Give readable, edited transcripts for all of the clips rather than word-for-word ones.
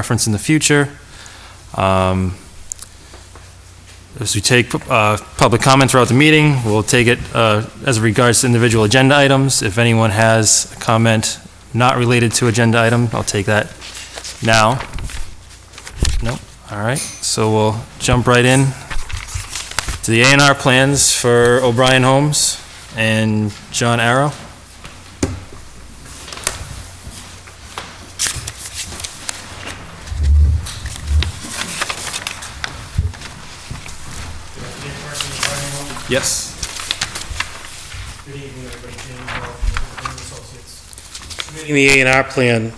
reference in the future. As we take public comment throughout the meeting, we'll take it as regards to individual agenda items. If anyone has a comment not related to agenda item, I'll take that now. Nope. All right. So we'll jump right in to the A&R plans for O'Brien Homes and John Arrow. Yes. Good evening, everybody. Submitting the A&R plan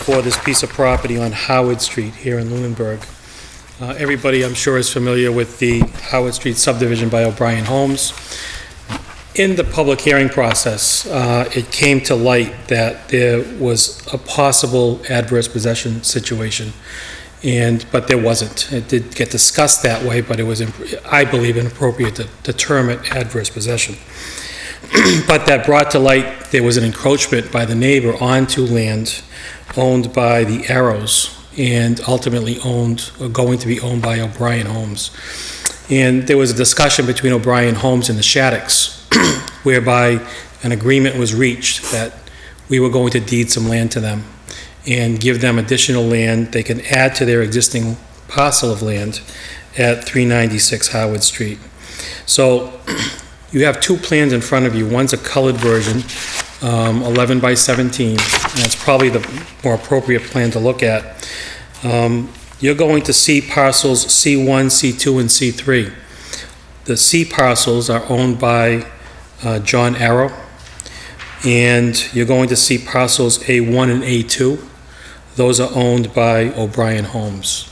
for this piece of property on Howard Street here in Lunenburg. Everybody, I'm sure, is familiar with the Howard Street subdivision by O'Brien Homes. In the public hearing process, it came to light that there was a possible adverse possession situation. But there wasn't. It did get discussed that way, but it was, I believe, inappropriate to term it adverse possession. But that brought to light there was an encroachment by the neighbor onto land owned by the Arrows and ultimately going to be owned by O'Brien Homes. And there was a discussion between O'Brien Homes and the Shaddocks whereby an agreement was reached that we were going to deed some land to them and give them additional land they can add to their existing parcel of land at 396 Howard Street. So you have two plans in front of you. One's a colored version, 11 by 17, and that's probably the more appropriate plan to look at. You're going to see parcels C1, C2, and C3. The C parcels are owned by John Arrow, and you're going to see parcels A1 and A2. Those are owned by O'Brien Homes.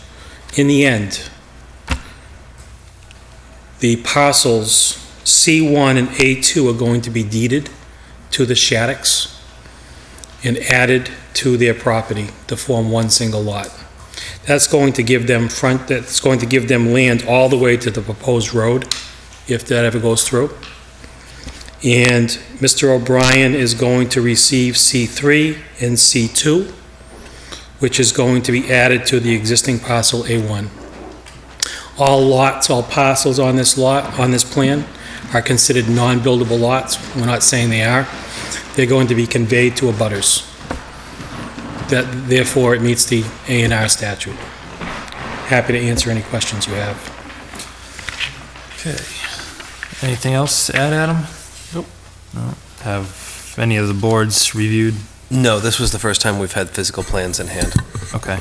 In the end, the parcels C1 and A2 are going to be deeded to the Shaddocks and added to their property to form one single lot. That's going to give them land all the way to the proposed road, if that ever goes through. And Mr. O'Brien is going to receive C3 and C2, which is going to be added to the existing parcel A1. All parcels on this plan are considered non-buildable lots. We're not saying they are. They're going to be conveyed to abutters. Therefore, it meets the A&R statute. Happy to answer any questions you have. Okay. Anything else to add, Adam? Nope. No. Have any of the boards reviewed? No, this was the first time we've had physical plans in hand. Okay.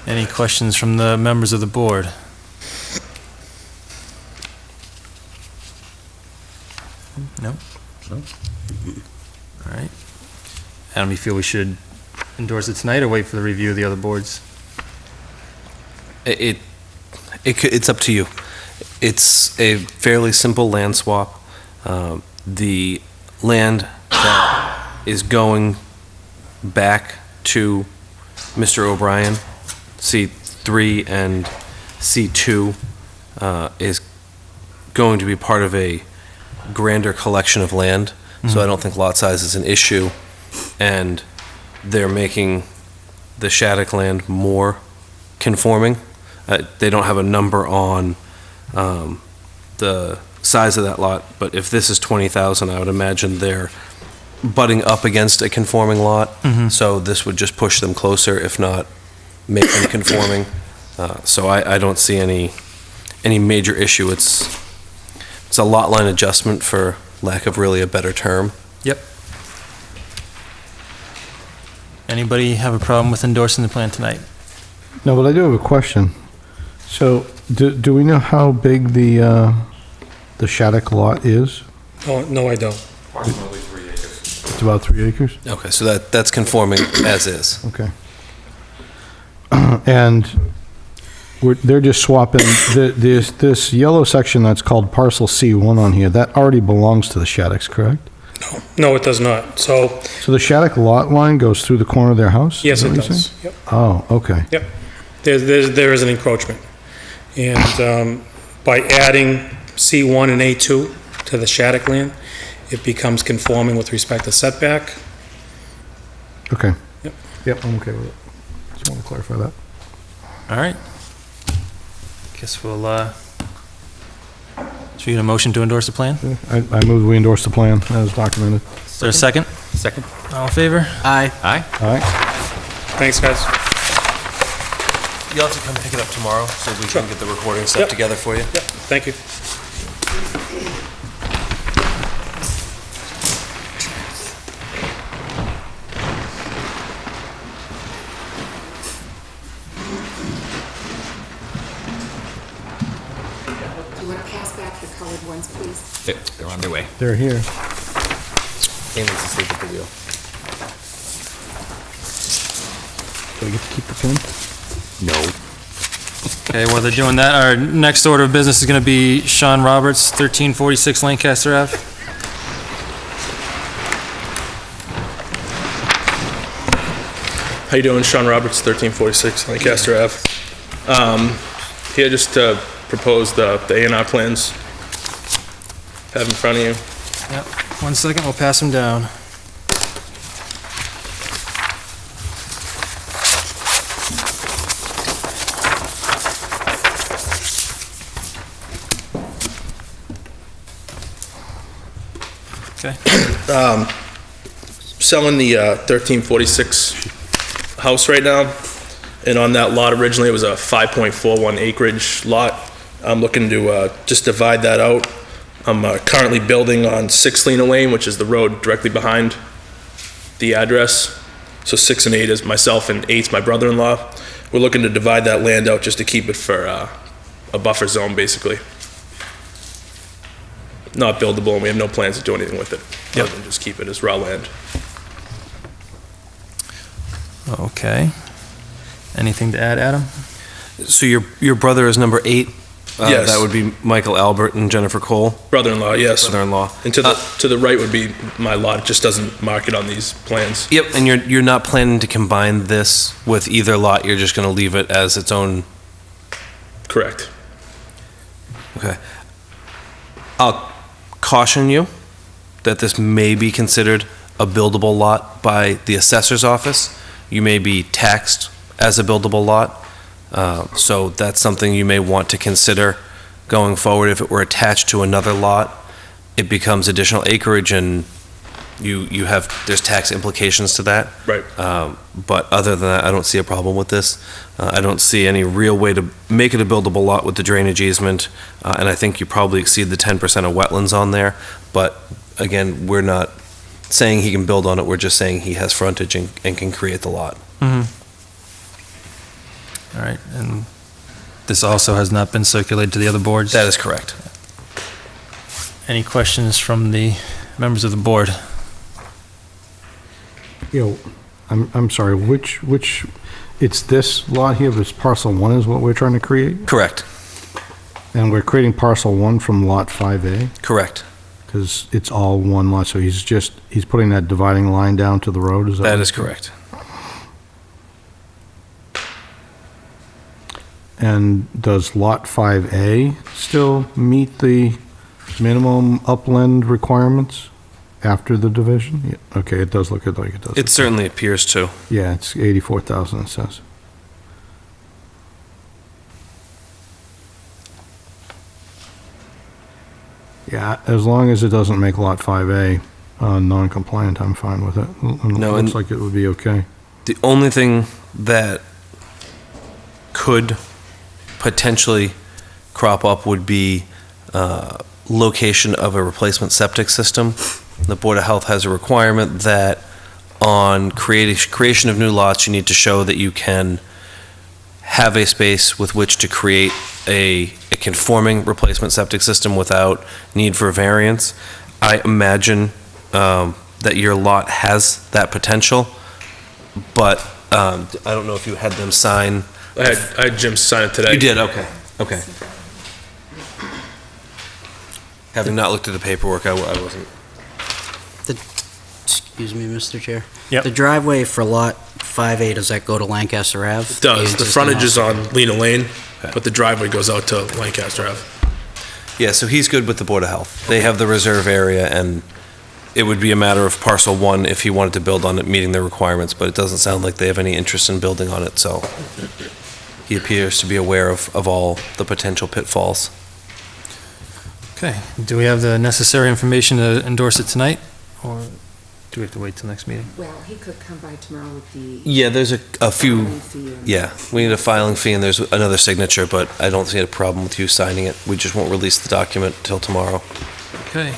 Any questions from the members of the board? No? No. All right. Adam, you feel we should endorse it tonight or wait for the review of the other boards? It's up to you. It's a fairly simple land swap. The land that is going back to Mr. O'Brien, C3 and C2, is going to be part of a grander collection of land. So I don't think lot size is an issue, and they're making the Shattuck land more conforming. They don't have a number on the size of that lot, but if this is 20,000, I would imagine they're butting up against a conforming lot. So this would just push them closer, if not make them conforming. So I don't see any major issue. It's a lot line adjustment, for lack of really a better term. Yep. Anybody have a problem with endorsing the plan tonight? No, but I do have a question. So, do we know how big the Shattuck lot is? Oh, no, I don't. Approximately 3 acres. It's about 3 acres? Okay, so that's conforming as is. Okay. And they're just swapping, this yellow section that's called parcel C1 on here, that already belongs to the Shaddocks, correct? No, it does not. So the Shattuck lot line goes through the corner of their house? yes, Is that it what you're does. saying? Yep. Oh, okay. Yep. There is an encroachment. And by adding C1 and A2 to the Shattuck land, it becomes conforming with respect to setback Okay. Yep. Yep, I'm okay with it. Just want to clarify that. All right. Guess we'll, should we get a motion to endorse the plan? I move we endorse the plan as documented. Is there a second? Second. All in favor? Aye. All right? Thanks, guys. You'll have to come pick it up tomorrow so we Sure. can get the recording stuff Yep. together for you. Yep, thank you. Do you want to pass back the colored ones, please? They're on their way. They're here. Amy's asleep at the wheel. Do I get to keep the pen? No. Okay, while they're doing that, our next order of business is going to be Sean Roberts, 1346 Lancaster Ave. How you doing? Sean Roberts, 1346 Lancaster Ave. Here just to propose the A&R plans. Have in front of you. Yep, 1 second, we'll pass them down. Okay, Selling the 1346 house right now. And on that lot originally, it was a 5.41 acreage lot. I'm looking to just divide that out. I'm currently building on 6 Lena Lane, which is the road directly behind the address. So 6 and 8 is myself and 8's my brother-in-law. We're looking to divide that land out just to keep it for a buffer zone, basically. Not buildable, and we have no plans to do anything with it. Yep. Other than just keep it as raw land. okay. Anything to add, Adam? So your brother is number 8? Yes. That would be Michael Albert and Jennifer Cole, Brother-in-law, yes. brother-in-law. And to the right would be my lot. It just doesn't mark it on these plans. Yep, and you're not planning to combine this with either lot, you're just gonna leave it as its own? Correct. Okay. I'll caution you that this may be considered a buildable lot by the assessor's office. You may be taxed as a buildable lot. So that's something you may want to consider going forward. If it were attached to another lot, it becomes additional acreage and there's tax implications to that. Right. But other than that, I don't see a problem with this. I don't see any real way to make it a buildable lot with the drainage easement. And I think you probably exceed the 10% of wetlands on there. But again, we're not saying he can build on it. We're just saying he has frontage and can create the lot. All right, and this also has not been circulated to the other boards? That is correct. Any questions from the members of the board? You know, I'm sorry, which, it's this lot here, this parcel 1 is what we're trying to create? Correct. And we're creating parcel 1 from lot 5A? Correct. Because it's all one lot, so he's putting that dividing line down to the road, is that? That is correct. And does lot 5A still meet the minimum upland requirements after the division? Yeah, okay, it does look like it does. It certainly appears to. Yeah, it's 84,000, it says. Yeah, as long as it doesn't make lot 5A non-compliant, I'm fine with it. It No, looks and- like it would be okay. The only thing that could potentially crop up would be location of a replacement septic system. The Board of Health has a requirement that on creation of new lots, you need to show that you can have a space with which to create a conforming replacement septic system without need for variance. I imagine that your lot has that potential, but I don't know if you had them sign. I had Jim sign it today. You did, okay, okay. Having not looked at the paperwork, I wasn't. Excuse me, Mr. Chair. Yep. The driveway for lot 5A, does that go to Lancaster Ave? It does. The frontage is existing on Lena Lane, but the driveway goes out to Lancaster Ave. Yeah, so he's good with the Board of Health. They have the reserve area, and it would be a matter of parcel 1 if he wanted to build on it, meeting the requirements, but it doesn't sound like they have any interest in building on it, so he appears to be aware of all the potential pitfalls. Okay, do we have the necessary information to endorse it tonight, or do we have to wait till next meeting? Well, he could come by tomorrow with the Yeah, there's a few, filing fee and- yeah, we need a filing fee and there's another signature, but I don't see a problem with you signing it. We just won't release the document till tomorrow. Okay.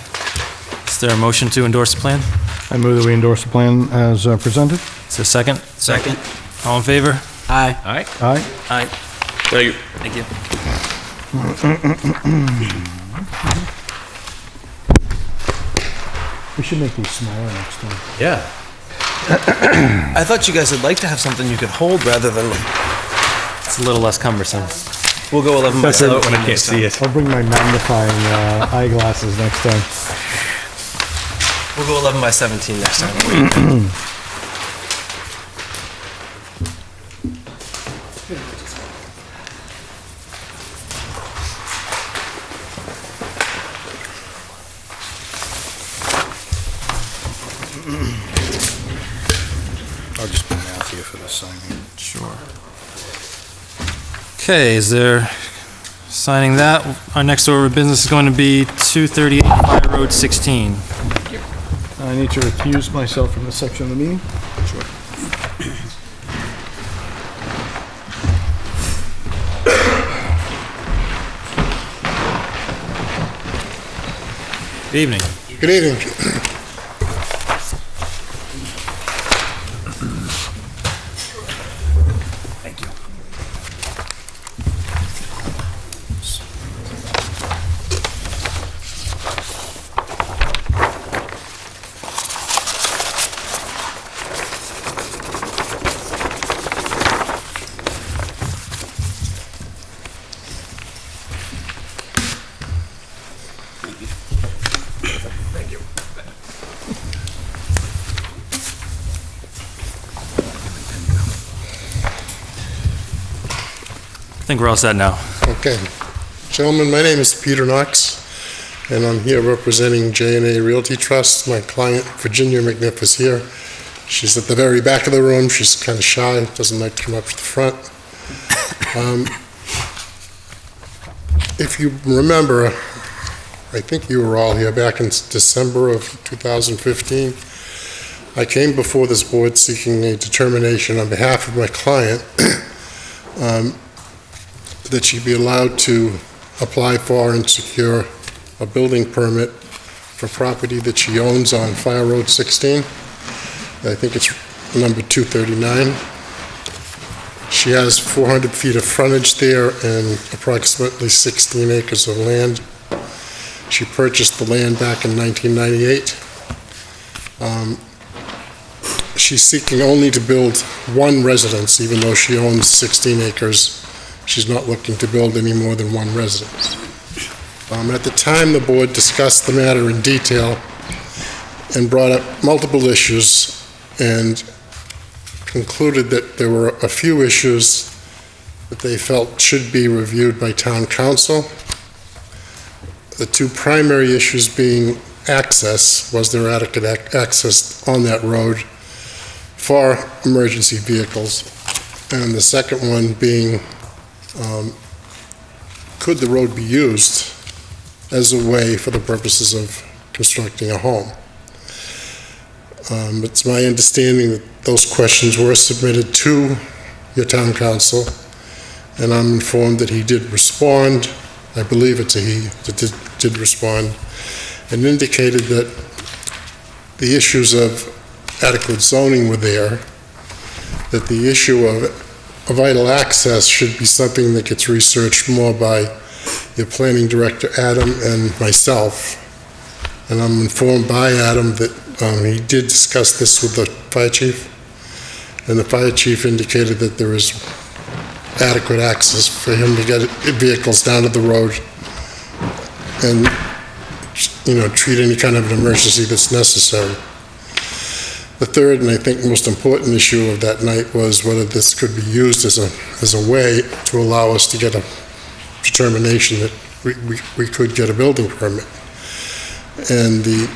Is there a motion to endorse the plan? I move that we endorse the plan as presented. Is there a second? Second. All in favor? Aye. Aye. Aye. Thank you. Thank you. We should make these smaller next time. Yeah. I thought you guys would like to have something you could hold rather than, It's a little less cumbersome. we'll go 11 by 17 when I can't next time. see it. I'll bring my magnifying eyeglasses next time. We'll go 11 by 17 next time. I'll just bring Matthew for the signing. Sure. Okay, is there, signing that, our next order of business is going to be 238 Fire Road 16. I need to recuse myself from this section of the meeting. Good evening. Good evening. I think we're all set now. Okay. Gentlemen, my name is Peter Knox, and I'm here representing J&A Realty Trust. My client, Virginia McNiff, is here. She's at the very back of the room. She's kind of shy, doesn't like to come up to the front. If you remember, I think you were all here back in December of 2015. I came before this board seeking a determination on behalf of my client that she be allowed to apply for and secure a building permit for property that she owns on Fire Road 16. I think it's number 239. She has 400 feet of frontage there and approximately 16 acres of land. She purchased the land back in 1998. She's seeking only to build one residence, even though she owns 16 acres. She's not looking to build any more than one residence. At the time, the board discussed the matter in detail and brought up multiple issues and concluded that there were a few issues that they felt should be reviewed by town council. The two primary issues being access, was there adequate access on that road for emergency vehicles? And the second one being, could the road be used as a way for the purposes of constructing a home? It's my understanding that those questions were submitted to your town council, and I'm informed that he did respond. I believe it's a he that did respond, and indicated that the issues of adequate zoning were there, that the issue of vital access should be something that gets researched more by your planning director, Adam, and myself. And I'm informed by Adam that he did discuss this with the fire chief, and the fire chief indicated that there is adequate access for him to get vehicles down to the road and, you know, treat any kind of an emergency that's necessary. The third, and I think most important issue of that night, was whether this could be used as a way to allow us to get a determination that we could get a building permit. And the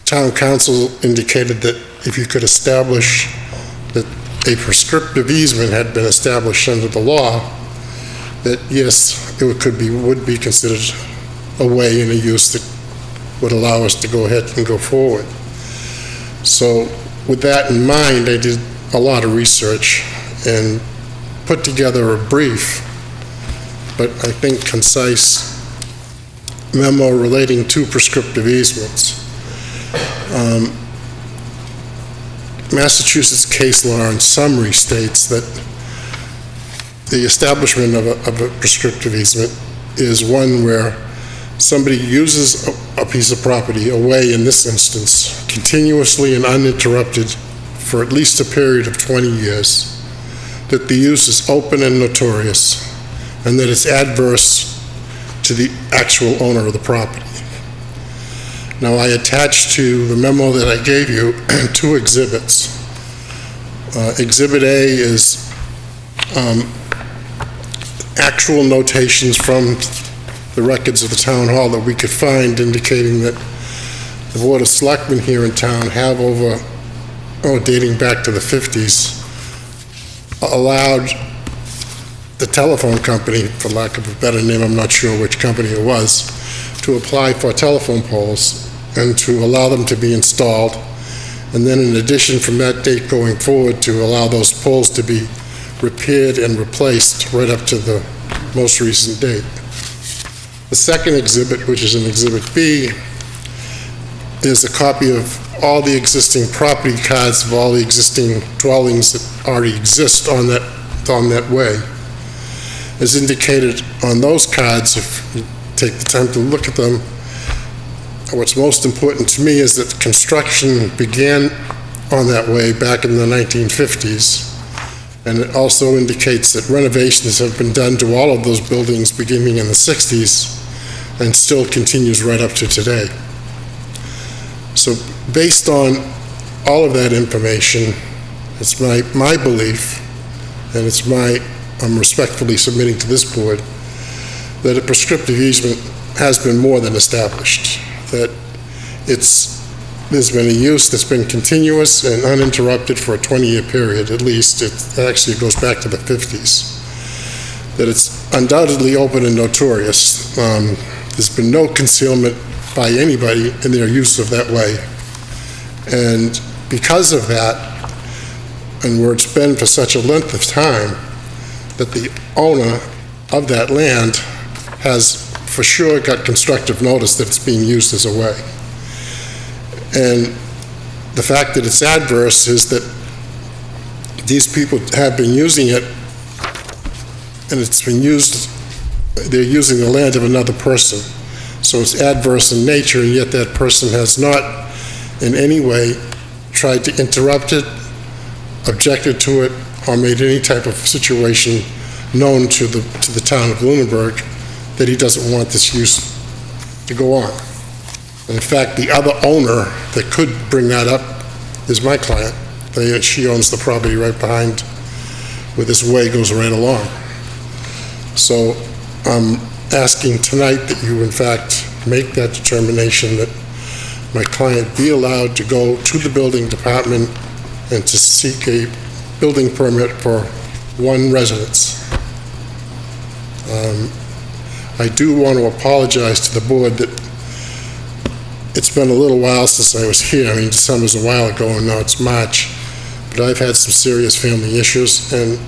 town council indicated that if you could establish that a prescriptive easement had been established under the law, that yes, would be considered a way and a use that would allow us to go ahead and go forward. So with that in mind, I did a lot of research and put together a brief, but I think concise memo relating to prescriptive easements. Massachusetts case law in summary states that the establishment of a prescriptive easement is one where somebody uses a piece of property, a way in this instance, continuously and uninterrupted for at least a period of 20 years, that the use is open and notorious, and that it's adverse to the actual owner of the property. Now, I attached to the memo that I gave you 2 exhibits. Exhibit A is actual notations from the records of the town hall that we could find indicating that the Board of Selectmen here in town have dating back to the 50s, allowed the telephone company, for lack of a better name, I'm not sure which company it was, to apply for telephone poles and to allow them to be installed. And then in addition, from that date going forward, to allow those poles to be repaired and replaced right up to the most recent date. The second exhibit, which is in Exhibit B, is a copy of all the existing property cards of all the existing dwellings that already exist on that way. As indicated on those cards, if you take the time to look at them, what's most important to me is that construction began on that way back in the 1950s. And it also indicates that renovations have been done to all of those buildings beginning in the 60s and still continues right up to today. So based on all of that information, it's my belief, and I'm respectfully submitting to this board, that a prescriptive easement has been more than established, that there's been a use that's been continuous and uninterrupted for a 20-year period, at least. It actually goes back to the 50s. That it's undoubtedly open and notorious. There's been no concealment by anybody in their use of that way. And because of that, and where it's been for such a length of time, that the owner of that land has for sure got constructive notice that it's being used as a way. And the fact that it's adverse is that these people have been using it, and it's been used, they're using the land of another person. So it's adverse in nature, and yet that person has not in any way tried to interrupt it, objected to it, or made any type of situation known to the town of Lunenburg that he doesn't want this use to go on. And in fact, the other owner that could bring that up is my client. She owns the property right behind where this way goes right along. So I'm asking tonight that you in fact make that determination that my client be allowed to go to the building department and to seek a building permit for one residence. I do want to apologize to the board that it's been a little while since I was here. I mean, December's a while ago and now it's March, but I've had some serious family issues, and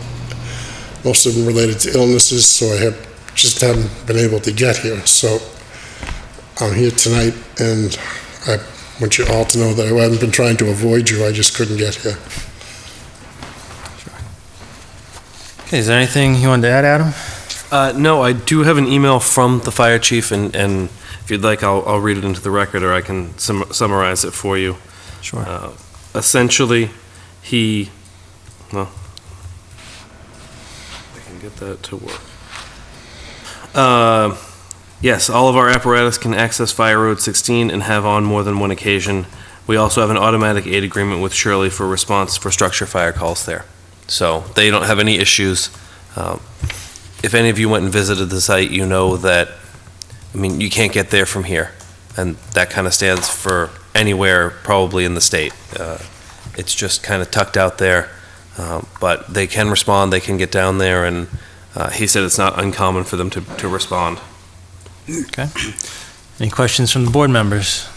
most of them related to illnesses, so I just haven't been able to get here. So I'm here tonight, and I want you all to know that I haven't been trying to avoid you, I just couldn't get here. Okay, is there anything you wanted to add, Adam? No, I do have an email from the fire chief, and if you'd like, I'll read it into the record, or I can summarize it for you. Sure. Essentially, well, I can get that to work. Yes, all of our apparatus can access Fire Road 16 and have on more than one occasion. We also have an automatic aid agreement with Shirley for response for structure fire calls there. So they don't have any issues. If any of you went and visited the site, you know that, I mean, you can't get there from here. And that kind of stands for anywhere probably in the state. It's just kind of tucked out there, but they can respond, they can get down there, and he said it's not uncommon for them to respond. Okay. Any questions from the board members?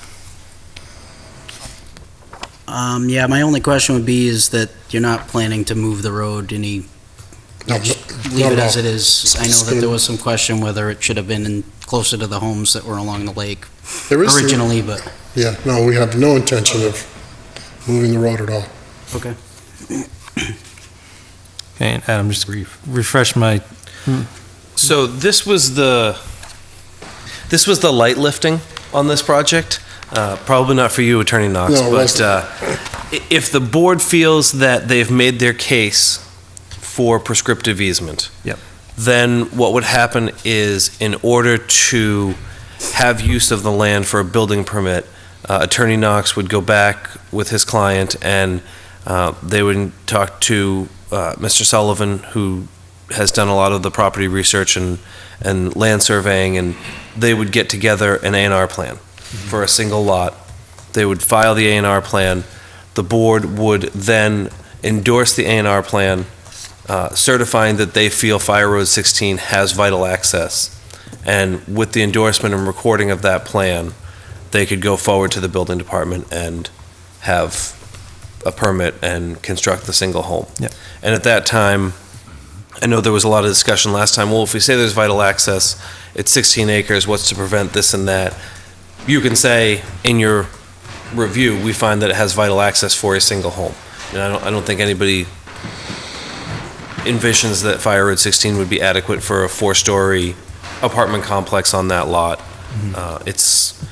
Yeah, my only question would be is that you're not planning to move the road any, No, leave not it at as all. it is. I know It's that gonna- there was some question whether it should have been closer to the homes that were along the lake There is, originally, but, yeah, no, we have no intention of moving the road at all. okay. Okay, and Adam, just refresh my, So this was the light lifting on this project. Probably not for you, Attorney Knox, No, it but if the board feels that they've made their case for prescriptive easement, Yep. then what would happen is, in order to have use of the land for a building permit, Attorney Knox would go back with his client, and they would talk to Mr. Sullivan, who has done a lot of the property research and land surveying, and they would get together an A&R plan for a single lot. They would file the A&R plan. The board would then endorse the A&R plan, certifying that they feel Fire Road 16 has vital access. And with the endorsement and recording of that plan, they could go forward to the building department and have a permit and construct the single home. Yep. And at that time, I know there was a lot of discussion last time, well, if we say there's vital access, it's 16 acres, what's to prevent this and that? You can say in your review, we find that it has vital access for a single home. And I don't think anybody envisions that Fire Road 16 would be adequate for a 4-story apartment complex on that lot. It's,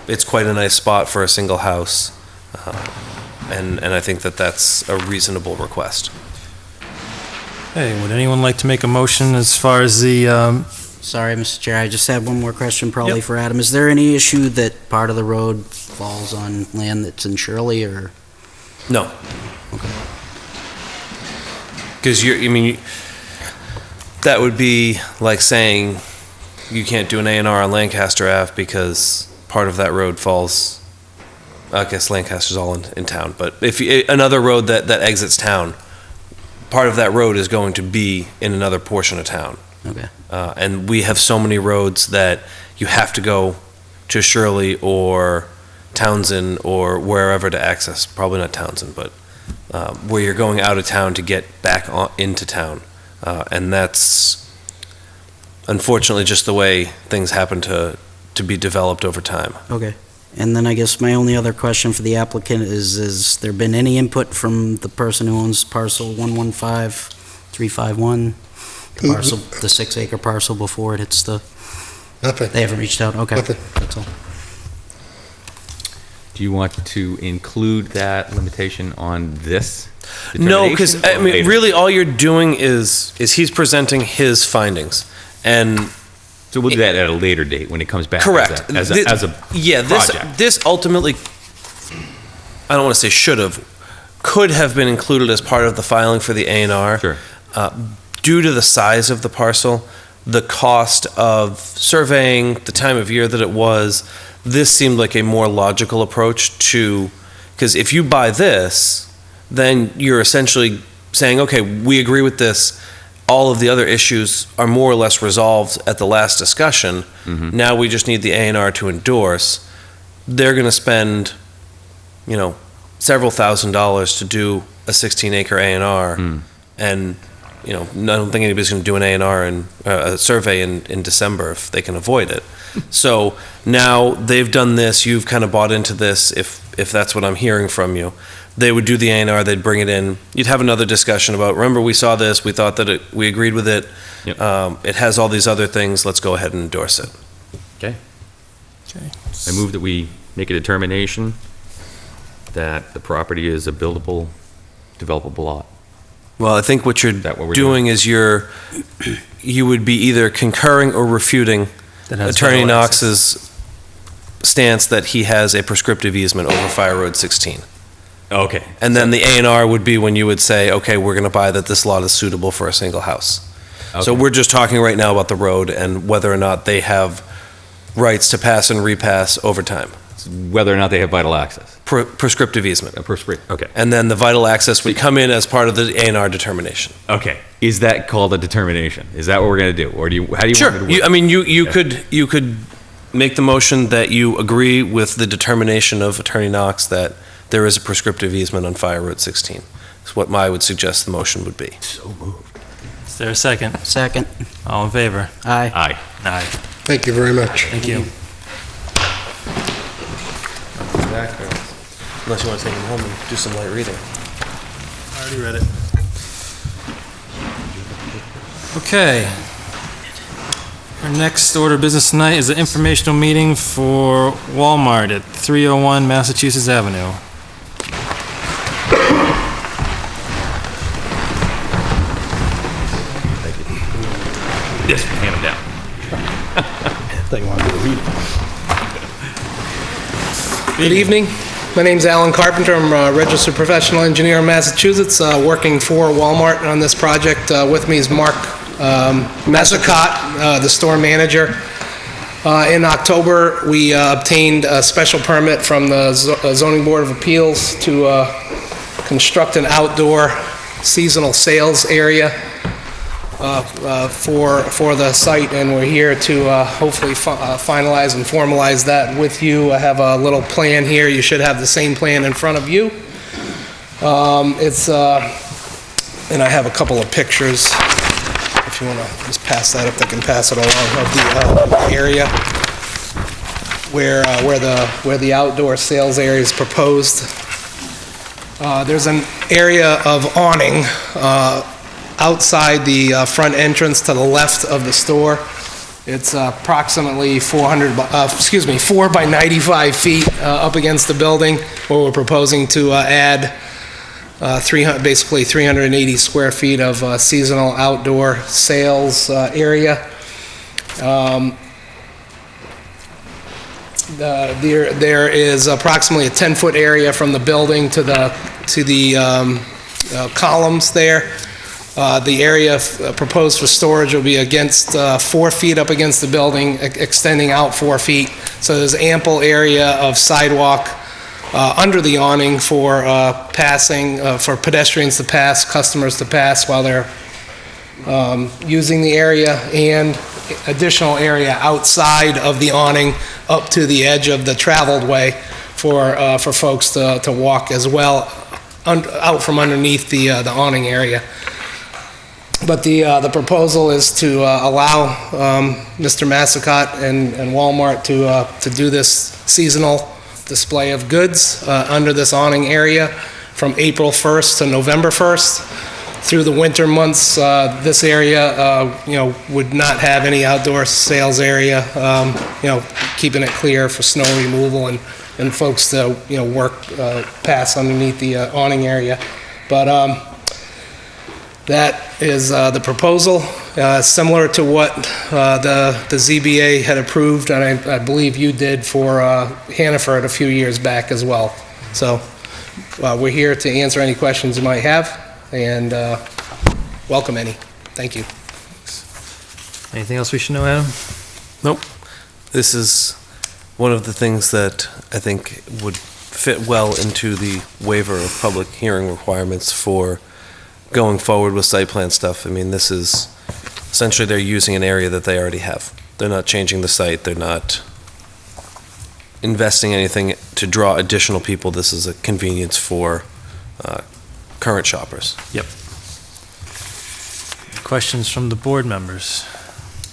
it's quite a nice spot for a single house. And I think that that's a reasonable request. hey, would anyone like to make a motion as far as the, Sorry, Mr. Chair, I just had one more question probably Yep. for Adam. Is there any issue that part of the road falls on land that's in Shirley, or? No. Because that would be like saying you can't do an A&R on Lancaster Ave because part of that road falls, I guess Lancaster's all in town, but if another road that exits town, part of that road is going to be in another portion of town. Okay. And we have so many roads that you have to go to Shirley or Townsend or wherever to access, probably not Townsend, but where you're going out of town to get back into town. And that's unfortunately just the way things happen to be developed over time. Okay. And then I guess my only other question for the applicant is there been any input from the person who owns parcel 115351? The parcel, the 6-acre parcel before it hits the, Nothing. they haven't reached out? Okay. Nothing. That's all. Do you want to include that limitation on this? No, because determination or later? really all you're doing is he's presenting his findings. And So we'll do that at a later date when it comes back. correct. As a Yeah, project. this ultimately, I don't want to say should have, could have been included as part of the filing for the A&R. Sure. Due to the size of the parcel, the cost of surveying, the time of year that it was, this seemed like a more logical approach to, because if you buy this, then you're essentially saying, okay, we agree with this. All of the other issues are more or less resolved at the last discussion. Mhm. Now we just need the A&R to endorse. They're going to spend, several $1,000s to do a 16-acre A&R. And, I don't think anybody's going to do an A&R and a survey in December if they can avoid it. So now they've done this, you've kind of bought into this, if that's what I'm hearing from you. They would do the A&R, they'd bring it in. You'd have another discussion about, remember, we saw this, we thought that we agreed with it. Yep. It has all these other things, let's go ahead and endorse it. I move that we make a determination that the property is a buildable, developable lot. Well, I think what you're that what we're doing is you would be either concurring or refuting that has Attorney vital access? Knox's stance that he has a prescriptive easement over Fire Road 16. Okay. And then the A&R would be when you would say, okay, we're going to buy that this lot is suitable for a single house. So Okay. we're just talking right now about the road and whether or not they have rights to pass and repass over time. whether or not they have vital access. Prescriptive easement. Okay. And then the vital access would come in as part of the A&R determination. Okay. Is that called a determination? Is that what we're going to do? Or how do you want me to Sure. work? You could make the motion that you agree with the determination of Attorney Knox that there is a prescriptive easement on Fire Road 16. That's what I would suggest the motion would be. So moved. Is there a second? Second. All in favor? Aye. Aye. Aye. Thank you very much. Thank you. Unless you want to take them home and do some light reading. I already read it. Okay. Our next order of business tonight is an informational meeting for Walmart at 301 Massachusetts Avenue. Yes, hand them down. Good evening. My name's Alan Carpenter. I'm a registered professional engineer in Massachusetts, working for Walmart on this project. With me is Mark Mezzacott, the store manager. In October, we obtained a special permit from the Zoning Board of Appeals to construct an outdoor seasonal sales area for the site, and we're here to hopefully finalize and formalize that with you. I have a little plan here. You should have the same plan in front of you. And I have a couple of pictures. If you want to just pass that, if they can pass it along, of the area where the outdoor sales area is proposed. There's an area of awning outside the front entrance to the left of the store. It's approximately 4 by 95 feet up against the building, where we're proposing to add basically 380 square feet of seasonal outdoor sales area. There is approximately a 10-foot area from the building to the columns there. The area proposed for storage will be against 4 feet up against the building, extending out 4 feet. So there's ample area of sidewalk under the awning for passing, for pedestrians to pass, customers to pass while they're using the area, and additional area outside of the awning up to the edge of the traveled way for folks to walk as well, out from underneath the awning area. But the proposal is to allow Mr. Mezzacott and Walmart to do this seasonal display of goods under this awning area from April 1st to November 1st. Through the winter months, this area, would not have any outdoor sales area, keeping it clear for snow removal and folks to, pass underneath the awning area. But that is the proposal, similar to what the ZBA had approved, and I believe you did for Hannaford a few years back as well. So we're here to answer any questions you might have, and welcome any. Thank you. Anything else we should know, Adam? Nope. This is one of the things that I think would fit well into the waiver of public hearing requirements for going forward with site plan stuff. I mean, this is, essentially they're using an area that they already have. They're not changing the site, they're not investing anything to draw additional people. This is a convenience for current shoppers. Yep. Questions from the board members?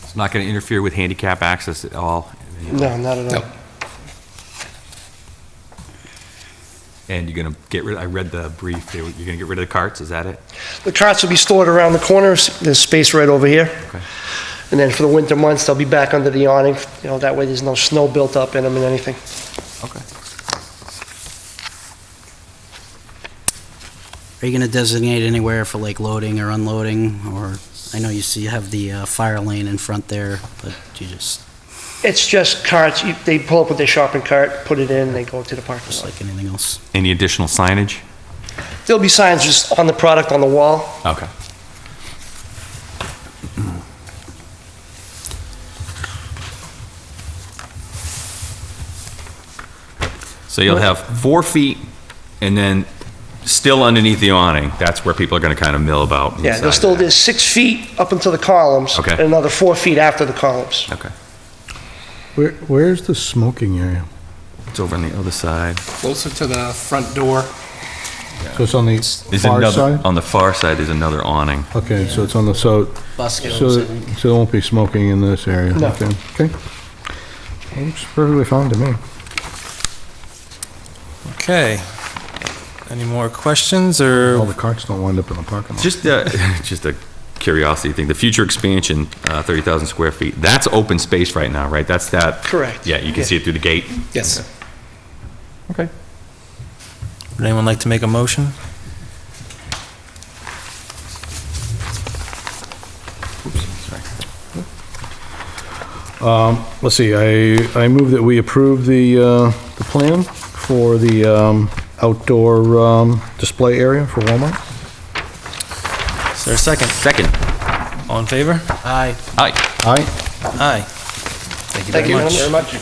It's not going to interfere with handicap access at all. No, not at all. No. And you're going to get rid, I read the brief, you're going to get rid of the carts, is that it? The carts will be stored around the corners. There's space right over here. Okay. And then for the winter months, they'll be back under the awning. That way there's no snow built up in them and anything. Okay. Are you going to designate anywhere for like loading or unloading? Or, I know you have the fire lane in front there, but you just, It's just carts. They pull up with their shopping cart, put it in, they go to the parking just lot. like anything else? Any additional signage? There'll be signs just on the product on the wall. Okay. So you'll have 4 feet and then still underneath the awning. That's where people are going to kind of mill about. Yeah, there's 6 feet up until the columns. Okay. And another 4 feet after the columns. Okay. Where's the smoking area? It's over on the other side. Closer to the front door. So it's on the There's far another, side? on the far side, there's another awning. Okay, so it's on the, so Buskers, I think. there won't be smoking in this area? No. Okay. Okay. Looks perfectly fine to me. Okay. Any more questions, All or the carts don't wind up in the parking lot. Just a curiosity thing. The future expansion, 30,000 square feet, that's open space right now, right? That's that? Correct. Yeah, you can see it through the gate. Yes. Okay. would anyone like to make a motion? Let's see, I move that we approve the plan for the outdoor display area for Walmart. Is there a second? Second. All in favor? Aye. Aye. Aye. Aye. Thank you very much. Very much.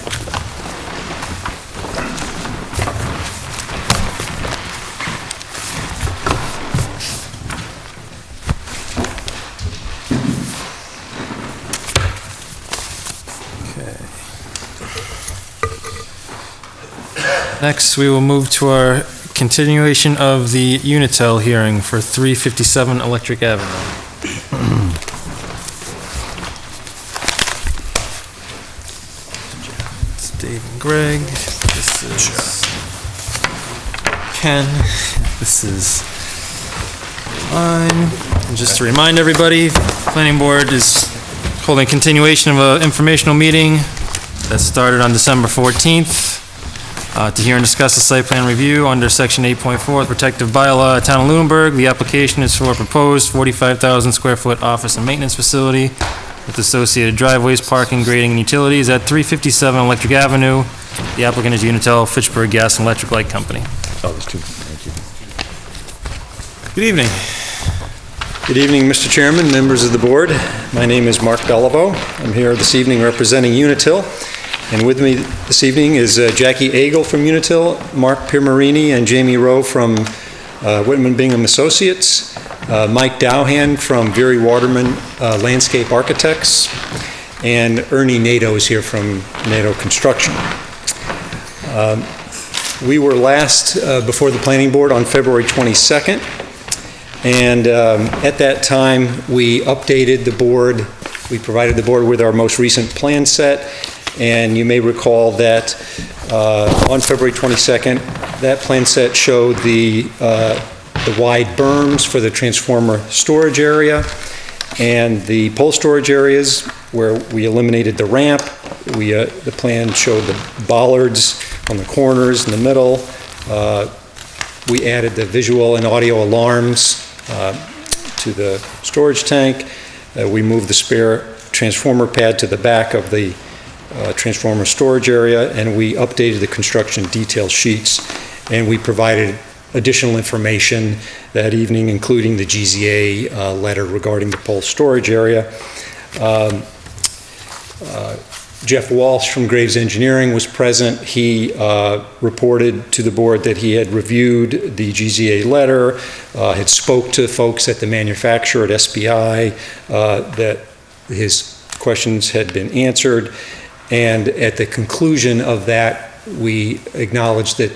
Next, we will move to our continuation of the Unitel hearing for 357 Electric Avenue. It's Dave and Greg. This is Ken. This is mine. And just to remind everybody, Planning Board is holding continuation of an informational meeting that started on December 14th. To hear and discuss the site plan review under Section 8.4 of the Protective Bylaw, Town of Lunenburg. The application is for a proposed 45,000 square foot office and maintenance facility with associated driveways, parking, grading, and utilities at 357 Electric Avenue. The applicant is Unitel Fitchburg Gas and Electric Light Company. Oh, there's two. Thank you. Good evening. Good evening, Mr. Chairman, members of the board. My name is Mark Beliveau. I'm here this evening representing Unitil. And with me this evening is Jackie Agel from Unitil, Mark Pirmarini and Jamie Rowe from Whitman Bingham Associates, Mike Dowhan from Veery Waterman Landscape Architects, and Ernie Nato is here from Nato Construction. We were last before the Planning Board on February 22nd, and at that time we updated the board. We provided the board with our most recent plan set. And you may recall that on February 22nd, that plan set showed the wide berms for the transformer storage area and the pole storage areas where we eliminated the ramp. The plan showed the bollards on the corners in the middle. We added the visual and audio alarms to the storage tank. We moved the spare transformer pad to the back of the transformer storage area, and we updated the construction detail sheets, and we provided additional information that evening, including the GZA letter regarding the pole storage area. Jeff Walsh from Graves Engineering was present. He reported to the board that he had reviewed the GZA letter, had spoke to folks at the manufacturer at SBI, that his questions had been answered. And at the conclusion of that, we acknowledged that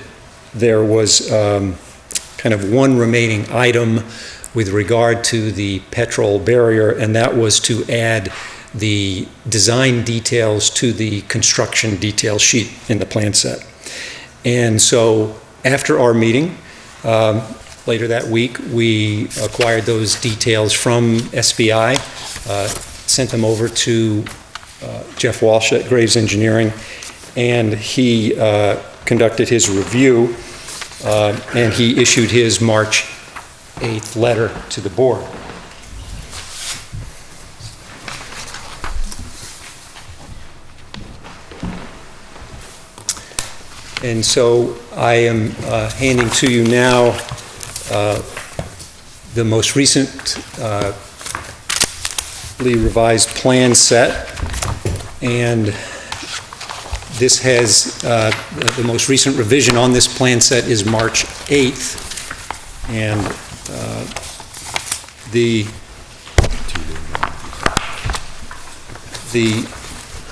there was kind of one remaining item with regard to the petrol barrier, and that was to add the design details to the construction detail sheet in the plan set. And so after our meeting, later that week, we acquired those details from SBI, sent them over to Jeff Walsh at Graves Engineering, and he conducted his review, and he issued his March 8th letter to the board. And so I am handing to you now the most recently revised plan set, and This has, the most recent revision on this plan set is March 8th, and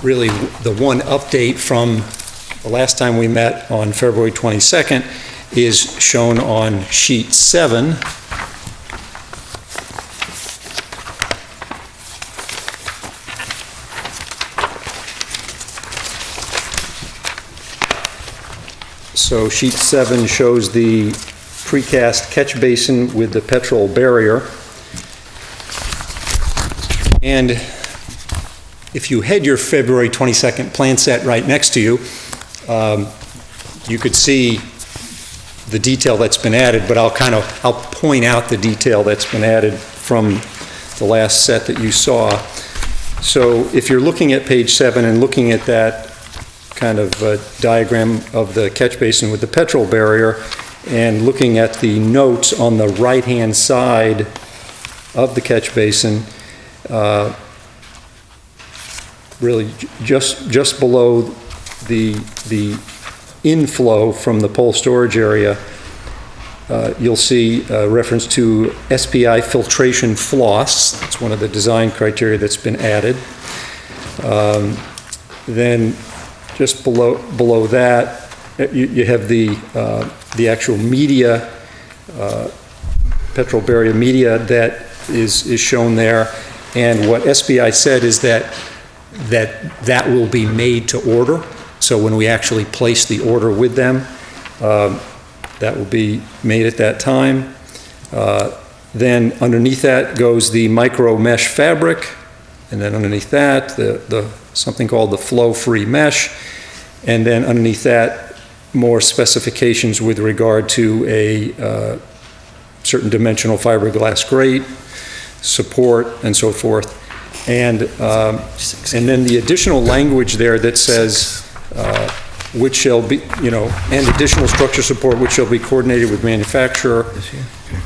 really, the one update from the last time we met on February 22nd is shown on sheet 7. So sheet 7 shows the precast catch basin with the petrol barrier. And if you had your February 22nd plan set right next to you, you could see the detail that's been added, but I'll point out the detail that's been added from the last set that you saw. So if you're looking at page 7 and looking at that kind of diagram of the catch basin with the petrol barrier, and looking at the notes on the right-hand side of the catch basin, really just below the inflow from the pole storage area, you'll see a reference to SPI filtration floss. That's one of the design criteria that's been added. Then just below that, you have the actual media, petrol barrier media that is shown there. And what SPI said is that will be made to order. So when we actually place the order with them, that will be made at that time. Then underneath that goes the micro mesh fabric, and then underneath that, the something called the flow-free mesh, and then underneath that, more specifications with regard to a certain dimensional fiberglass grate, support, and so forth. And then the additional language there that says, which shall be, and additional structure support which shall be coordinated with manufacturer,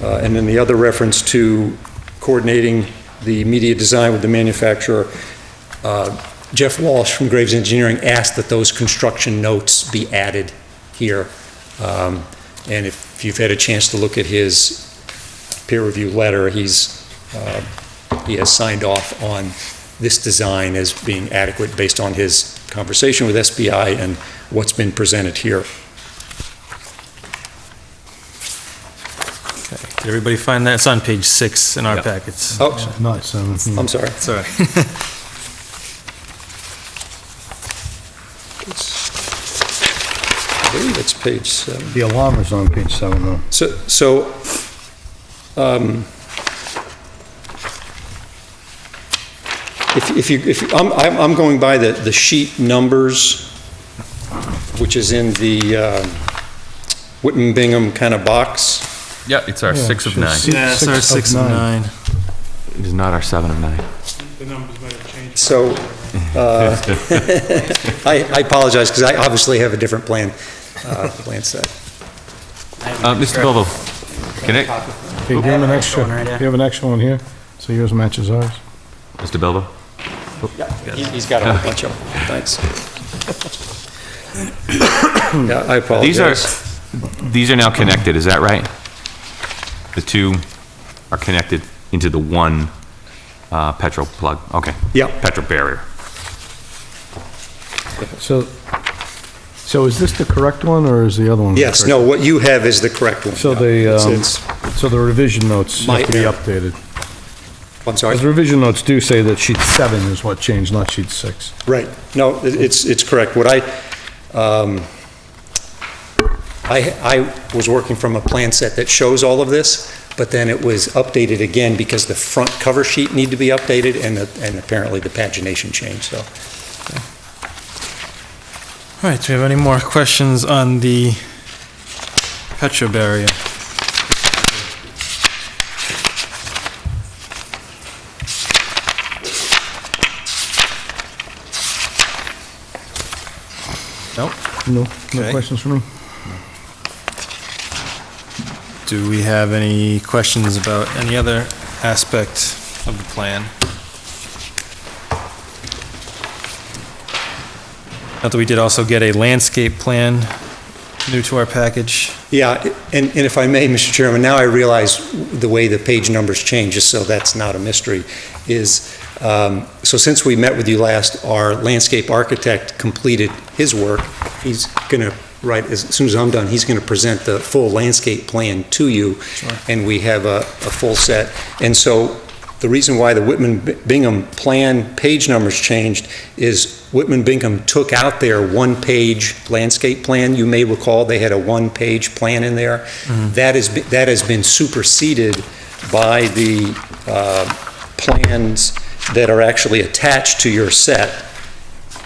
and then the other reference to coordinating the media design with the manufacturer. Jeff Walsh from Graves Engineering asked that those construction notes be added here. And if you've had a chance to look at his peer review letter, he has signed off on this design as being adequate based on his conversation with SPI and what's been presented here. Okay. Did everybody find that? It's on page 6 in our packets. Oh, Not 7. I'm sorry. It's all right. I believe it's page 7. The alarm is on page 7, though. I'm going by the sheet numbers, which is in the Whitman Bingham kind of box. Yeah, it's our 6 of 9. Yeah, it's our 6 of 9. It is not our 7 of 9. The numbers might have changed. So, I apologize, because I obviously have a different plan set. Mr. Bilbo, can I, Okay, do you have an extra, do you have an extra one here? So yours matches ours? Mr. Bilbo? He's got a whole bunch of them. Thanks. Yeah, I apologize. These are now connected, is that right? The two are connected into the one petrol plug, okay. Yeah. Petrol barrier. So is this the correct one, or is the other one? Yes, no, what you have is the correct one. So so the revision notes have to be updated. I'm sorry? The revision notes do say that sheet 7 is what changed, not sheet 6. Right. No, it's correct. What I was working from a plan set that shows all of this, but then it was updated again because the front cover sheet needed to be updated, and apparently the pagination changed, so. All right, do we have any more questions on the Petro barrier? Nope. No Okay. questions for me? Do we have any questions about any other aspect of the plan? Not that we did also get a landscape plan new to our package. Yeah, and if I may, Mr. Chairman, now I realize the way the page numbers change, just so that's not a mystery, is, so since we met with you last, our landscape architect completed his work. He's going to, right, as soon as I'm done, he's going to present the full landscape plan to you, and we have a full set. And so the reason why the Whitman-Bingham plan page numbers changed is Whitman-Bingham took out their one-page landscape plan. You may recall they had a one-page plan in there. That has been superseded by the plans that are actually attached to your set,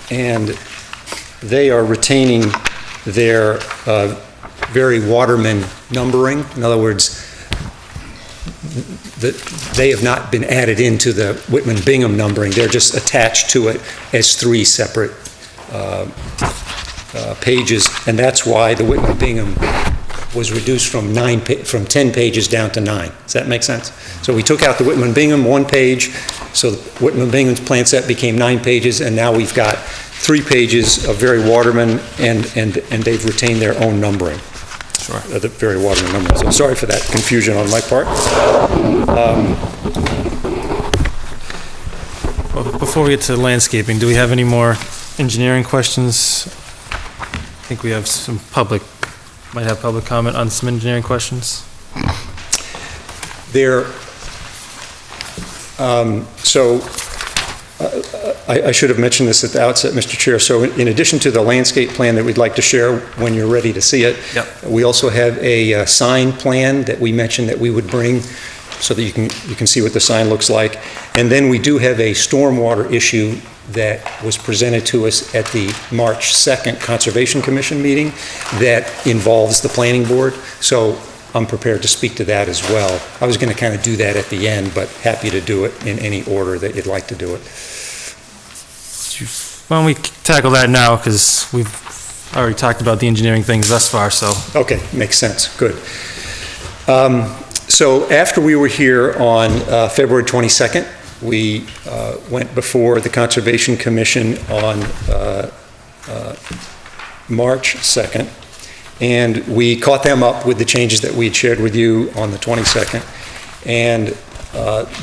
and they are retaining their very Waterman numbering. In other words, they have not been added into the Whitman-Bingham numbering. They're just attached to it as three separate pages, and that's why the Whitman-Bingham was reduced from 10 pages down to 9. Does that make sense? So we took out the Whitman-Bingham one page, so the Whitman-Bingham's plan set became 9 pages, and now we've got 3 pages of very Waterman, and they've retained their own numbering. Sure. The very Waterman numbering. So sorry for that confusion on my part. Well, before we get to landscaping, do we have any more engineering questions? I think we have some might have public comment on some engineering questions. I should have mentioned this at the outset, Mr. Chair. So in addition to the landscape plan that we'd like to share when you're ready to see it, we also have a sign plan that we mentioned that we would bring so that you can see what the sign looks like. And then we do have a stormwater issue that was presented to us at the March 2nd Conservation Commission meeting that involves the planning board. So I'm prepared to speak to that as well. I was going to kind of do that at the end, but happy to do it in any order that you'd like to do it. Why don't we tackle that now, because we've already talked about the engineering things thus far, so. Okay, makes sense, good. So after we were here on February 22nd, we went before the Conservation Commission on March 2nd, and we caught them up with the changes that we had shared with you on the 22nd. And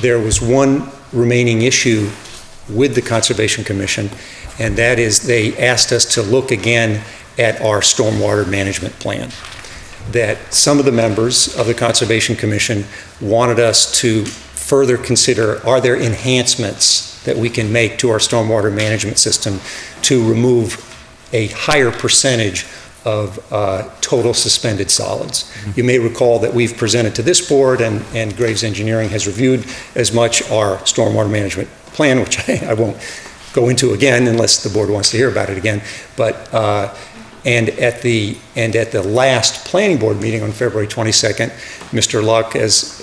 there was one remaining issue with the Conservation Commission, and that is they asked us to look again at our stormwater management plan. That some of the members of the Conservation Commission wanted us to further consider, are there enhancements that we can make to our stormwater management system to remove a higher percentage of total suspended solids. You may recall that we've presented to this board, and Graves Engineering has reviewed as much our stormwater management plan, which I won't go into again unless the board wants to hear about it again. But and at the last planning board meeting on February 22nd, Mr. Luck has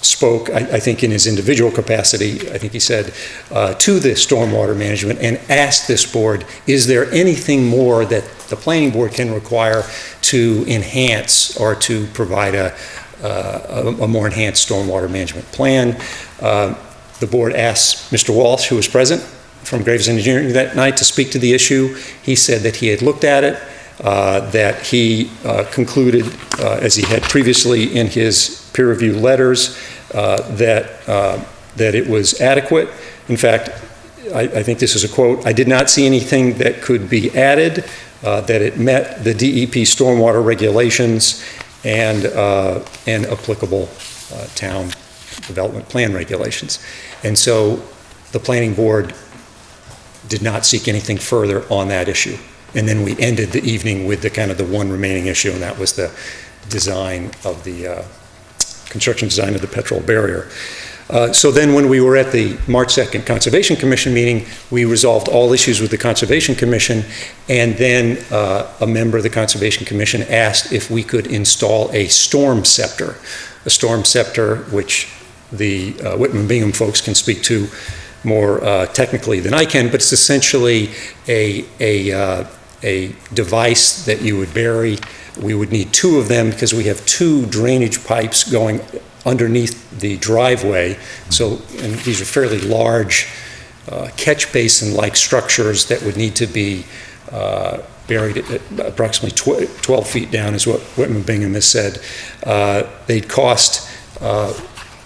spoke, I think in his individual capacity, I think he said, to the stormwater management and asked this board, is there anything more that the planning board can require to enhance or to provide a more enhanced stormwater management plan? The board asked Mr. Walsh, who was present from Graves Engineering that night, to speak to the issue. He said that he had looked at it, that he concluded, as he had previously in his peer review letters, that it was adequate. In fact, I think this is a quote, "I did not see anything that could be added, that it met the DEP stormwater regulations and applicable town development plan regulations." And so the planning board did not seek anything further on that issue. And then we ended the evening with the kind of the one remaining issue, and that was the design of the construction design of the petrol barrier. So then when we were at the March 2nd Conservation Commission meeting, we resolved all issues with the Conservation Commission, and then a member of the Conservation Commission asked if we could install a storm scepter. A storm scepter, which the Whitman-Bingham folks can speak to more technically than I can, but it's essentially a device that you would bury. We would need 2 of them because we have 2 drainage pipes going underneath the driveway. So, and these are fairly large catch basin-like structures that would need to be buried at approximately 12 feet down, is what Whitman Bingham has said. They'd cost,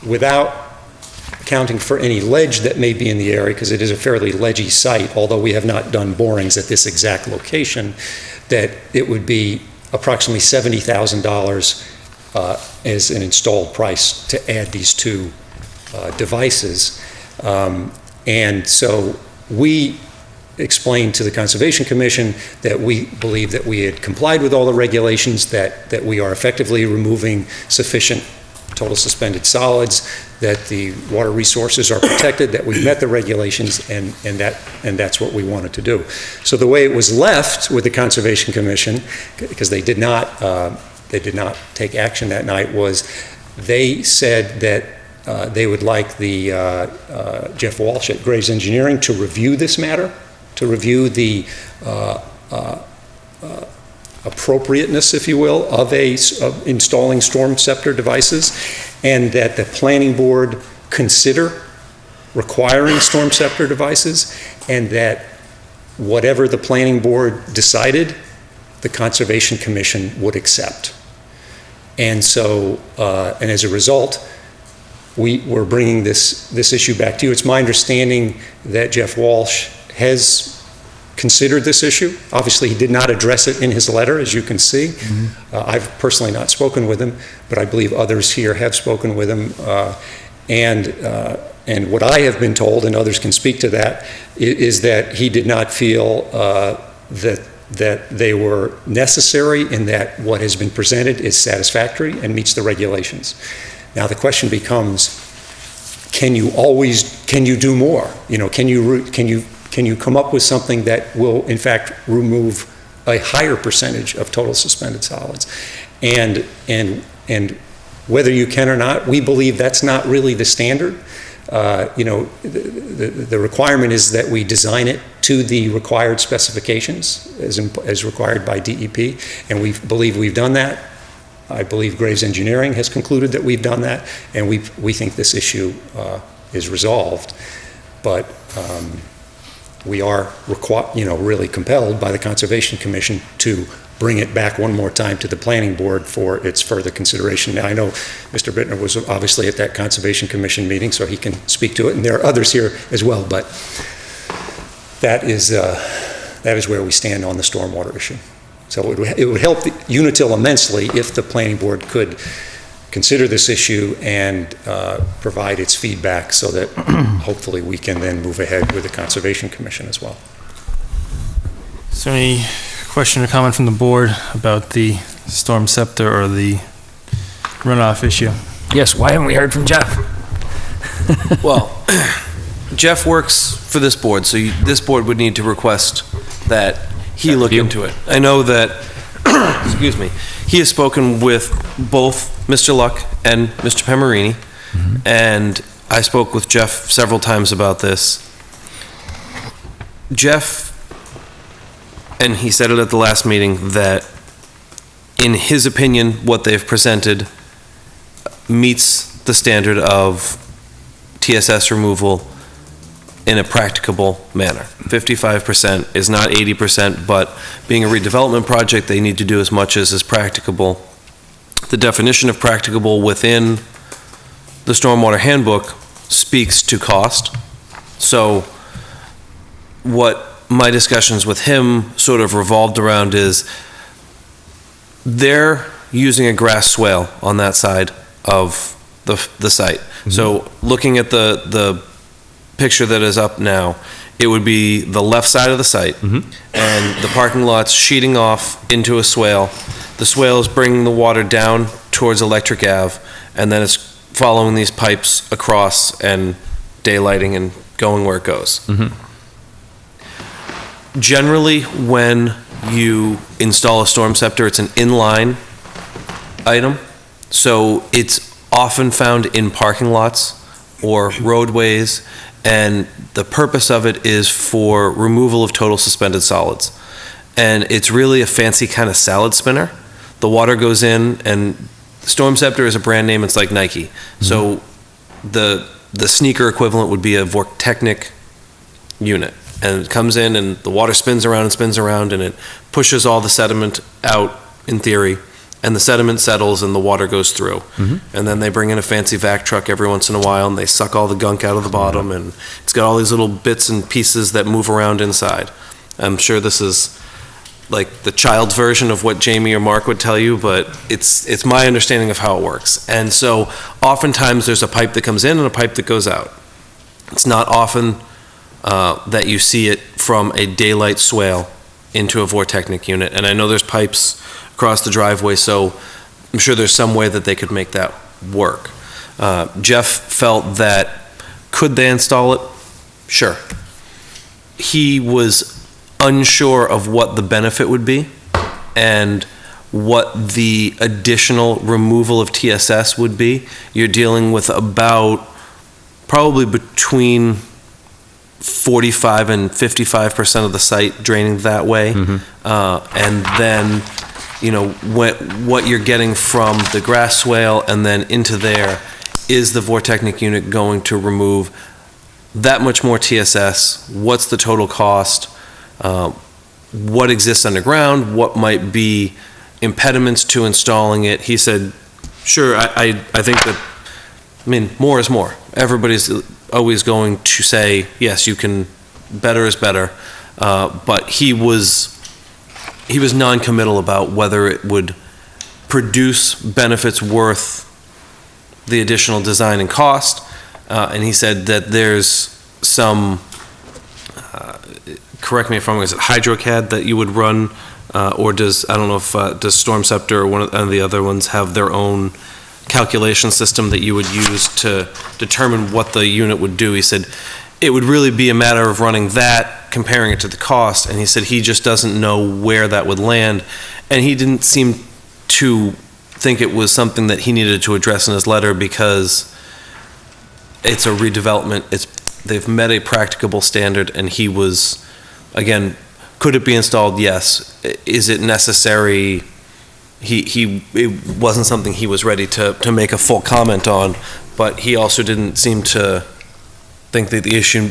without accounting for any ledge that may be in the area, because it is a fairly ledgy site, although we have not done borings at this exact location, that it would be approximately $70,000 as an installed price to add these two devices. And so we explained to the Conservation Commission that we believe that we had complied with all the regulations, that we are effectively removing sufficient total suspended solids, that the water resources are protected, that we've met the regulations, and that's what we wanted to do. So the way it was left with the Conservation Commission, because they did not take action that night, was they said that they would like the Jeff Walsh at Graves Engineering to review this matter, to review the appropriateness, if you will, of installing storm scepter devices, and that the planning board consider requiring storm scepter devices, and that whatever the planning board decided, the Conservation Commission would accept. And so, and as a result, we're bringing this issue back to you. It's my understanding that Jeff Walsh has considered this issue. Obviously, he did not address it in his letter, as you can see. I've personally not spoken with him, but I believe others here have spoken with him. And what I have been told, and others can speak to that, is that he did not feel that they were necessary, and that what has been presented is satisfactory and meets the regulations. Now the question becomes, can you do more? You know, can you come up with something that will in fact remove a higher percentage of total suspended solids? And whether you can or not, we believe that's not really the standard. You know, the requirement is that we design it to the required specifications as required by DEP, and we believe we've done that. I believe Graves Engineering has concluded that we've done that, and we think this issue is resolved. But we are really compelled by the Conservation Commission to bring it back one more time to the Planning Board for its further consideration. Now, I know Mr. Bittner was obviously at that Conservation Commission meeting, so he can speak to it, and there are others here as well, but that is where we stand on the stormwater issue. So it would help Unitil immensely if the Planning Board could consider this issue and provide its feedback, so that hopefully we can then move ahead with the Conservation Commission as well. Is there any question or comment from the board about the storm scepter or the runoff issue? Yes, why haven't we heard from Jeff? Well, Jeff works for this board, so this board would need to request that he look into it. I know that, excuse me, he has spoken with both Mr. Luck and Mr. Pemerini, and I spoke with Jeff several times about this. Jeff, and he said it at the last meeting, that in his opinion, what they've presented meets the standard of TSS removal in a practicable manner. 55% is not 80%, but being a redevelopment project, they need to do as much as is practicable. The definition of practicable within the Stormwater Handbook speaks to cost. So what my discussions with him sort of revolved around is they're using a grass swale on that side of the site. So looking at the picture that is up now, it would be the left side of the site, and the parking lot's sheeting off into a swale. The swale is bringing the water down towards Electric Ave, and then it's following these pipes across and daylighting and going where it goes. Generally, when you install a storm scepter, it's an inline item, so it's often found in parking lots or roadways, and the purpose of it is for removal of total suspended solids. And it's really a fancy kind of salad spinner. The water goes in, and Storm Scepter is a brand name, it's like Nike. So the sneaker equivalent would be a Vortechnic unit. And it comes in and the water spins around and it pushes all the sediment out, in theory, and the sediment settles and the water goes through. And then they bring in a fancy vac truck every once in a while and they suck all the gunk out of the bottom, and it's got all these little bits and pieces that move around inside. I'm sure this is like the child's version of what Jamie or Mark would tell you, but it's my understanding of how it works. And so oftentimes there's a pipe that comes in and a pipe that goes out. It's not often that you see it from a daylight swale into a Vortechnic unit. And I know there's pipes across the driveway, so I'm sure there's some way that they could make that work. Jeff felt that, could they install it? Sure. He was unsure of what the benefit would be and what the additional removal of TSS would be. You're dealing with about probably between 45 and 55% of the site draining that way. And then, you know, what you're getting from the grass swale and then into there, is the Vortechnic unit going to remove that much more TSS? What's the total cost? What exists underground? What might be impediments to installing it? He said, sure, I think that, I mean, more is more. Everybody's always going to say, yes, you can, better is better. But he was non-committal about whether it would produce benefits worth the additional design and cost. And he said that there's some, correct me if I'm wrong, is it HydroCAD that you would run? Or does, I don't know if, does Storm Scepter or one of the other ones have their own calculation system that you would use to determine what the unit would do? He said it would really be a matter of running that, comparing it to the cost, and he said he just doesn't know where that would land, and he didn't seem to think it was something that he needed to address in his letter because it's a redevelopment. They've met a practicable standard, and he was, again, could it be installed? Yes. Is it necessary? It wasn't something he was ready to make a full comment on, but he also didn't seem to think that the issue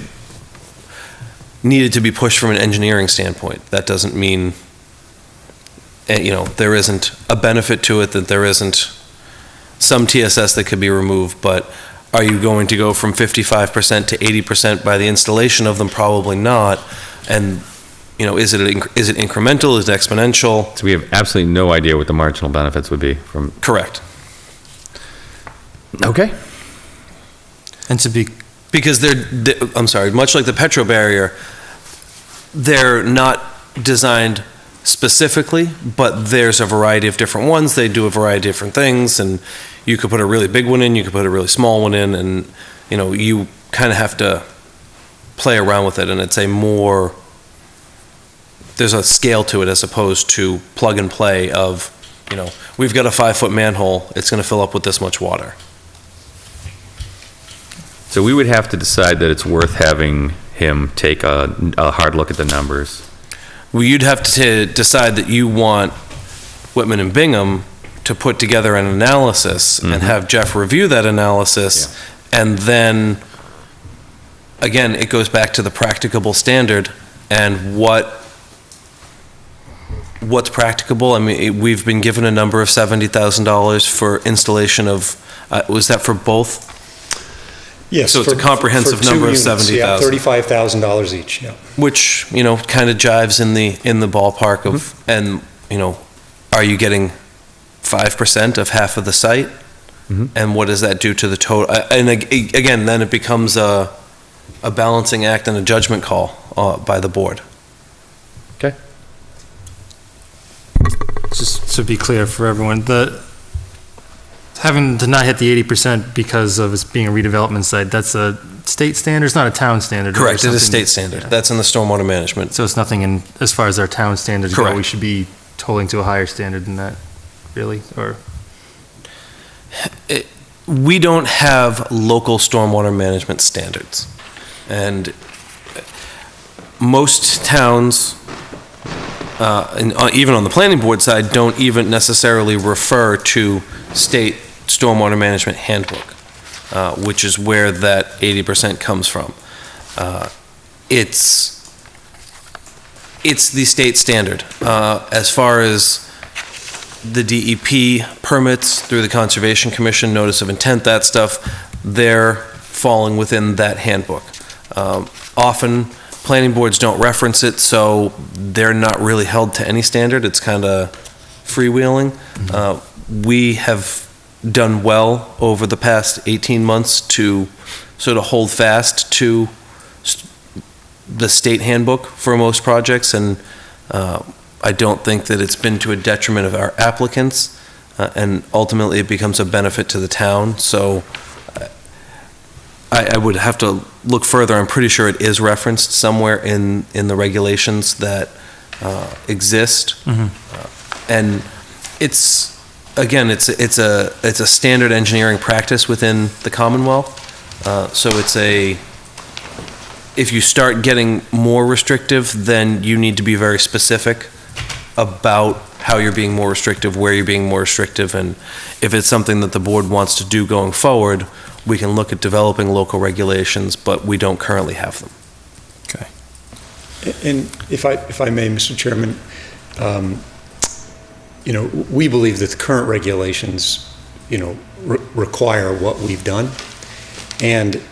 needed to be pushed from an engineering standpoint. That doesn't mean, you know, there isn't a benefit to it, that there isn't some TSS that could be removed, but are you going to go from 55% to 80% by the installation of them? Probably not. And, you know, is it incremental? Is it exponential? So we have absolutely no idea what the marginal benefits would be from... Correct. Okay. And to be... Because I'm sorry, much like the Petro barrier, they're not designed specifically, but there's a variety of different ones. They do a variety of different things, and you could put a really big one in, you could put a really small one in, and, you know, you kind of have to play around with it, and it's a more... There's a scale to it as opposed to plug and play of, you know, we've got a 5-foot manhole, it's going to fill up with this much water. So we would have to decide that it's worth having him take a hard look at the numbers. Well, you'd have to decide that you want Whitman and Bingham to put together an analysis and have Jeff review that analysis, and then, again, it goes back to the practicable standard and what's practicable. I mean, we've been given a number of $70,000 for installation of, was that for both? Yes. So it's a comprehensive number of 70,000. Yeah, $35,000 each, yeah. Which, you know, kind of jives in the ballpark of, and, you know, are you getting 5% of half of the site? And what does that do to the total? And again, then it becomes a balancing act and a judgment call by the board. Okay. Just to be clear for everyone, having to not hit the 80% because of it being a redevelopment site, that's a state standard, it's not a town standard. Correct, it is state standard. Yeah. That's in the stormwater management. So it's nothing in, as far as our town standards go, we should be tolling to a higher standard than that, really, or? We don't have local stormwater management standards. And most towns, and even on the planning board side, don't even necessarily refer to state stormwater management handbook, which is where that 80% comes from. it's the state standard. As far as the DEP permits through the Conservation Commission, notice of intent, that stuff, they're falling within that handbook. Often, planning boards don't reference it, so they're not really held to any standard. It's kind of freewheeling. We have done well over the past 18 months to sort of hold fast to the state handbook for most projects, and I don't think that it's been to a detriment of our applicants, and ultimately it becomes a benefit to the town. So I would have to look further. I'm pretty sure it is referenced somewhere in the regulations that exist. And it's, again, it's a standard engineering practice within the Commonwealth. So if you start getting more restrictive, then you need to be very specific about how you're being more restrictive, where you're being more restrictive, and if it's something that the board wants to do going forward, we can look at developing local regulations, but we don't currently have them. Okay. And if I may, Mr. Chairman, we believe that the current regulations, require what we've done, and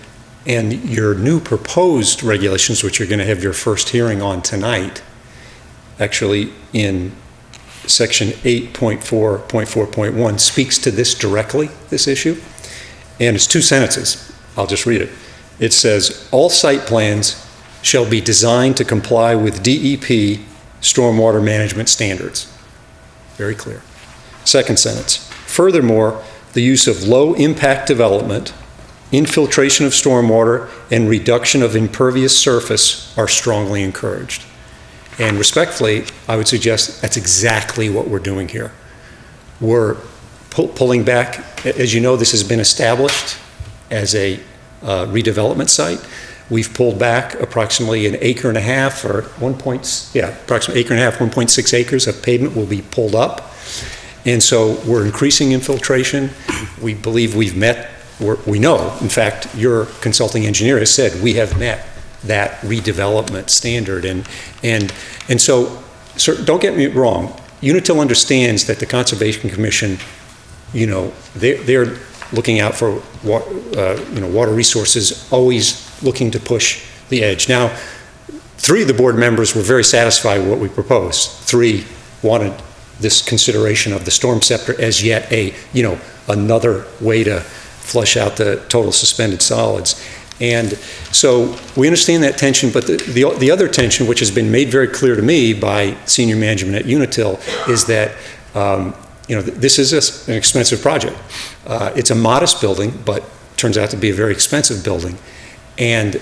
your new proposed regulations, which you're going to have your first hearing on tonight, actually in section 8.4.4.1 speaks to this directly, this issue, and it's 2 sentences. I'll just read it. It says, all site plans shall be designed to comply with DEP stormwater management standards. Very clear. Second sentence, furthermore, the use of low-impact development, infiltration of stormwater, and reduction of impervious surface are strongly encouraged. And respectfully, I would suggest that's exactly what we're doing here. We're pulling back. As you know, this has been established as a redevelopment site. We've pulled back approximately an acre and a half, or approximately acre and a half, 1.6 acres of pavement will be pulled up. And so we're increasing infiltration. We believe we've met, we know, in fact, your consulting engineer has said we have met that redevelopment standard. And so don't get me wrong, Unitil understands that the Conservation Commission, they're looking out for water resources, always looking to push the edge. Now, 3 of the board members were very satisfied with what we proposed. 3 wanted this consideration of the storm scepter as yet another way to flush out the total suspended solids. And so we understand that tension, but the other tension, which has been made very clear to me by senior management at Unitil, is that this is an expensive project. It's a modest building, but turns out to be a very expensive building. And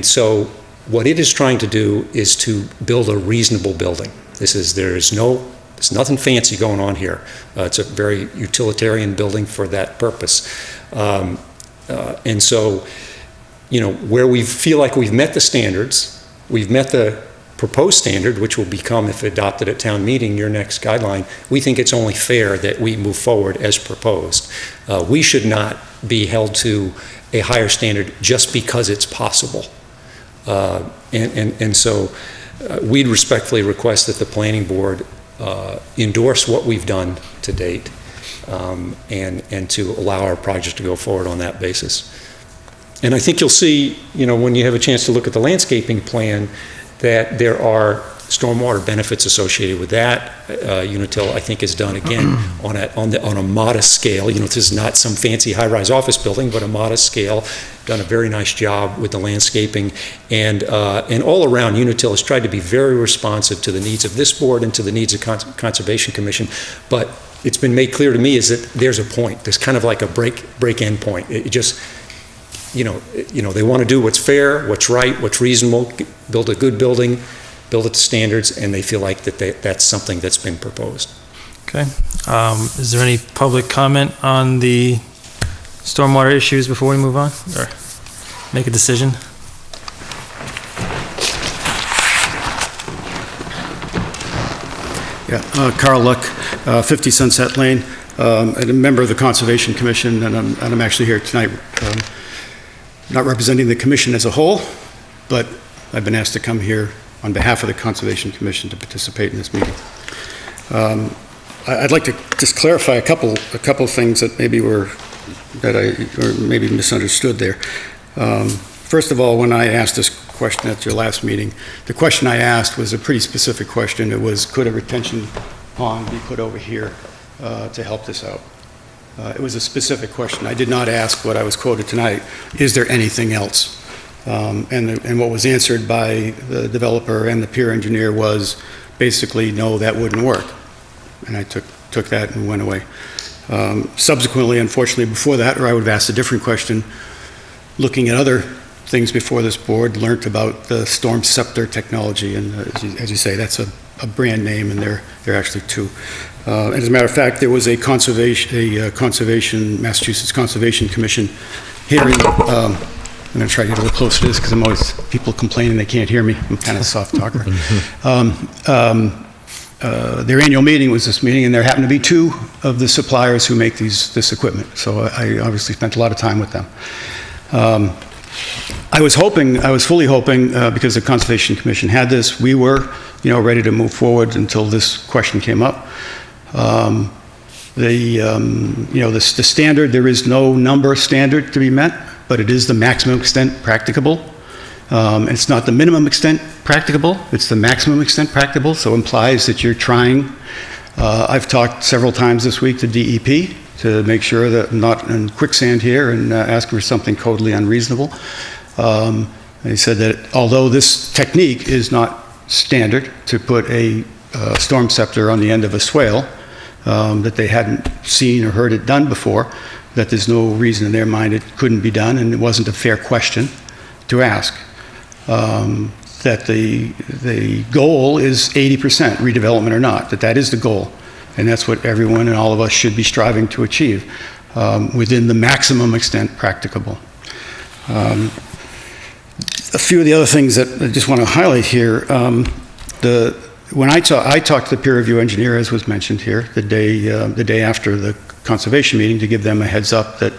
so what it is trying to do is to build a reasonable building. There's nothing fancy going on here. It's a very utilitarian building for that purpose. And so, where we feel like we've met the standards, we've met the proposed standard, which will become, if adopted at town meeting, your next guideline, we think it's only fair that we move forward as proposed. We should not be held to a higher standard just because it's possible. And so we'd respectfully request that the planning board endorse what we've done to date, and to allow our project to go forward on that basis. And I think you'll see, when you have a chance to look at the landscaping plan, that there are stormwater benefits associated with that. Unitil, I think, has done, again, on a modest scale. This is not some fancy high-rise office building, but a modest scale, done a very nice job with the landscaping. And all around, Unitil has tried to be very responsive to the needs of this board and to the needs of Conservation Commission. But it's been made clear to me is that there's a point. There's kind of like a break-end point. It just, they want to do what's fair, what's right, what's reasonable, build a good building, build it to standards, and they feel like that's something that's been proposed. Okay. Is there any public comment on the stormwater issues before we move on, or make a decision? Yeah, Carl Luck, 50 Sunset Lane, and a member of the Conservation Commission, and I'm actually here tonight, not representing the commission as a whole, but I've been asked to come here on behalf of the Conservation Commission to participate in this meeting. I'd like to just clarify a couple things that maybe maybe misunderstood there. First of all, when I asked this question at your last meeting, the question I asked was a pretty specific question. It was, could a retention pond be put over here to help this out? It was a specific question. I did not ask what I was quoted tonight, is there anything else? And what was answered by the developer and the peer engineer was basically, no, that wouldn't work. And I took that and went away. Subsequently, unfortunately, before that, or I would have asked a different question, looking at other things before this board, learned about the storm scepter technology, and as you say, that's a brand name, and they're actually two. As a matter of fact, there was a Massachusetts Conservation Commission hearing. I'm going to try to get a little closer to this because I'm always people complaining they can't hear me. I'm kind of a soft talker. Their annual meeting was this meeting, and there happened to be two of the suppliers who make this equipment. So I obviously spent a lot of time with them. I was fully hoping, because the Conservation Commission had this, we were, ready to move forward until this question came up. The standard, there is no number standard to be met, but it is the maximum extent practicable. It's not the minimum extent practicable, it's the maximum extent practicable, so implies that you're trying. I've talked several times this week to DEP to make sure that I'm not in quicksand here and ask for something totally unreasonable. They said that although this technique is not standard to put a storm scepter on the end of a swale, that they hadn't seen or heard it done before, that there's no reason in their mind it couldn't be done, and it wasn't a fair question to ask. That the goal is 80% redevelopment or not, that is the goal. And that's what everyone and all of us should be striving to achieve within the maximum extent practicable. A few of the other things that I just want to highlight here, when I talked to the peer review engineer, as was mentioned here, the day after the conservation meeting, to give them a heads up that,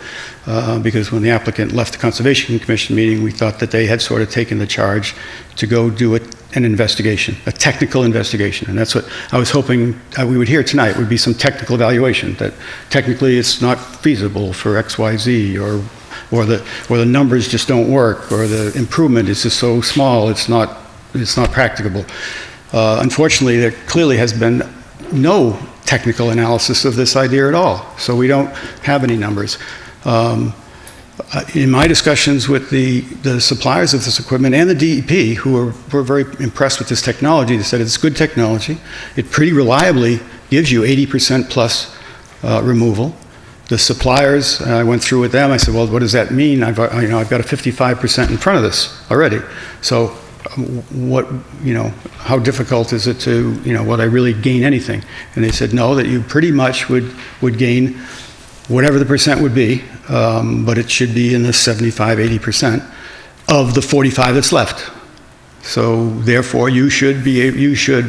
because when the applicant left the Conservation Commission meeting, we thought that they had sort of taken the charge to go do an investigation, a technical investigation. And that's what I was hoping we would hear tonight, would be some technical evaluation, that technically it's not feasible for X, Y, Z, or the numbers just don't work, or the improvement is just so small, it's not practicable. Unfortunately, there clearly has been no technical analysis of this idea at all, so we don't have any numbers. In my discussions with the suppliers of this equipment and the DEP, who were very impressed with this technology, they said it's good technology. It pretty reliably gives you 80% plus removal. The suppliers, I went through with them, I said, well, what does that mean? I've got a 55% in front of this already. So how difficult is it to, would I really gain anything? And they said, no, that you pretty much would gain whatever the percent would be, but it should be in the 75, 80% of the 45 that's left. So therefore, you should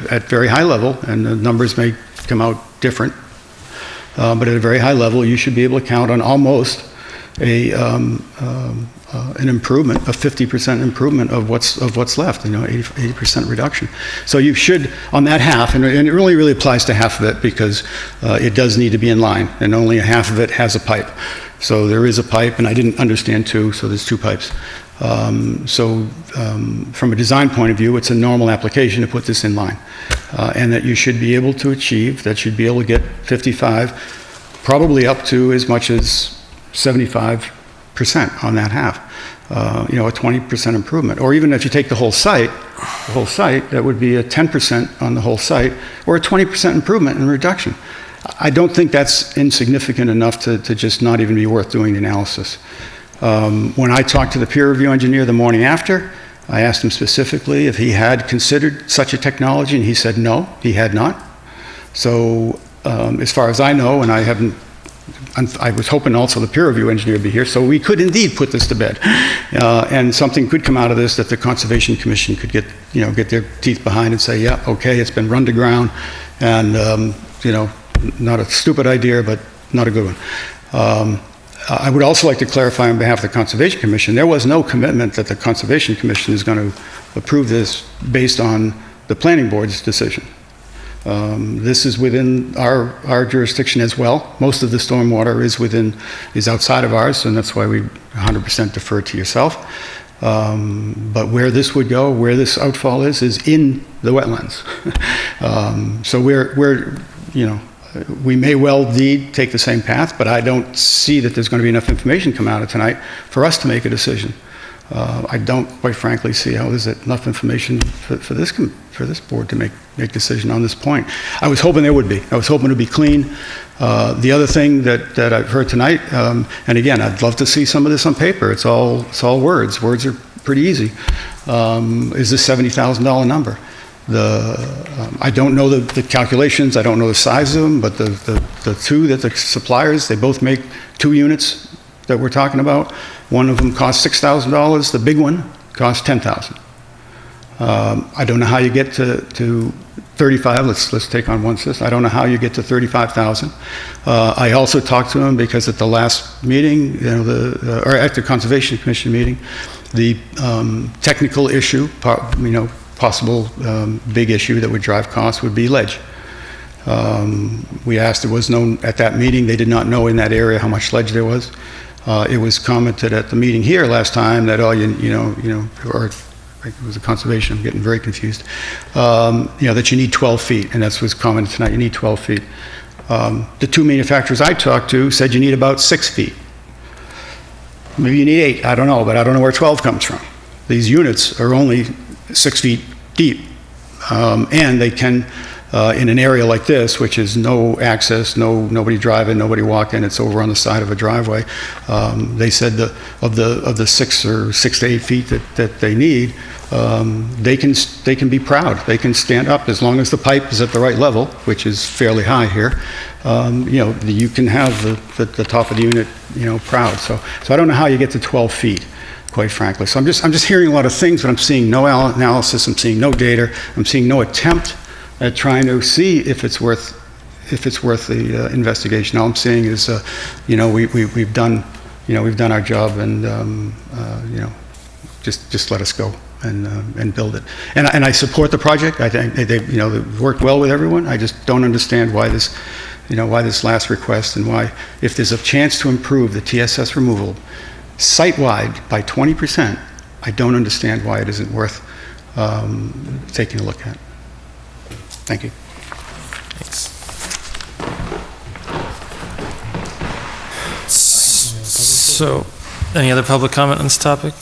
at very high level, and the numbers may come out different, but at a very high level, you should be able to count on almost an improvement, a 50% improvement of what's left, 80% reduction. So you should, on that half, and it really applies to half of it, because it does need to be in line, and only a half of it has a pipe. So there is a pipe, and I didn't understand two, so there's two pipes. From a design point of view, it's a normal application to put this in line, and that you should be able to achieve, that should be able to get 55, probably up to as much as 75% on that half, a 20% improvement. Or even if you take the whole site, that would be a 10% on the whole site, or a 20% improvement in reduction. I don't think that's insignificant enough to just not even be worth doing the analysis. When I talked to the peer review engineer the morning after, I asked him specifically if he had considered such a technology, and he said no, he had not. So as far as I know, and I was hoping also the peer review engineer would be here, so we could indeed put this to bed. And something could come out of this that the Conservation Commission could get their teeth behind and say, yeah, okay, it's been run to ground, and, not a stupid idea, but not a good one. I would also like to clarify on behalf of the Conservation Commission, there was no commitment that the Conservation Commission is going to approve this based on the Planning Board's decision. This is within our jurisdiction as well. Most of the stormwater is outside of ours, and that's why we 100% defer to yourself. But where this would go, where this outfall is in the wetlands. So we may well indeed take the same path, but I don't see that there's going to be enough information come out of tonight for us to make a decision. I don't, quite frankly, see how there's enough information for this board to make decision on this point. I was hoping there would be. I was hoping it would be clean. The other thing that I've heard tonight, and again, I'd love to see some of this on paper. It's all words. Words are pretty easy. Is this $70,000 number? I don't know the calculations. I don't know the size of them, but the two that the suppliers, they both make 2 units that we're talking about. One of them costs $6,000. The big one costs $10,000. I don't know how you get to 35. Let's take on one system. I don't know how you get to 35,000. I also talked to him because at the last meeting, or at the Conservation Commission meeting, the technical issue, possible big issue that would drive costs would be ledge. We asked, there was no, at that meeting, they did not know in that area how much ledge there was. It was commented at the meeting here last time that, or it was a conservation, I'm getting very confused, that you need 12 feet, and that was commented tonight, you need 12 feet. The 2 manufacturers I talked to said you need about 6 feet. Maybe you need 8, I don't know, but I don't know where 12 comes from. These units are only 6 feet deep, and they can, in an area like this, which is no access, nobody driving, nobody walking, it's over on the side of a driveway. They said of the 6 to 8 feet that they need, they can be proud. They can stand up as long as the pipe is at the right level, which is fairly high here. You can have the top of the unit, proud. So I don't know how you get to 12 feet. Quite frankly. So I'm just hearing a lot of things, but I'm seeing no analysis, I'm seeing no data, I'm seeing no attempt at trying to see if it's worth the investigation. All I'm seeing is, we've done our job, and just let us go and build it. And I support the project. I think they've worked well with everyone. I just don't understand why this last request, and why, if there's a chance to improve the TSS removal site-wide by 20%, I don't understand why it isn't worth taking a look at. Thank you. Thanks. So, any other public comment on this topic?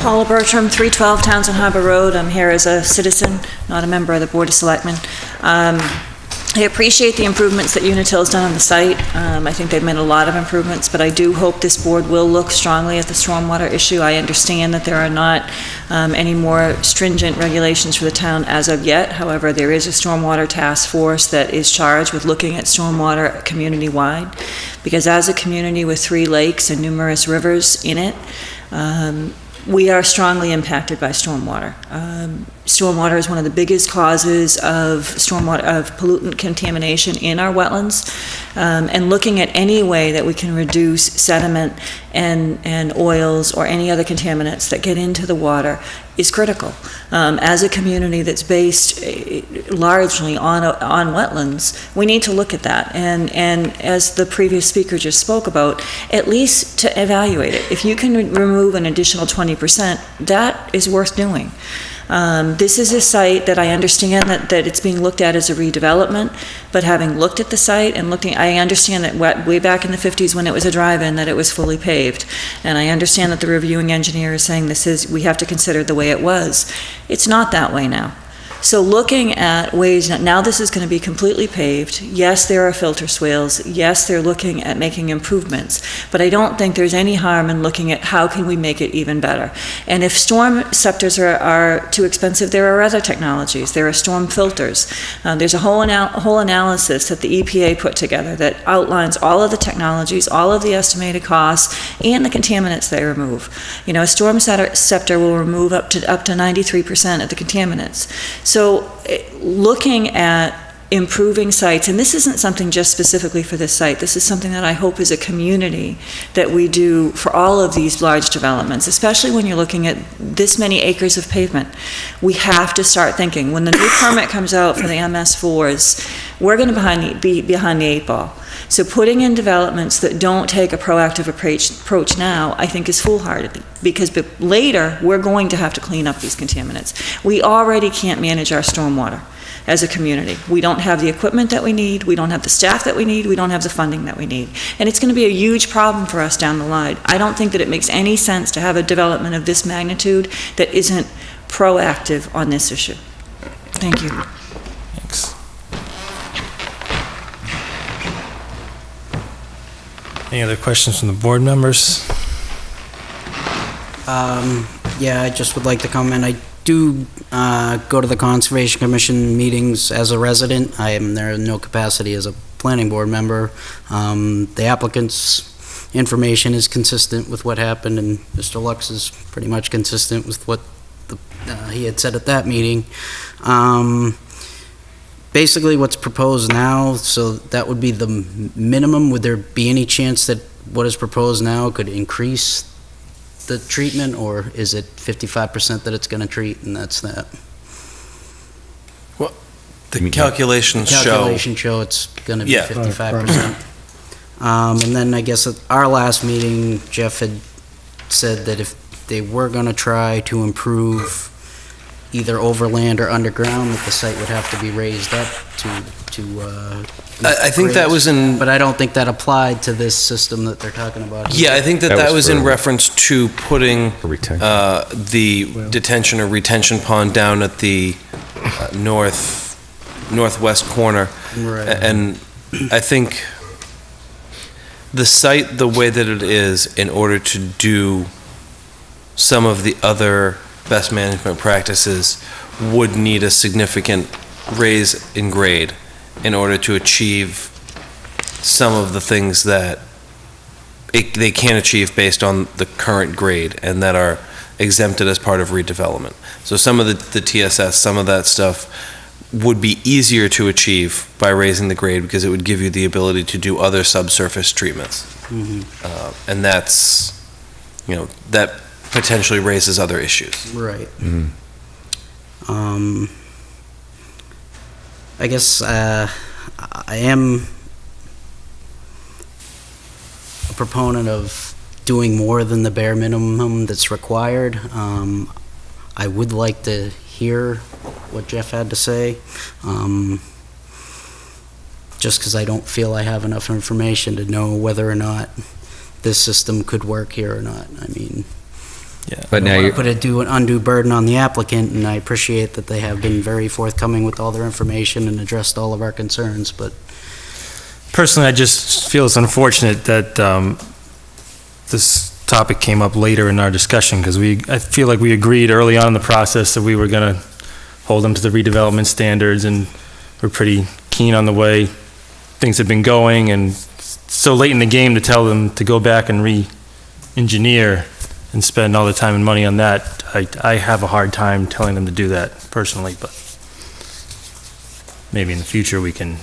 Paula Bertram, 312 Townsend Harbor Road. I'm here as a citizen, not a member of the Board of Selectmen. I appreciate the improvements that Unitil's done on the site. I think they've made a lot of improvements, but I do hope this board will look strongly at the stormwater issue. I understand that there are not any more stringent regulations for the town as of yet. However, there is a stormwater task force that is charged with looking at stormwater community-wide, because as a community with 3 lakes and numerous rivers in it, we are strongly impacted by stormwater. Stormwater is one of the biggest causes of pollutant contamination in our wetlands, and looking at any way that we can reduce sediment and oils or any other contaminants that get into the water is critical. As a community that's based largely on wetlands, we need to look at that. And as the previous speaker just spoke about, at least to evaluate it. If you can remove an additional 20%, that is worth doing. This is a site that I understand that it's being looked at as a redevelopment, but having looked at the site and I understand that way back in the 50s when it was a drive-in, that it was fully paved. And I understand that the reviewing engineer is saying we have to consider the way it was. It's not that way now. So looking at ways, now this is going to be completely paved. Yes, there are filter swales. Yes, they're looking at making improvements. But I don't think there's any harm in looking at how can we make it even better. And if storm scepters are too expensive, there are other technologies. There are storm filters. There's a whole analysis that the EPA put together that outlines all of the technologies, all of the estimated costs, and the contaminants they remove. A storm scepter will remove up to 93% of the contaminants. So looking at improving sites, and this isn't something just specifically for this site, this is something that I hope as a community that we do for all of these large developments, especially when you're looking at this many acres of pavement. We have to start thinking, when the new permit comes out for the MS4s, we're going to be behind the 8 ball. So putting in developments that don't take a proactive approach now, I think is foolhardy, because later, we're going to have to clean up these contaminants. We already can't manage our stormwater as a community. We don't have the equipment that we need, we don't have the staff that we need, we don't have the funding that we need. And it's going to be a huge problem for us down the line. I don't think that it makes any sense to have a development of this magnitude that isn't proactive on this issue. Thank you. Thanks. Any other questions from the board members? Yeah, I just would like to comment. I do go to the Conservation Commission meetings as a resident. I am there in no capacity as a planning board member. The applicant's information is consistent with what happened, and Mr. Lux is pretty much consistent with what he had said at that meeting. Basically, what's proposed now, so that would be the minimum. Would there be any chance that what is proposed now could increase the treatment, or is it 55% that it's going to treat, and that's that? Well, the calculations show it's going to be 55%. And then I guess at our last meeting, Jeff had said that if they were going to try to improve either overland or underground, that the site would have to be raised up to I think that was in... But I don't think that applied to this system that they're talking about here. Yeah, I think that was in reference to putting the detention or retention pond down at the northwest corner. Right. And I think the site, the way that it is, in order to do some of the other best management practices, would need a significant raise in grade in order to achieve some of the things that they can achieve based on the current grade and that are exempted as part of redevelopment. So some of the TSS, some of that stuff would be easier to achieve by raising the grade, because it would give you the ability to do other subsurface treatments. Mm-hmm. And that's, that potentially raises other issues. Right. I guess I am a proponent of doing more than the bare minimum that's required. I would like to hear what Jeff had to say, just because I don't feel I have enough information to know whether or not this system could work here or not. I mean, but now you put an undue burden on the applicant, and I appreciate that they have been very forthcoming with all their information and addressed all of our concerns, but... Personally, I just feel it's unfortunate that this topic came up later in our discussion, because I feel like we agreed early on in the process that we were going to hold them to the redevelopment standards, and we're pretty keen on the way things have been going, and so late in the game to tell them to go back and re-engineer and spend all the time and money on that, I have a hard time telling them to do that personally, but maybe in the future we can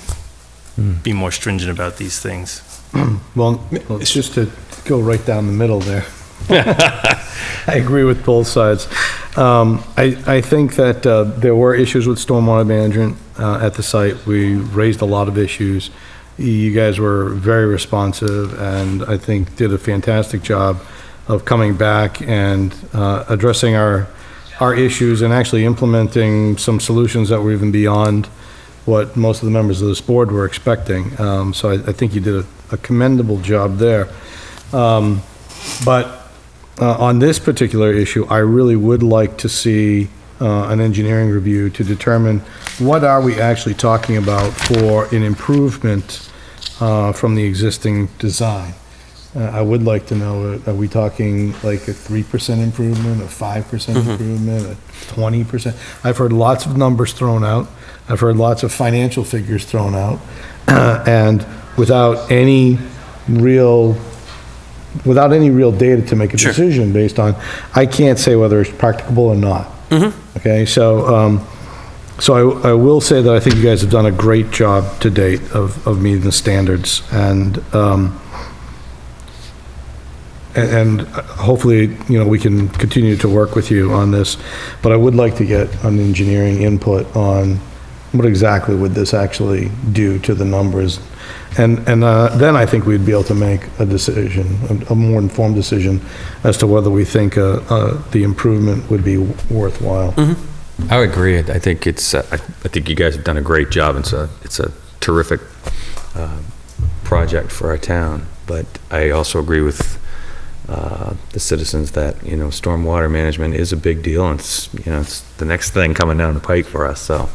be more stringent about these things. Well, it's just to go right down the middle there. I agree with both sides. I think that there were issues with stormwater management at the site. We raised a lot of issues. You guys were very responsive, and I think did a fantastic job of coming back and addressing our issues and actually implementing some solutions that were even beyond what most of the members of this board were expecting. So I think you did a commendable job there. But on this particular issue, I really would like to see an engineering review to determine what are we actually talking about for an improvement from the existing design. I would like to know, are we talking like a 3% improvement, a 5% improvement, a 20%? I've heard lots of numbers thrown out. I've heard lots of financial figures thrown out. And without any real data to make a decision based on, I can't say whether it's practicable or not. Okay, so So I will say that I think you guys have done a great job to date of meeting the standards, and hopefully, we can continue to work with you on this, but I would like to get an engineering input on what exactly would this actually do to the numbers. And then I think we'd be able to make a decision, a more informed decision as to whether we think the improvement would be worthwhile. Mm-hmm. I would agree. I think it's. I think you guys have done a great job. It's a terrific project for our town. But I also agree with the citizens that stormwater management is a big deal, and it's the next thing coming down the pike for us. So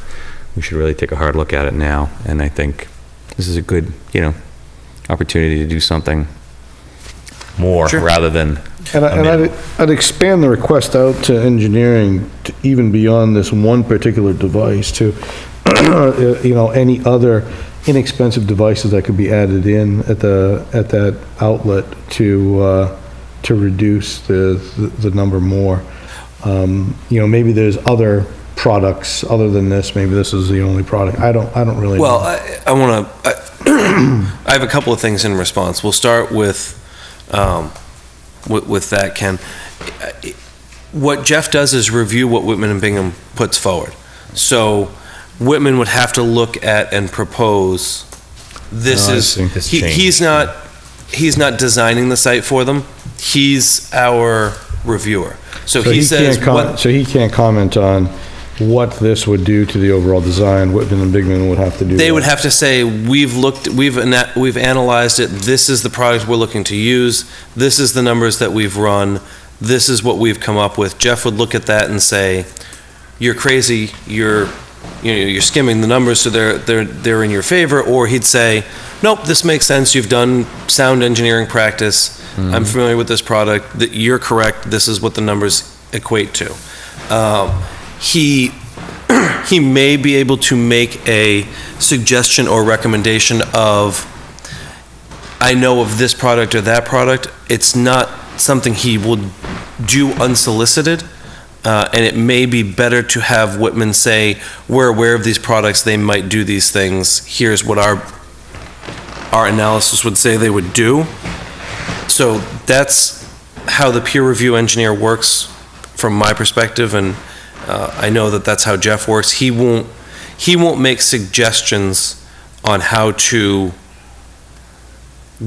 we should really take a hard look at it now. And I think this is a good opportunity to do something more rather than. And I'd expand the request out to engineering to even beyond this one particular device to, any other inexpensive devices that could be added in at that outlet to reduce the number more. Maybe there's other products other than this. Maybe this is the only product. I don't really know. Well, I have a couple of things in response. We'll start with that, Ken. What Jeff does is review what Whitman and Bingham puts forward. So Whitman would have to look at and propose. He's not designing the site for them. He's our reviewer. So he says he can't comment on what this would do to the overall design. Whitman and Bingham would have to do. They would have to say, we've analyzed it. This is the product we're looking to use. This is the numbers that we've run. This is what we've come up with. Jeff would look at that and say, "You're crazy. You're skimming the numbers, so they're in your favor." Or he'd say, "Nope, this makes sense. You've done sound engineering practice. Mm-hmm. I'm familiar with this product. That you're correct. This is what the numbers equate to." He may be able to make a suggestion or recommendation of, I know of this product or that product. It's not something he will do unsolicited, and it may be better to have Whitman say, we're aware of these products, they might do these things, here's what our analysis would say they would do. So that's how the peer review engineer works from my perspective, and I know that that's how Jeff works. He won't make suggestions on how to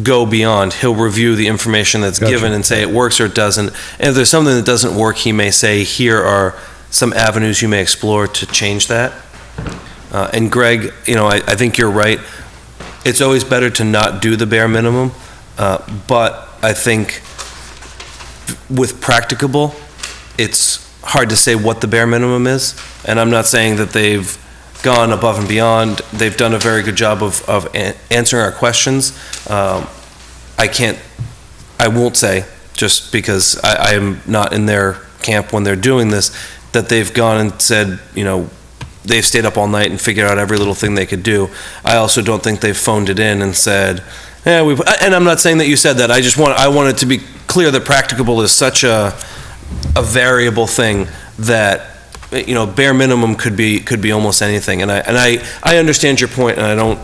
go beyond. He'll review the information that's given and say it works or it doesn't. And if there's something that doesn't work, he may say, here are some avenues you may explore to change that. And Greg, I think you're right. It's always better to not do the bare minimum, but I think with practicable, it's hard to say what the bare minimum is, and I'm not saying that they've gone above and beyond. They've done a very good job of answering our questions. I won't say, just because I am not in their camp when they're doing this, that they've gone and said, they've stayed up all night and figured out every little thing they could do. I also don't think they've phoned it in and said, and I'm not saying that you said that. I want it to be clear that practicable is such a variable thing that bare minimum could be almost anything. And I understand your point, and I don't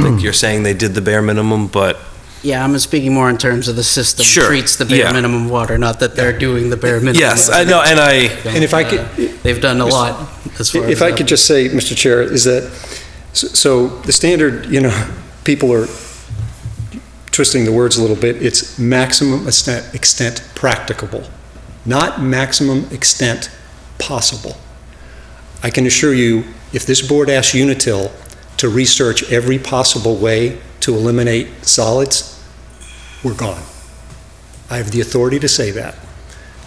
think you're saying they did the bare minimum, but yeah, I'm speaking more in terms of the system treats the bare minimum water, not that they're doing the bare minimum. Yes, I know, and if I could, they've done a lot as far as if I could just say, Mr. Chair, is that so the standard, people are twisting the words a little bit. It's maximum extent practicable, not maximum extent possible. I can assure you, if this board asks Unitil to research every possible way to eliminate solids, we're gone. I have the authority to say that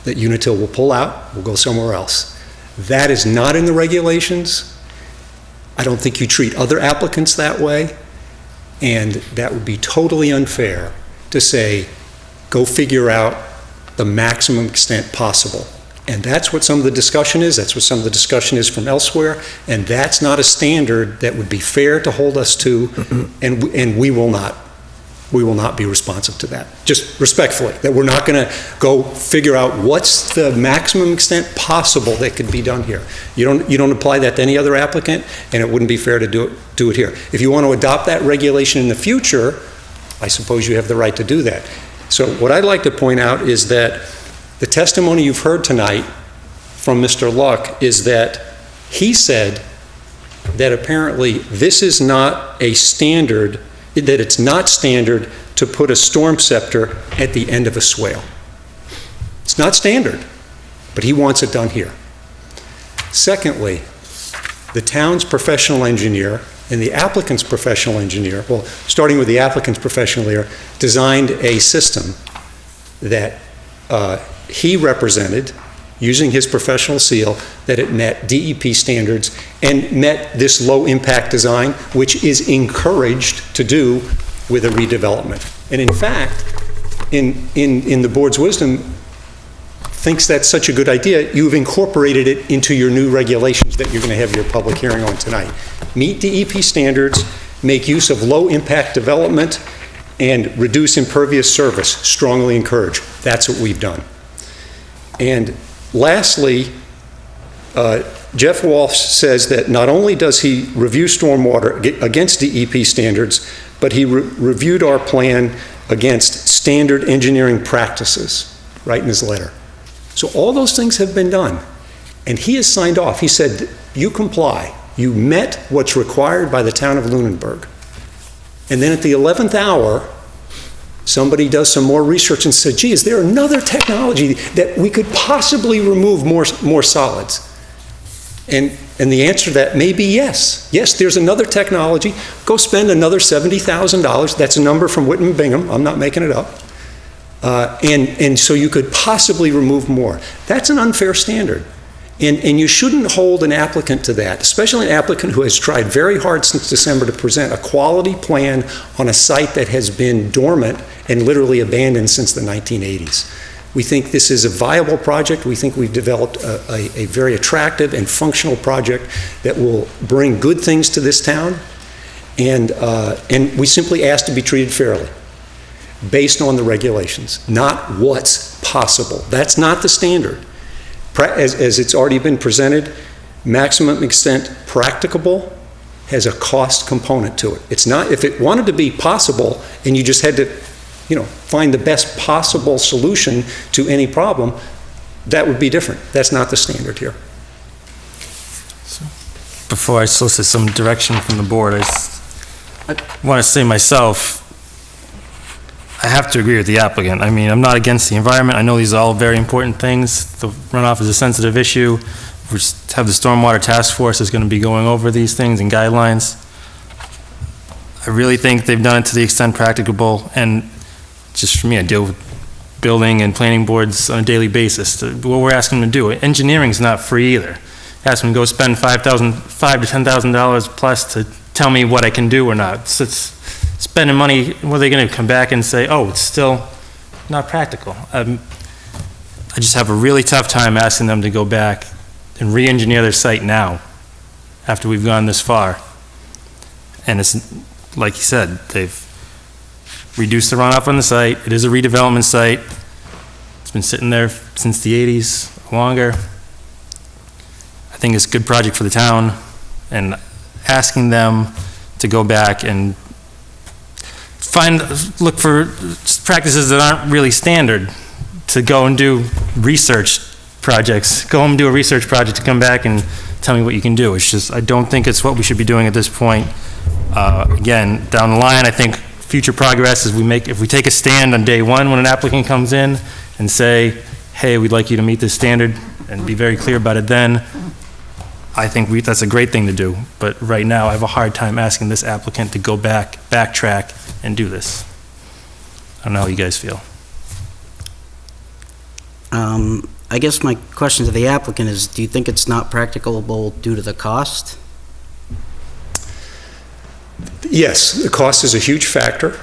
Unitil will pull out, we'll go somewhere else. That is not in the regulations. I don't think you treat other applicants that way. And that would be totally unfair to say, go figure out the maximum extent possible. And that's what some of the discussion is. That's what some of the discussion is from elsewhere. And that's not a standard that would be fair to hold us to, and we will not we will not be responsive to that. Just respectfully, that we're not going to go figure out what's the maximum extent possible that could be done here. You don't apply that to any other applicant, and it wouldn't be fair to do it here. If you want to adopt that regulation in the future, I suppose you have the right to do that. So what I'd like to point out is that the testimony you've heard tonight from Mr. Luck is that he said that apparently this is not a standard, that it's not standard to put a storm scepter at the end of a swale. It's not standard, but he wants it done here. Secondly, the town's professional engineer and the applicant's professional engineer, well, starting with the applicant's professional engineer, designed a system that he represented using his professional seal, that it met DEP standards and met this low impact design, which is encouraged to do with a redevelopment. And in fact, in the board's wisdom, thinks that's such a good idea, you've incorporated it into your new regulations that you're going to have your public hearing on tonight. Meet DEP standards, make use of low impact development, and reduce impervious surface, strongly encourage. That's what we've done. And lastly, Jeff Walsh says that not only does he review stormwater against DEP standards, but he reviewed our plan against standard engineering practices, right in his letter. So all those things have been done. And he has signed off. He said, you comply. You met what's required by the town of Lunenburg. And then at the 11th hour, somebody does some more research and said, gee, is there another technology that we could possibly remove more solids? And the answer to that may be yes. Yes, there's another technology. Go spend another $70,000. That's a number from Whitman Bingham. I'm not making it up. And so you could possibly remove more. That's an unfair standard. And you shouldn't hold an applicant to that, especially an applicant who has tried very hard since December to present a quality plan on a site that has been dormant and literally abandoned since the 1980s. We think this is a viable project. We think we've developed a very attractive and functional project that will bring good things to this town. And we simply ask to be treated fairly, based on the regulations, not what's possible. That's not the standard. As it's already been presented, maximum extent practicable has a cost component to it. It's not, if it wanted to be possible and you just had to, find the best possible solution to any problem, that would be different. That's not the standard here. Before I solicit some direction from the board, I want to say myself, I have to agree with the applicant. I mean, I'm not against the environment. I know these are all very important things. The runoff is a sensitive issue. We have the Stormwater Task Force is going to be going over these things and guidelines. I really think they've done it to the extent practicable, and just for me, I deal with building and planning boards on a daily basis. What we're asking them to do, engineering is not free either. Ask them to go spend $5,000 to $10,000 plus to tell me what I can do or not. It's spending money. What are they going to come back and say, oh, it's still not practical? I just have a really tough time asking them to go back and re-engineer their site now after we've gone this far. And it's like you said, they've reduced the runoff on the site. It is a redevelopment site. It's been sitting there since the 80s, longer. I think it's a good project for the town, and asking them to go back and look for practices that aren't really standard, to go and do research projects, go and do a research project to come back and tell me what you can do. It's just, I don't think it's what we should be doing at this point. Again, down the line, I think future progress is if we take a stand on day one when an applicant comes in and say, hey, we'd like you to meet this standard, and be very clear about it then, I think that's a great thing to do. But right now, I have a hard time asking this applicant to go back, backtrack, and do this. I don't know how you guys feel. I guess my question to the applicant is, do you think it's not practicable due to the cost? Yes, the cost is a huge factor.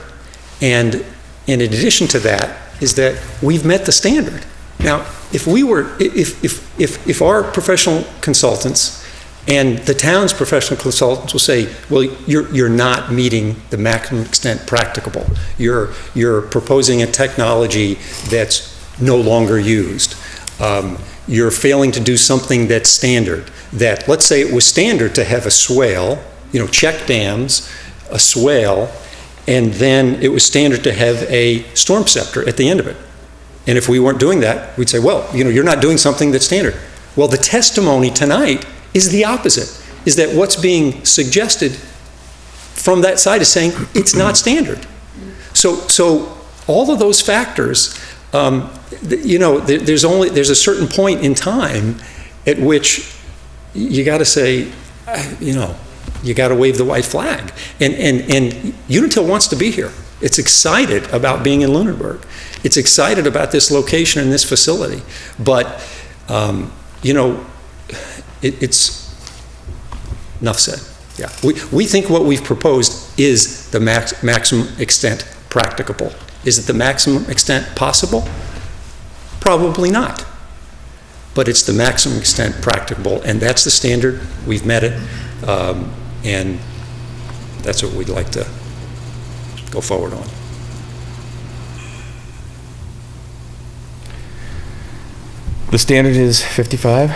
And in addition to that, is that we've met the standard. Now, if our professional consultants And the town's professional consultants will say, well, you're not meeting the maximum extent practicable. You're proposing a technology that's no longer used. You're failing to do something that's standard. That, let's say it was standard to have a swale, check dams, a swale, and then it was standard to have a storm scepter at the end of it. And if we weren't doing that, we'd say, well, you're not doing something that's standard. Well, the testimony tonight is the opposite, is that what's being suggested from that side is saying it's not standard. So all of those factors, there's a certain point in time at which you got to say, you got to wave the white flag. And Unitil wants to be here. It's excited about being in Lunenburg. It's excited about this location and this facility. But, it's enough said. Yeah, we think what we've proposed is the maximum extent practicable. Is it the maximum extent possible? Probably not. But it's the maximum extent practicable, and that's the standard. We've met it, and that's what we'd like to go forward on. The standard is 55?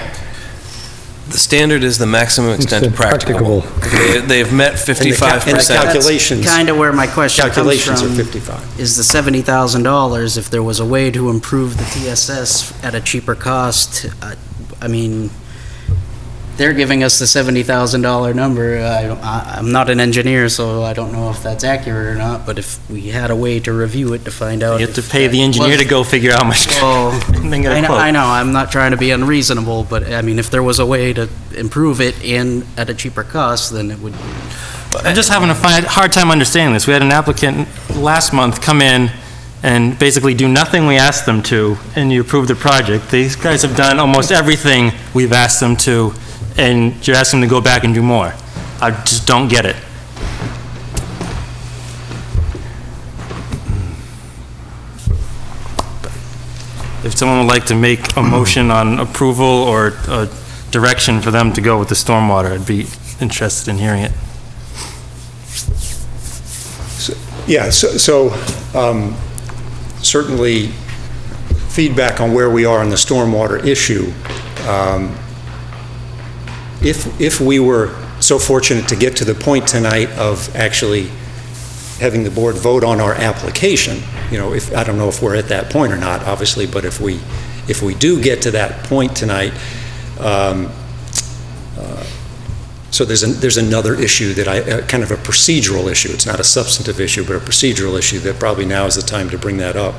The standard is the maximum extent practicable. They've met 55%. And the calculations. Kind of where my question comes from. Calculations are 55. Is the $70,000, if there was a way to improve the TSS at a cheaper cost, they're giving us the $70,000 number. I'm not an engineer, so I don't know if that's accurate or not, but if we had a way to review it to find out. You have to pay the engineer to go figure out how much. I know, I'm not trying to be unreasonable, but if there was a way to improve it and at a cheaper cost, then it would. I'm just having a hard time understanding this. We had an applicant last month come in and basically do nothing we asked them to, and you approved the project. These guys have done almost everything we've asked them to, and you're asking them to go back and do more. I just don't get it. If someone would like to make a motion on approval or direction for them to go with the stormwater, I'd be interested in hearing it. Certainly feedback on where we are on the stormwater issue. If we were so fortunate to get to the point tonight of actually having the board vote on our application, I don't know if we're at that point or not, obviously, but if we do get to that point tonight, so there's another issue that kind of a procedural issue. It's not a substantive issue, but a procedural issue that probably now is the time to bring that up.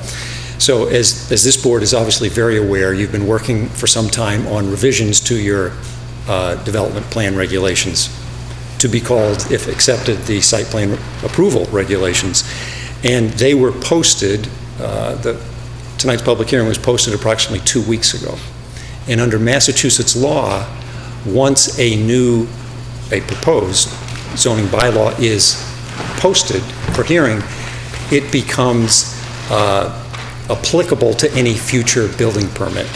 So as this board is obviously very aware, you've been working for some time on revisions to your development plan regulations, to be called, if accepted, the site plan approval regulations. And they were posted, tonight's public hearing was posted approximately 2 weeks ago. And under Massachusetts law, once a proposed zoning bylaw is posted for hearing, it becomes applicable to any future building permit.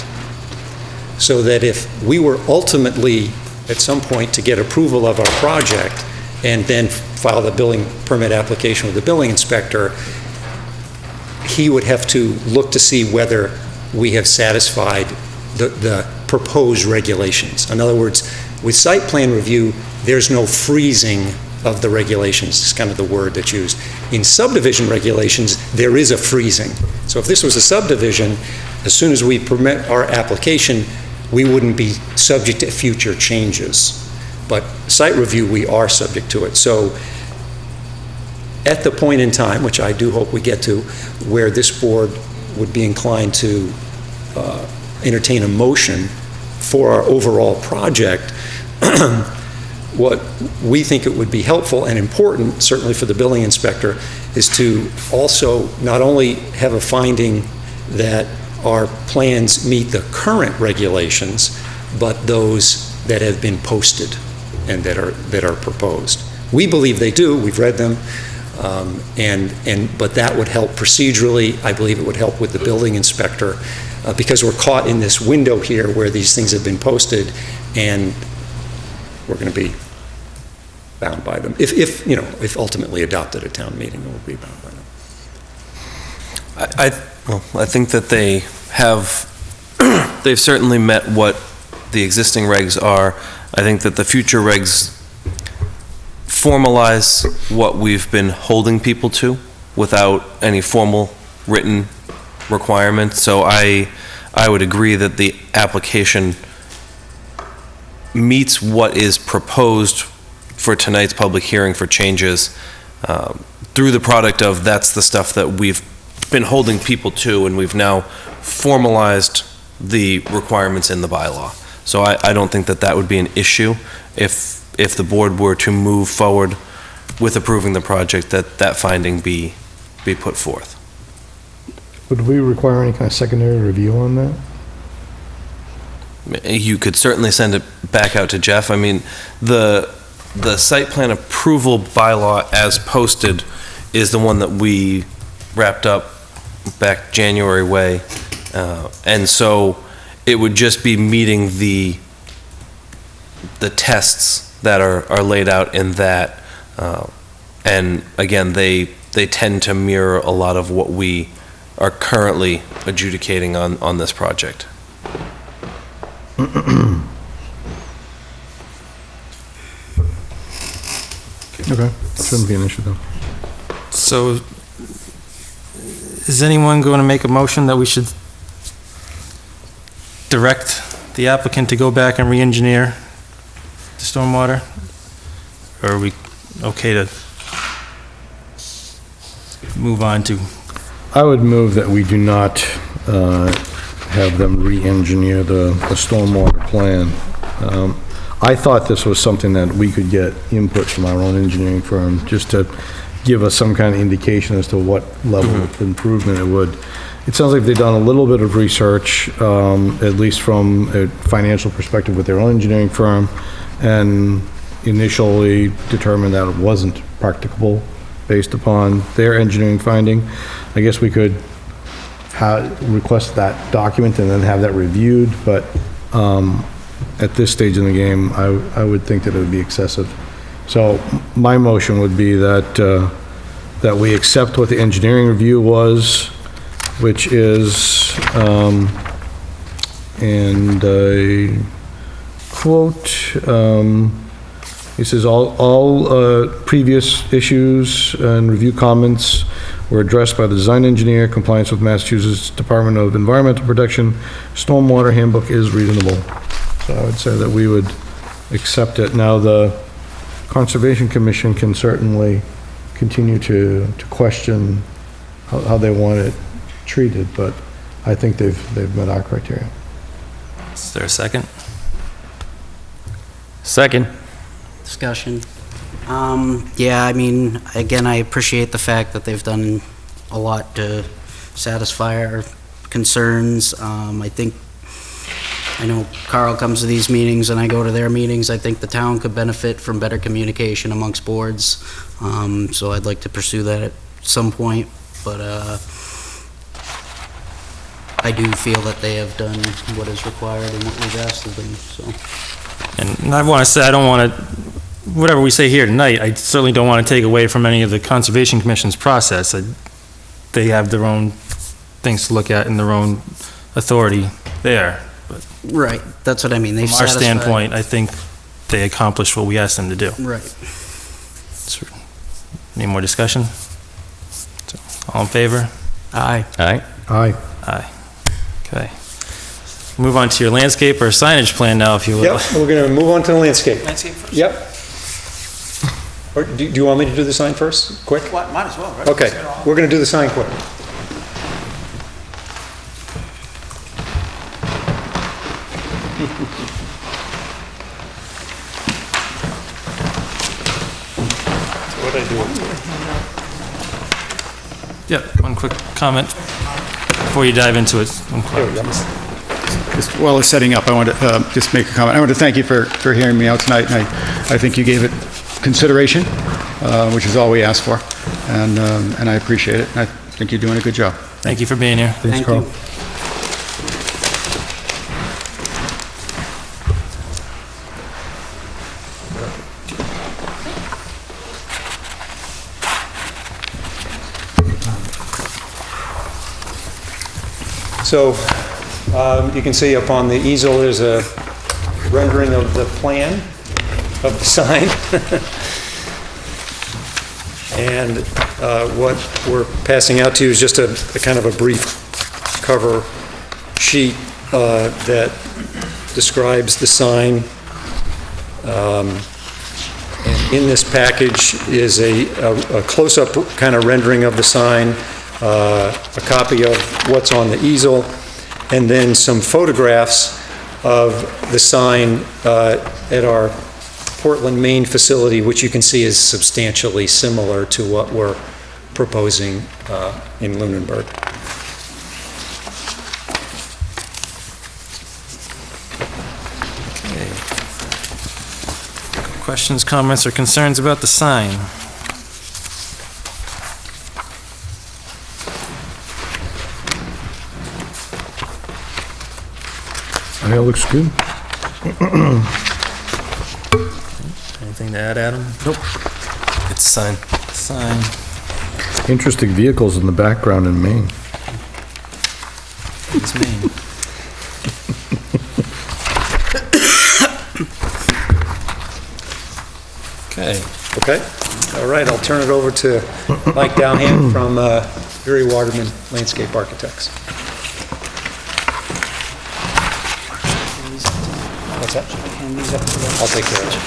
So that if we were ultimately, at some point, to get approval of our project and then file the building permit application with the building inspector, he would have to look to see whether we have satisfied the proposed regulations. In other words, with site plan review, there's no freezing of the regulations. It's kind of the word that's used. In subdivision regulations, there is a freezing. So if this was a subdivision, as soon as we permit our application, we wouldn't be subject to future changes. But site review, we are subject to it. So at the point in time, which I do hope we get to, where this board would be inclined to entertain a motion for our overall project, what we think it would be helpful and important, certainly for the building inspector, is to also not only have a finding that our plans meet the current regulations, but those that have been posted and that are proposed. We believe they do. We've read them, but that would help procedurally. I believe it would help with the building inspector because we're caught in this window here where these things have been posted, and we're going to be bound by them. If ultimately adopted at town meeting, we'll be bound by them. I think that they've certainly met what the existing regs are. I think that the future regs formalize what we've been holding people to without any formal written requirements. So I would agree that the application meets what is proposed for tonight's public hearing for changes through the product of that's the stuff that we've been holding people to, and we've now formalized the requirements in the bylaw. So I don't think that would be an issue if the board were to move forward with approving the project, that finding be put forth. Would we require any kind of secondary review on that? You could certainly send it back out to Jeff. I mean, the site plan approval bylaw as posted is the one that we wrapped up back January way. And so it would just be meeting the tests that are laid out in that. And again, they tend to mirror a lot of what we are currently adjudicating on this project. Okay, shouldn't be an issue though. So, is anyone going to make a motion that we should direct the applicant to go back and re-engineer the stormwater? Or are we okay to move on to? I would move that we do not have them re-engineer the stormwater plan. I thought this was something that we could get input from our own engineering firm, just to give us some kind of indication as to what level of improvement it would. It sounds like they've done a little bit of research, at least from a financial perspective with their own engineering firm, and initially determined that it wasn't practicable based upon their engineering finding. I guess we could request that document and then have that reviewed, but at this stage in the game, I would think that it would be excessive. So my motion would be that that we accept what the engineering review was, which is, and I quote, it says, all previous issues and review comments were addressed by the design engineer. Compliance with Massachusetts Department of Environmental Protection Stormwater Handbook is reasonable. So I would say that we would accept it. Now, the Conservation Commission can certainly continue to question how they want it treated, but I think they've met our criteria. Is there a second? Second. Discussion. Yeah, I mean, again, I appreciate the fact that they've done a lot to satisfy our concerns. I know Carl comes to these meetings and I go to their meetings. I think the town could benefit from better communication amongst boards. So I'd like to pursue that at some point, but I do feel that they have done what is required and what we've asked of them, so. And I want to say, I don't want to, whatever we say here tonight, I certainly don't want to take away from any of the Conservation Commission's process. They have their own things to look at and their own authority there. But right, that's what I mean. From our standpoint, I think they accomplished what we asked them to do. Right. Any more discussion? So, all in favor? Aye. Aye. Aye. Aye. Okay. Move on to your landscape or signage plan now, if you will. Yep, we're going to move on to the landscape. Landscape first? Yep. Or do you want me to do the sign first, quick? Well, might as well, right? Okay, we're going to do the sign quick. What I do? Yeah, one quick comment before you dive into it. Just while it's setting up, I want to just make a comment. I want to thank you for hearing me out tonight, and I think you gave it consideration, which is all we asked for, and I appreciate it. I think you're doing a good job. Thank you for being here. Thanks, Carl. So you can see up on the easel, there's a rendering of the plan of the sign. And what we're passing out to you is just a kind of a brief cover sheet that describes the sign. And in this package is a close-up kind of rendering of the sign, a copy of what's on the easel, and then some photographs of the sign at our Portland, Maine facility, which you can see is substantially similar to what we're proposing in Lunenburg. Questions, comments, or concerns about the sign? It looks good. Anything to add, Adam? Nope. It's a sign. Sign. Interesting vehicles in the background in Maine. It's Maine. Okay. Okay? All right, I'll turn it over to Mike Downham from Erie Waterman Landscape Architects. What's that? I'll take care of it.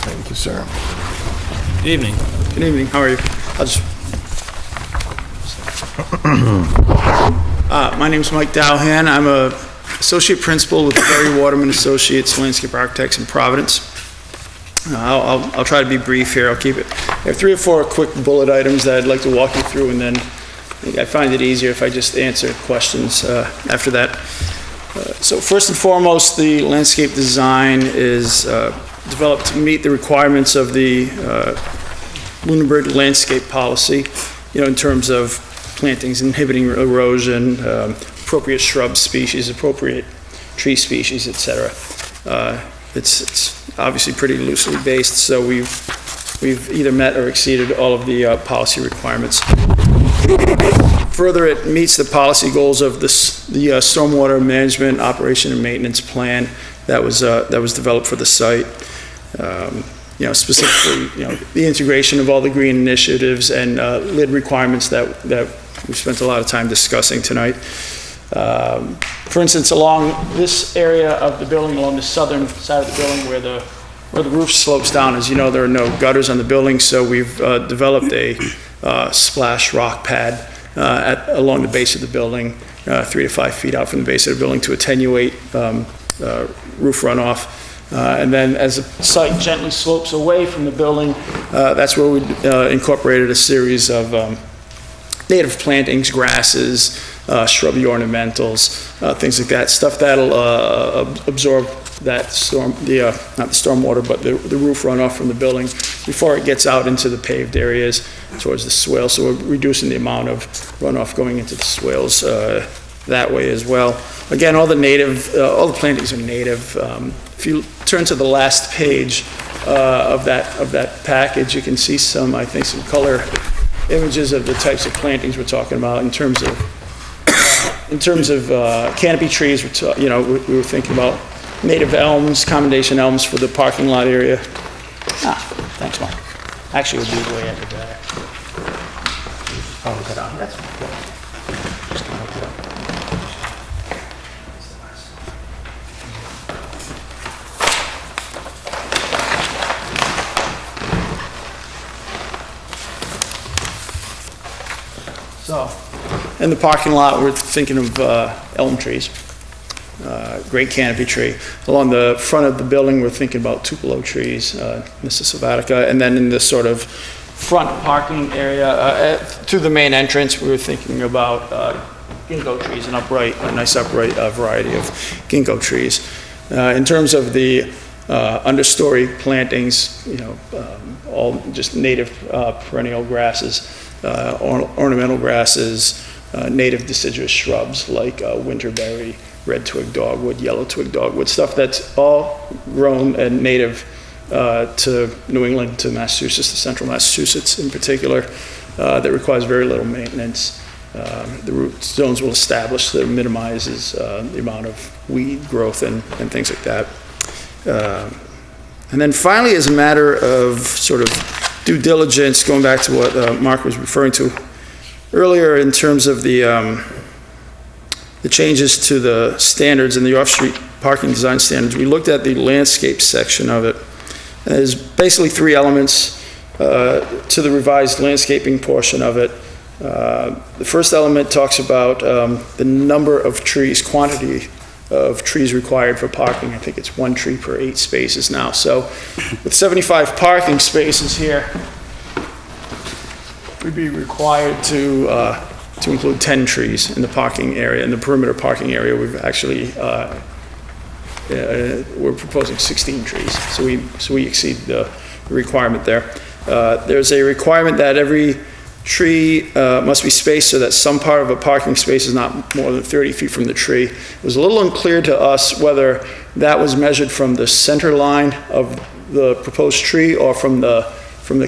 Thank you, sir. Good evening. Good evening, how are you? My name's Mike Dowhan. I'm a associate principal with Barry Waterman Associates Landscape Architects in Providence. I'll try to be brief here. I'll keep it. I have 3 or 4 quick bullet items that I'd like to walk you through, and then I find it easier if I just answer questions after that. So first and foremost, the landscape design is developed to meet the requirements of the Lunenburg landscape policy, in terms of plantings inhibiting erosion, appropriate shrub species, appropriate tree species, etc. It's obviously pretty loosely based, so we've either met or exceeded all of the policy requirements. Further, it meets the policy goals of the stormwater management, operation, and maintenance plan that was developed for the site. Specifically, the integration of all the green initiatives and lid requirements that we spent a lot of time discussing tonight. For instance, along this area of the building, along the southern side of the building where the roof slopes down, as you know, there are no gutters on the building, so we've developed a splash rock pad along the base of the building, 3 to 5 feet out from the base of the building to attenuate roof runoff. And then as the site gently slopes away from the building, that's where we incorporated a series of native plantings, grasses, shrubby ornamentals, things like that, stuff that'll absorb that not the stormwater, but the roof runoff from the building before it gets out into the paved areas towards the swale. So we're reducing the amount of runoff going into the swales that way as well. Again, all the plantings are native. If you turn to the last page of that package, you can see some color images of the types of plantings we're talking about in terms of canopy trees. We were thinking about native elms, combination elms for the parking lot area. Thanks, Mark. Actually, it would be way under there. Oh, cut on. That's fine. Just gonna hook it up. So, in the parking lot, we're thinking of elm trees, great canopy tree. Along the front of the building, we're thinking about tupelo trees, Nyssa sylvatica, and then in this sort of front parking area to the main entrance, we were thinking about ginkgo trees, a nice upright variety of ginkgo trees. In terms of the understory plantings, all just native perennial grasses, ornamental grasses, native deciduous shrubs like winterberry, red twig dogwood, yellow twig dogwood, stuff that's all grown and native to New England, to Massachusetts, to central Massachusetts in particular, that requires very little maintenance. The root zones will establish that minimizes the amount of weed growth and things like that. And then finally, as a matter of sort of due diligence, going back to what Mark was referring to earlier in terms of the changes to the standards and the off-street parking design standards, we looked at the landscape section of it. There's basically 3 elements to the revised landscaping portion of it. The first element talks about the number of trees, quantity of trees required for parking. I think it's 1 tree per 8 spaces now. So with 75 parking spaces here, we'd be required to include 10 trees in the parking area. In the perimeter parking area, we've actually, we're proposing 16 trees. So we exceed the requirement there. There's a requirement that every tree must be spaced so that some part of a parking space is not more than 30 feet from the tree. It was a little unclear to us whether that was measured from the center line of the proposed tree or from the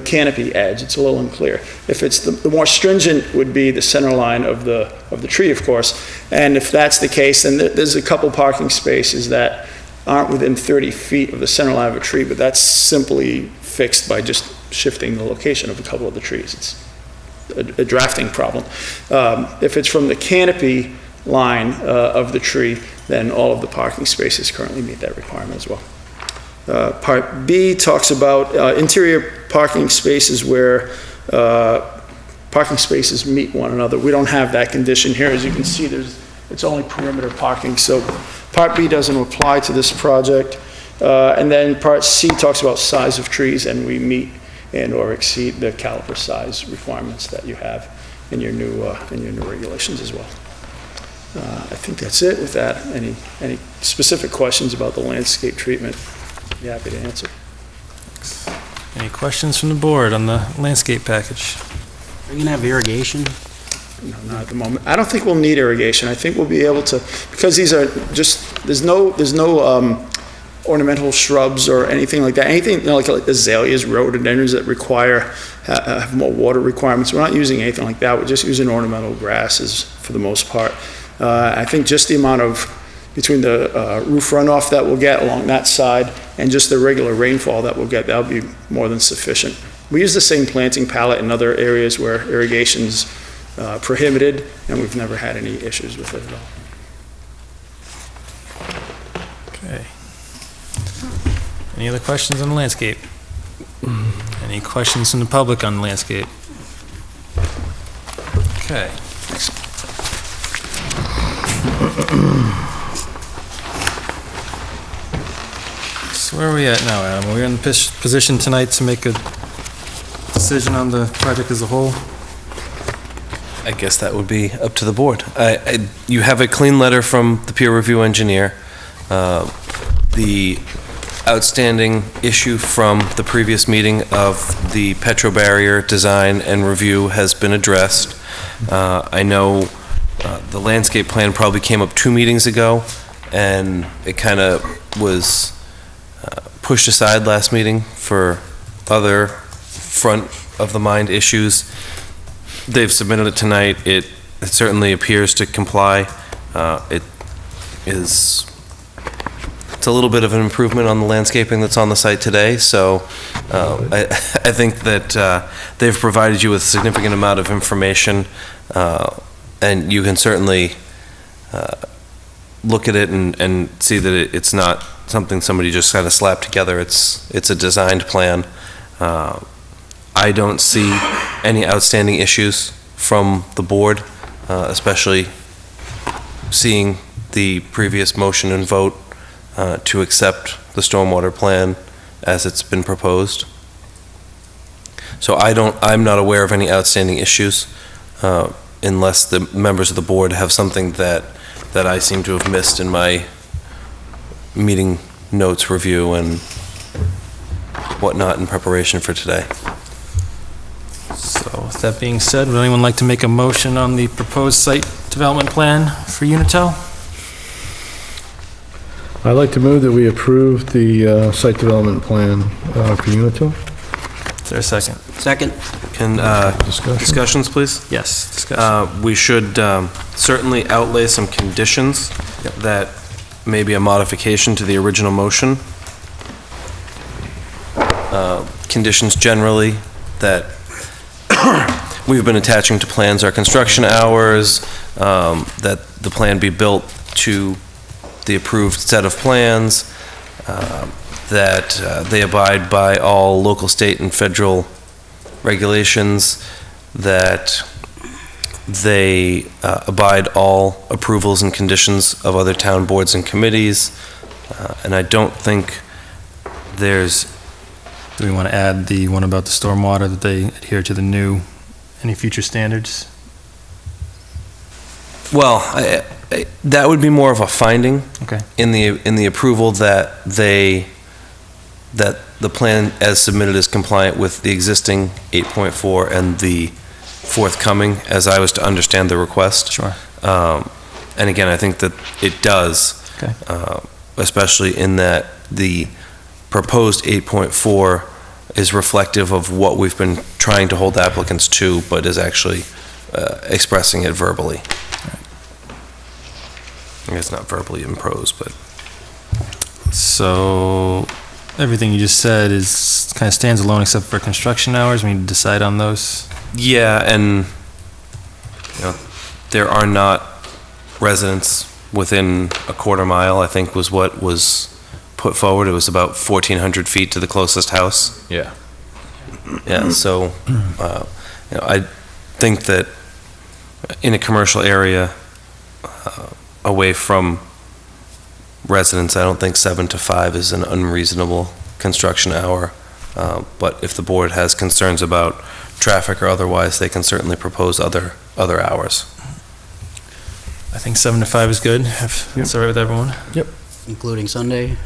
canopy edge. It's a little unclear. If it's the more stringent would be the center line of the tree, of course. And if that's the case, then there's a couple parking spaces that aren't within 30 feet of the center line of a tree, but that's simply fixed by just shifting the location of a couple of the trees. It's a drafting problem. If it's from the canopy line of the tree, then all of the parking spaces currently meet that requirement as well. Part B talks about interior parking spaces where parking spaces meet one another. We don't have that condition here. As you can see, it's only perimeter parking. So Part B doesn't apply to this project. And then Part C talks about size of trees, and we meet and or exceed the caliper size requirements that you have in your new regulations as well. I think that's it with that. Any specific questions about the landscape treatment? I'd be happy to answer. Any questions from the board on the landscape package? Are you gonna have irrigation? No, not at the moment. I don't think we'll need irrigation. I think we'll be able to, because these are just, there's no ornamental shrubs or anything like that. Anything like azaleas, rhododendrons that have more water requirements. We're not using anything like that. We're just using ornamental grasses for the most part. I think just the amount of, between the roof runoff that we'll get along that side and just the regular rainfall that we'll get, that'll be more than sufficient. We use the same planting palette in other areas where irrigation's prohibited, and we've never had any issues with it at all. Okay. Any other questions on the landscape? Any questions from the public on the landscape? Okay. So where are we at now, Adam? We're in the position tonight to make a decision on the project as a whole? I guess that would be up to the board. You have a clean letter from the peer review engineer. The outstanding issue from the previous meeting of the petro barrier design and review has been addressed. I know the landscape plan probably came up 2 meetings ago, and it kind of was pushed aside last meeting for other front of the mind issues. They've submitted it tonight. It certainly appears to comply. It's a little bit of an improvement on the landscaping that's on the site today, so I think that they've provided you with a significant amount of information, and you can certainly look at it and see that it's not something somebody just kind of slapped together. It's a designed plan. I don't see any outstanding issues from the board, especially seeing the previous motion and vote to accept the stormwater plan as it's been proposed. So I'm not aware of any outstanding issues unless the members of the board have something that I seem to have missed in my meeting notes review and whatnot in preparation for today. So with that being said, would anyone like to make a motion on the proposed site development plan for Unitil? I'd like to move that we approve the site development plan for Unitil. Is there a second? Second. Can, discussions, please? Yes, discussion. We should certainly outlay some conditions that may be a modification to the original motion. Conditions generally that we've been attaching to plans are construction hours, that the plan be built to the approved set of plans, that they abide by all local, state, and federal regulations, that they abide all approvals and conditions of other town boards and committees, and I don't think there's... Do we want to add the one about the stormwater, that they adhere to the new, any future standards? Well, that would be more of a finding. Okay. In the approval that the plan as submitted is compliant with the existing 8.4 and the forthcoming, as I was to understand the request. Sure. And again, I think that it does. Okay. Especially in that the proposed 8.4 is reflective of what we've been trying to hold applicants to, but is actually expressing it verbally. I guess not verbally in prose, but... So, everything you just said is, kind of stands alone except for construction hours. We need to decide on those. Yeah, and, you know, there are not residents within a quarter mile, I think was what was put forward. It was about 1,400 feet to the closest house. Yeah. Yeah, so, you know, I think that in a commercial area, away from residents, I don't think 7 to 5 is an unreasonable construction hour. But if the board has concerns about traffic or otherwise, they can certainly propose other hours. I think 7 to 5 is good, if it's all right with everyone. Yep. Including Sunday?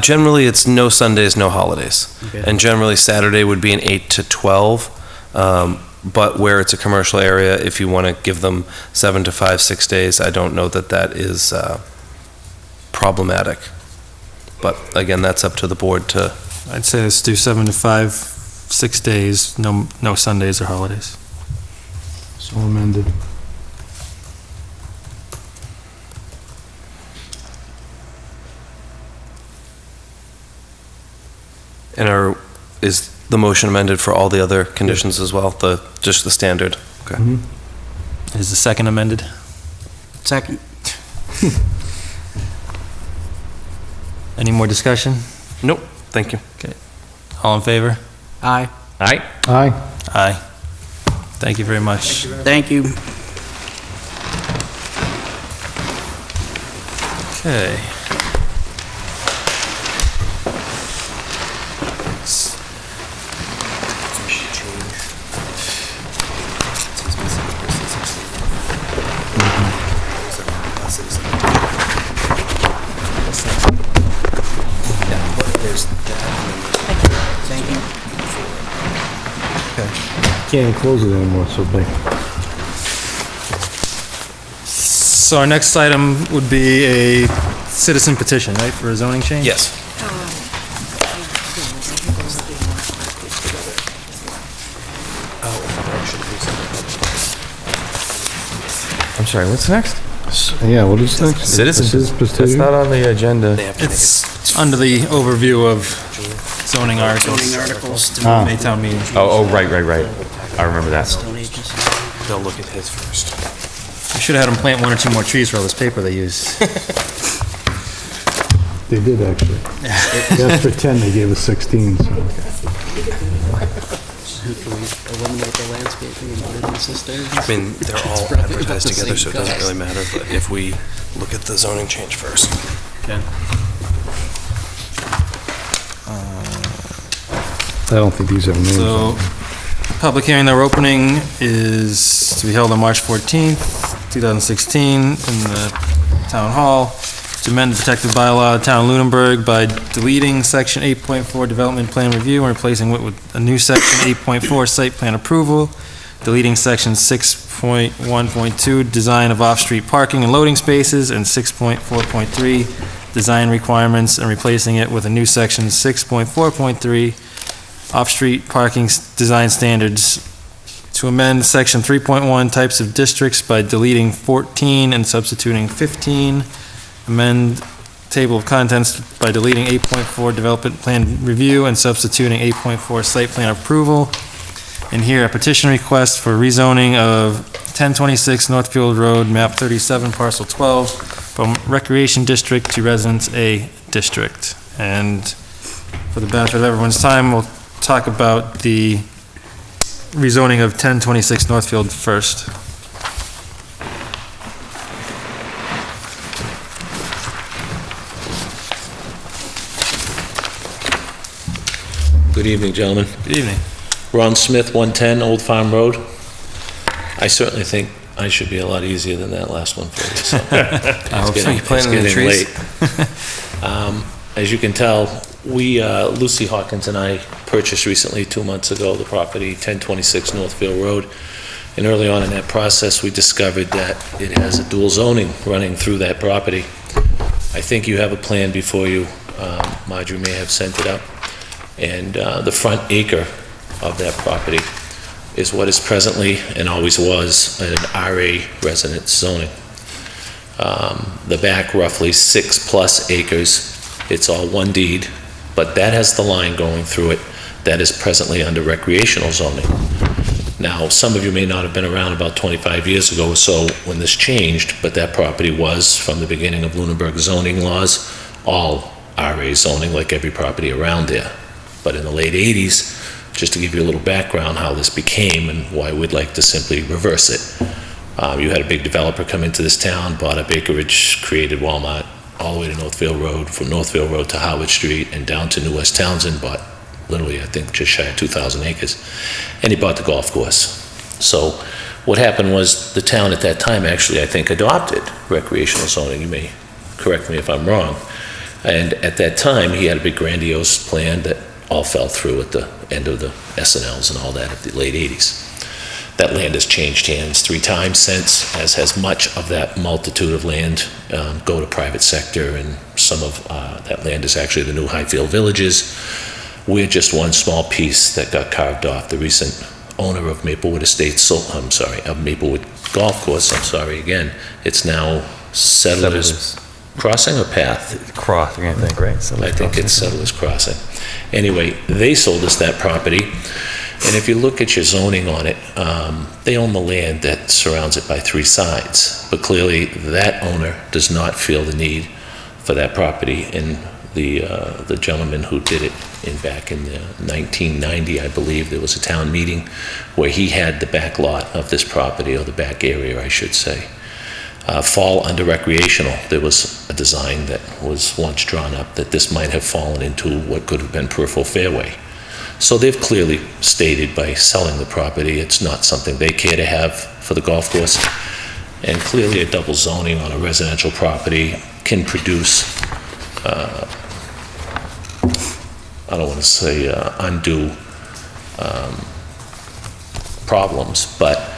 Generally, it's no Sundays, no holidays. Okay. And generally, Saturday would be an 8 to 12. But where it's a commercial area, if you want to give them 7 to 5, 6 days, I don't know that that is problematic. But again, that's up to the board to... I'd say let's do 7 to 5, 6 days, no Sundays or holidays. So amended. And is the motion amended for all the other conditions as well? Just the standard? Okay. Mm-hmm. Is the second amended? Second. Any more discussion? Nope. Thank you. Okay. All in favor? Aye. Aye. Aye. Aye. Thank you very much. Thank you. Okay. Thank you. Can't even close it anymore, it's so big. So our next item would be a citizen petition, right, for a zoning change? Yes. I'm sorry, what's next? Yeah, what is next? Citizens. That's not on the agenda. It's under the overview of zoning articles. Zoning articles. Maytown meeting. Oh, right. I remember that. They'll look at his first. We should have had them plant 1 or 2 more trees for all this paper they use. They did, actually. That's for 10, they gave us 16, so. Can we eliminate the landscaping and put it in cisterns? I mean, they're all advertised together, so it doesn't really matter, but if we look at the zoning change first. Okay. I don't think these have names on So, them. public hearing that we're opening is to be held on March 14th, 2016, in the Town Hall, to amend the protective bylaw of the town of Lunenburg by deleting section 8.4 development plan review and replacing it with a new section 8.4 site plan approval, deleting section 6.1.2 design of off-street parking and loading spaces, and 6.4.3 design requirements, and replacing it with a new section 6.4.3 off-street parking design standards, to amend section 3.1 types of districts by deleting 14 and substituting 15, amend table of contents by deleting 8.4 development plan review and substituting 8.4 site plan approval, and here a petition request for rezoning of 1026 Northfield Road, map 37, parcel 12, from recreation district to residence A district. And for the benefit of everyone's time, we'll talk about the rezoning of 1026 Northfield first. Good evening, gentlemen. Good evening. Ron Smith, 110 Old Farm Road. I certainly think I should be a lot easier than that last one for you. So it's getting late. As you can tell, Lucy Hawkins and I purchased recently, 2 months ago, the property 1026 Northfield Road. And early on in that process, we discovered that it has a dual zoning running through that property. I think you have a plan before you. Marjorie may have sent it up. And the front acre of that property is what is presently and always was an RA residence zoning. The back roughly 6+ acres, it's all one deed, but that has the line going through it that is presently under recreational zoning. Now, some of you may not have been around about 25 years ago or so when this changed, but that property was, from the beginning of Lunenburg zoning laws, all RA zoning like every property around there. But in the late 80s, just to give you a little background how this became and why we'd like to simply reverse it. You had a big developer come into this town, bought up acreage, created Walmart, all the way to Northfield Road, from Northfield Road to Howard Street, and down to New West Townsend, bought literally, I think, just shy of 2,000 acres. And he bought the golf course. So what happened was the town at that time actually, I think, adopted recreational zoning. You may correct me if I'm wrong. And at that time, he had a big grandiose plan that all fell through at the end of the S&Ls and all that at the late 80s. That land has changed hands 3 times since, as has much of that multitude of land go to private sector, and some of that land is actually the new Highfield Villages. We're just one small piece that got carved off. The recent owner of Maplewood Estates, of Maplewood Golf Course, it's now Settlers Crossing or Path? Crossing, I think, right? I think it's Settlers Crossing. Anyway, they sold us that property, and if you look at your zoning on it, they own the land that surrounds it by 3 sides, but clearly that owner does not feel the need for that property, and the gentleman who did it back in 1990, I believe, there was a town meeting where he had the back lot of this property, or the back area, I should say, fall under recreational. There was a design that was once drawn up that this might have fallen into what could have been peripheral fairway. So they've clearly stated by selling the property, it's not something they care to have for the golf course. And clearly a double zoning on a residential property can produce, I don't want to say undue problems, but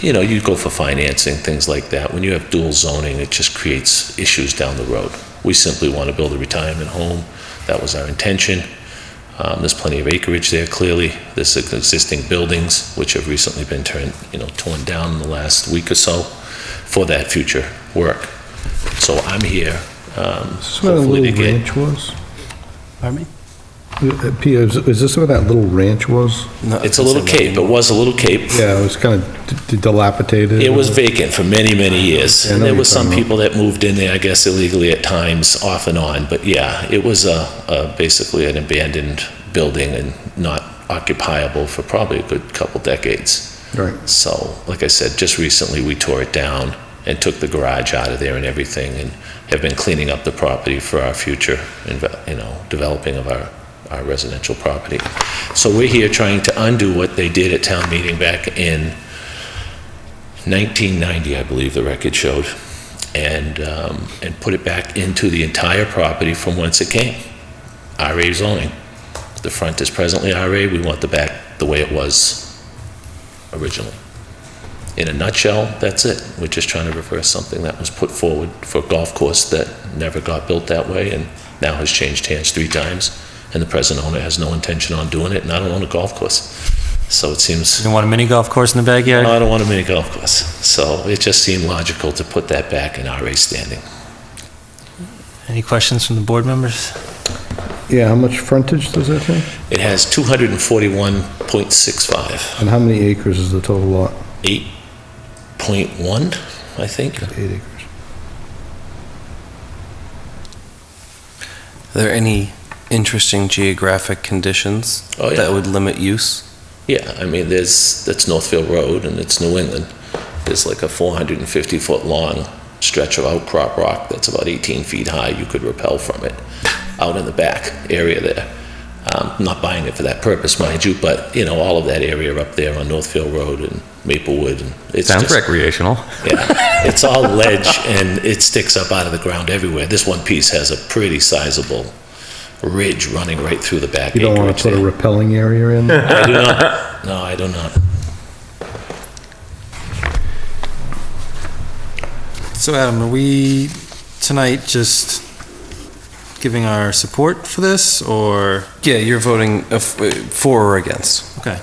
you go for financing, things like that. When you have dual zoning, it just creates issues down the road. We simply want to build a retirement home. That was our intention. There's plenty of acreage there, clearly. There's existing buildings, which have recently been torn down in the last week or so for that future work. So I'm here, hopefully to get... Ranch was? Pardon me? Peter, is this where that little ranch was? No, it's a little cape. It was a little cape. Yeah, it was kind of dilapidated. It was vacant for many, many years. And there were some people that moved in there, I guess, illegally at times, off and on. But yeah, it was basically an abandoned building and not occupiable for probably a good couple decades. Right. So, like I said, just recently we tore it down and took the garage out of there and everything, and have been cleaning up the property for our future, developing of our residential property. So we're here trying to undo what they did at town meeting back in 1990, I believe the record showed. and put it back into the entire property from whence it came. RA zoning. The front is presently RA, we want the back the way it was originally. In a nutshell, that's it. We're just trying to reverse something that was put forward for a golf course that never got built that way and now has changed hands 3 times, and the present owner has no intention on doing it, and I don't own a golf course. So it seems... You don't want a mini golf course in the backyard? No, I don't want a mini golf course. So it just seemed logical to put that back in RA standing. Any questions from the board members? Yeah, how much frontage does that have? It has 241.65. And how many acres is the total lot? 8.1, I think. 8 acres. Are there any interesting geographic conditions that would limit use? Yeah, I mean, that's Northfield Road and it's New England. There's like a 450-foot long stretch of outcrop rock that's about 18 feet high. You could rappel from it out in the back area there. I'm not buying it for that purpose, mind you, but, you know, all of that area up there on Northfield Road and Maplewood. And it's Sounds just recreational. Yeah, it's all ledge and it sticks up out of the ground everywhere. This one piece has a pretty sizable ridge running right through the back. You don't want to put a rappelling area in? I do not. No, I do not. So Adam, are we tonight just giving our support for this, or? Yeah, you're voting for or against. Okay.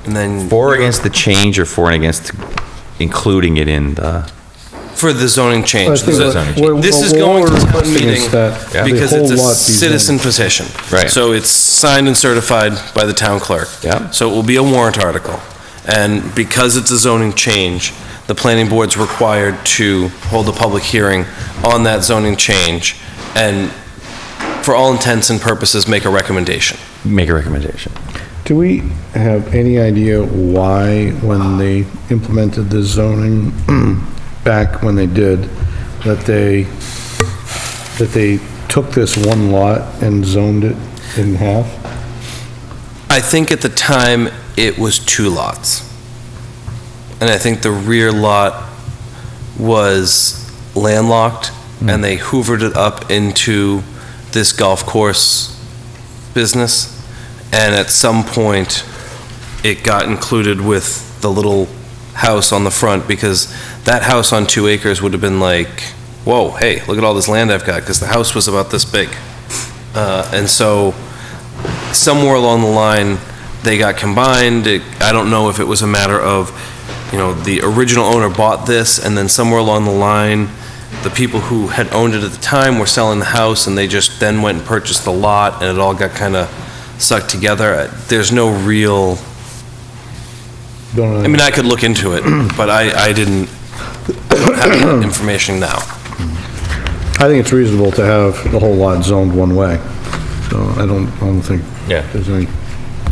And then... For or against the change, or for and against including it in the... For the zoning change. I think This is going to town meeting because it's a citizen petition. Right. So it's signed and certified by the town clerk. Yeah. So it will be a warrant article. And because it's a zoning change, the planning board's required to hold a public hearing on that zoning change and, for all intents and purposes, make a recommendation. Make a recommendation. Do we have any idea why, when they implemented the zoning back when they did, that they took this one lot and zoned it in half? I think at the time it was 2 lots. And I think the rear lot was landlocked and they hoovered it up into this golf course business. And at some point it got included with the little house on the front, because that house on 2 acres would have been like, whoa, hey, look at all this land I've got, because the house was about this big. And so somewhere along the line, they got combined. I don't know if it was a matter of, you know, the original owner bought this, and then somewhere along the line, the people who had owned it at the time were selling the house, and they just then went and purchased the lot, and it all got kind of sucked together. There's no real... I mean, I could look into it, but I don't have that information now. I think it's reasonable to have the whole lot zoned one way. So I don't think there's any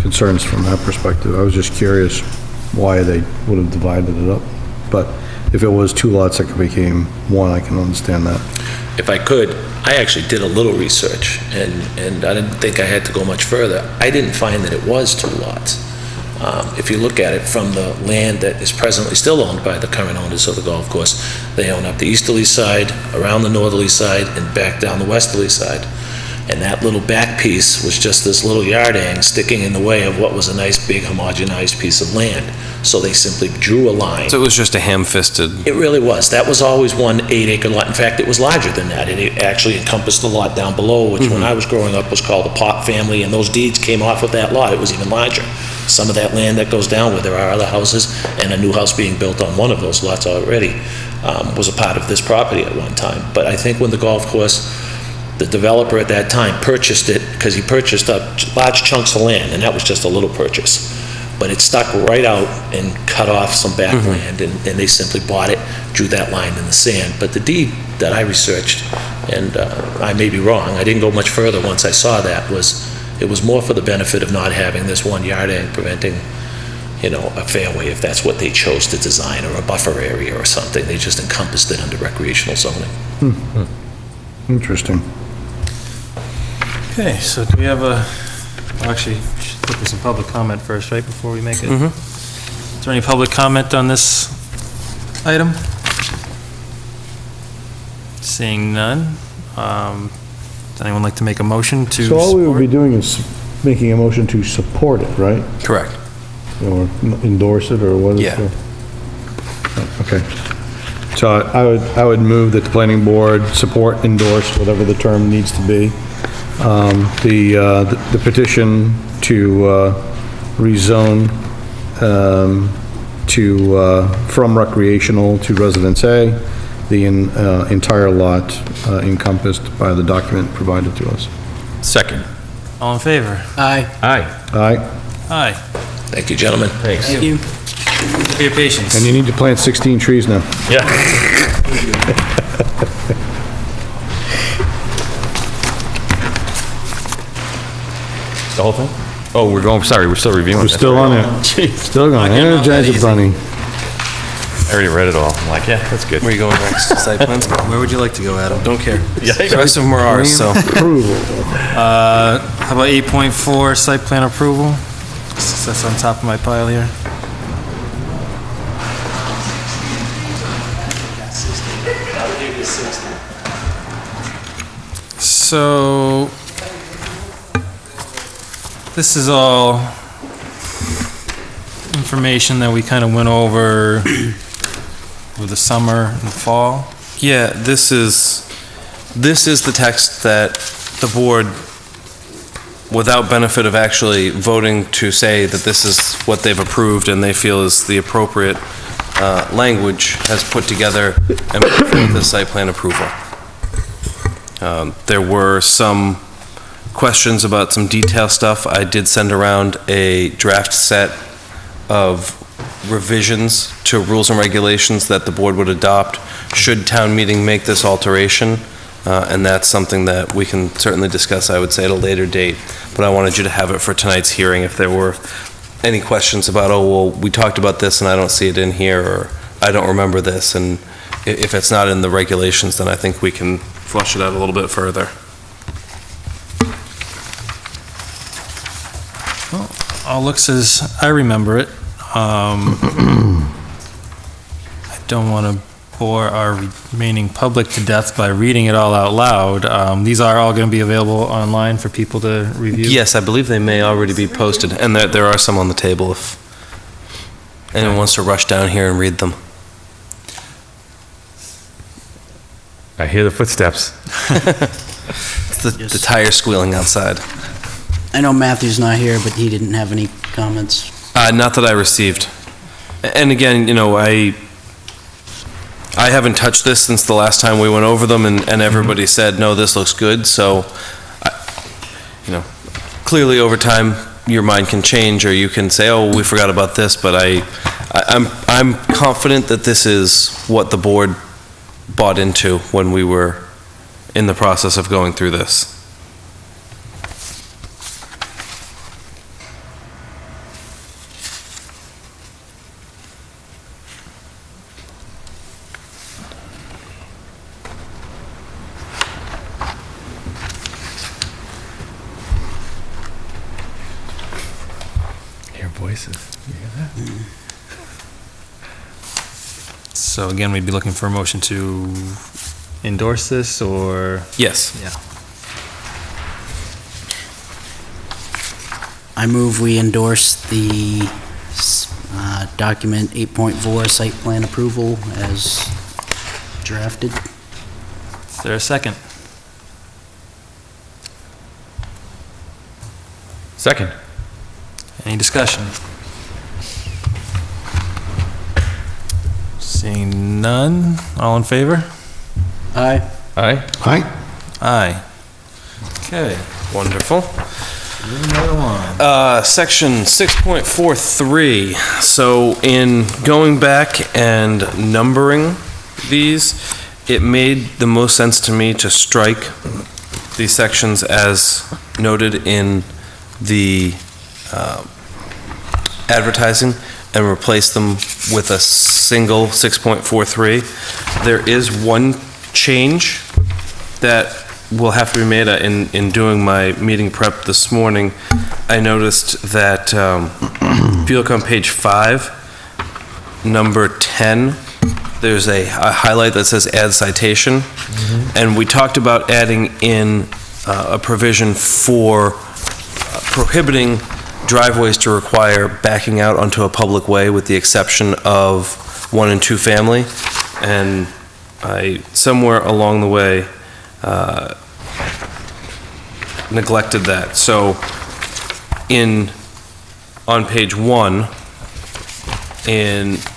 concerns from that perspective. I was just curious why they would have divided it up. But if it was 2 lots that became 1, I can understand that. If I could, I actually did a little research, and I didn't think I had to go much further. I didn't find that it was 2 lots. If you look at it from the land that is presently still owned by the current owners of the golf course, they own up the easterly side, around the northerly side, and back down the westerly side. And that little back piece was just this little yardang sticking in the way of what was a nice big homogenized piece of land. So they simply drew a line. So it was just a ham-fisted... It really was. That was always one 8-acre lot. In fact, it was larger than that. It actually encompassed the lot down below, which when I was growing up was called the Pop family, and those deeds came off of that lot. It was even larger. Some of that land that goes down where there are other houses and a new house being built on one of those lots already was a part of this property at one time. But I think when the golf course, the developer at that time purchased it, because he purchased up large chunks of land, and that was just a little purchase. But it stuck right out and cut off some backland, and they simply bought it, drew that line in the sand. But the deed that I researched, and I may be wrong, I didn't go much further once I saw that, it was more for the benefit of not having this 1 yardang preventing, you know, a fairway if that's what they chose to design, or a buffer area or something. They just encompassed it under recreational zoning. Interesting. Okay, so do we have a, well, actually, we should put this in public comment first, right, before we make it? Is there any public comment on this item? Seeing none, does anyone like to make a motion to So all we would be support? doing is making a motion to support it, right? Correct. Or endorse it, or what is Yeah. it? Okay. So I would move that the planning board support, endorse, whatever the term needs to be, the petition to rezone from recreational to Residence A, the entire lot encompassed by the document provided to us. Second. All in favor? Aye. Aye. Aye. Aye. Thank you, gentlemen. Thanks. Thank you. For your patience. And you need to plant 16 trees now. Yeah. The whole thing? Oh, we're still reviewing We're this. still on it. Still going. Energize the bunny. I already read it all. I'm like, yeah, that's good. Where are you going next? Site plans? Where would you like to go, Adam? Don't care. Yeah. The rest of them are ours, so. Approval. How about 8.4, site plan approval? That's on top of my pile here. So, this is all information that we kind of went over over the summer and the fall. Yeah, this is the text that the board, without benefit of actually voting to say that this is what they've approved and they feel is the appropriate language, has put together and put forth the site plan approval. There were some questions about some detail stuff. I did send around a draft set of revisions to rules and regulations that the board would adopt should town meeting make this alteration. And that's something that we can certainly discuss, I would say, at a later date. But I wanted you to have it for tonight's hearing if there were any questions about, oh, well, we talked about this and I don't see it in here, or I don't remember this. And if it's not in the regulations, then I think we can flush it out a little bit further. Well, all looks as I remember it. I don't want to bore our remaining public to death by reading it all out loud. These are all going to be available online for people to review? Yes, I believe they may already be posted, and there are some on the table if anyone wants to rush down here and read them. I hear the footsteps. It's the tire squealing outside. I know Matthew's not here, but he didn't have any comments. Not that I received. And again, you know, I haven't touched this since the last time we went over them, and everybody said, no, this looks good. So, you know, clearly over time, your mind can change, or you can say, oh, we forgot about this. But I'm confident that this is what the board bought into when we were in the process of going through this. Hear voices. You hear that? So again, we'd be looking for a motion to endorse this, or? Yes. Yeah. I move we endorse the document 8.4 site plan approval as drafted. Is there a second? Second. Any discussion? Seeing none, all in favor? Aye. Aye. Aye. Aye. Okay. Wonderful. Moving right along. Section 6.43. So in going back and numbering these, it made the most sense to me to strike these sections as noted in the advertising and replace them with a single 6.43. There is one change that will have to be made in doing my meeting prep this morning. I noticed that if you look on page 5, number 10, there's a highlight that says add citation. And we talked about adding in a provision for prohibiting driveways to require backing out onto a public way with the exception of 1 and 2 family. And I, somewhere along the way, neglected that. So on page 1,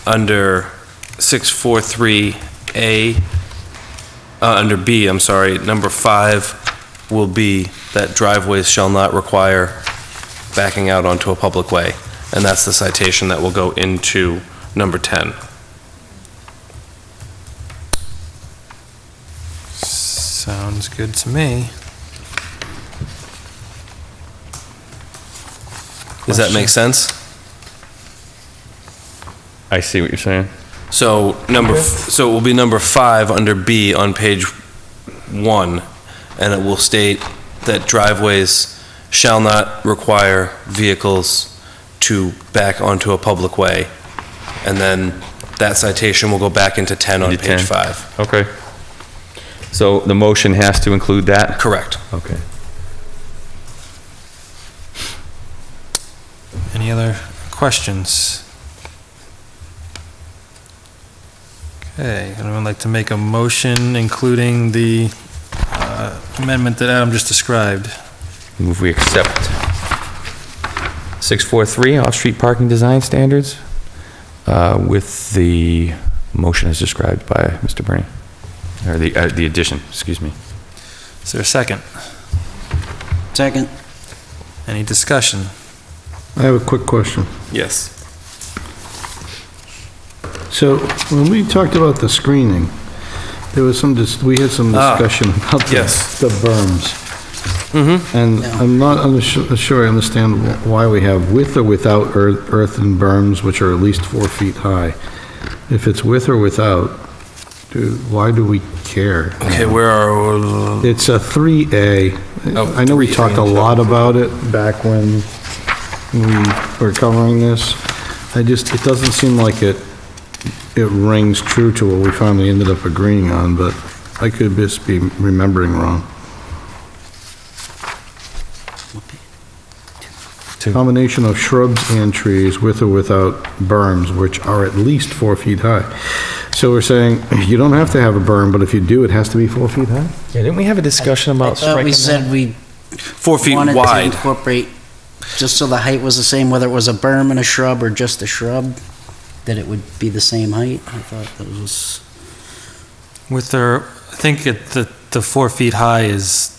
under 643A, under B, I'm sorry, number 5 will be that driveways shall not require backing out onto a public way. And that's the citation that will go into number 10. Sounds good to me. Does that make sense? I see what you're saying. So so it will be number 5 under B on page 1, and it will state that driveways shall not require vehicles to back onto a public way. And then that citation will go back into 10 on page 5. Okay. So the motion has to include that? Correct. Okay. Any other questions? Okay, anyone like to make a motion including the amendment that Adam just described? Move we accept 643 off-street parking design standards with the motion as described by Mr. Bernie, or the addition, excuse me. Is there a second? Second. Any discussion? I have a quick question. Yes. So when we talked about the screening, there was we had some discussion about the berms. And I'm not sure I understand why we have with or without earthen berms, which are at least 4 feet high. If it's with or without, why do we care? Okay, where are... It's a 3A. I know we talked a lot about it back when we were covering this. It doesn't seem like it rings true to what we finally ended up agreeing on, but I could just be remembering wrong. Combination of shrubs and trees with or without berms, which are at least 4 feet high. So we're saying you don't have to have a berm, but if you do, it has to be 4 feet high? Yeah, didn't we have a discussion about striking We said we 4 feet wanted to wide. incorporate, just so the height was the same, whether it was a berm and a shrub or just a shrub, that it would be the same height. I thought that was... With their, I think the 4 feet high is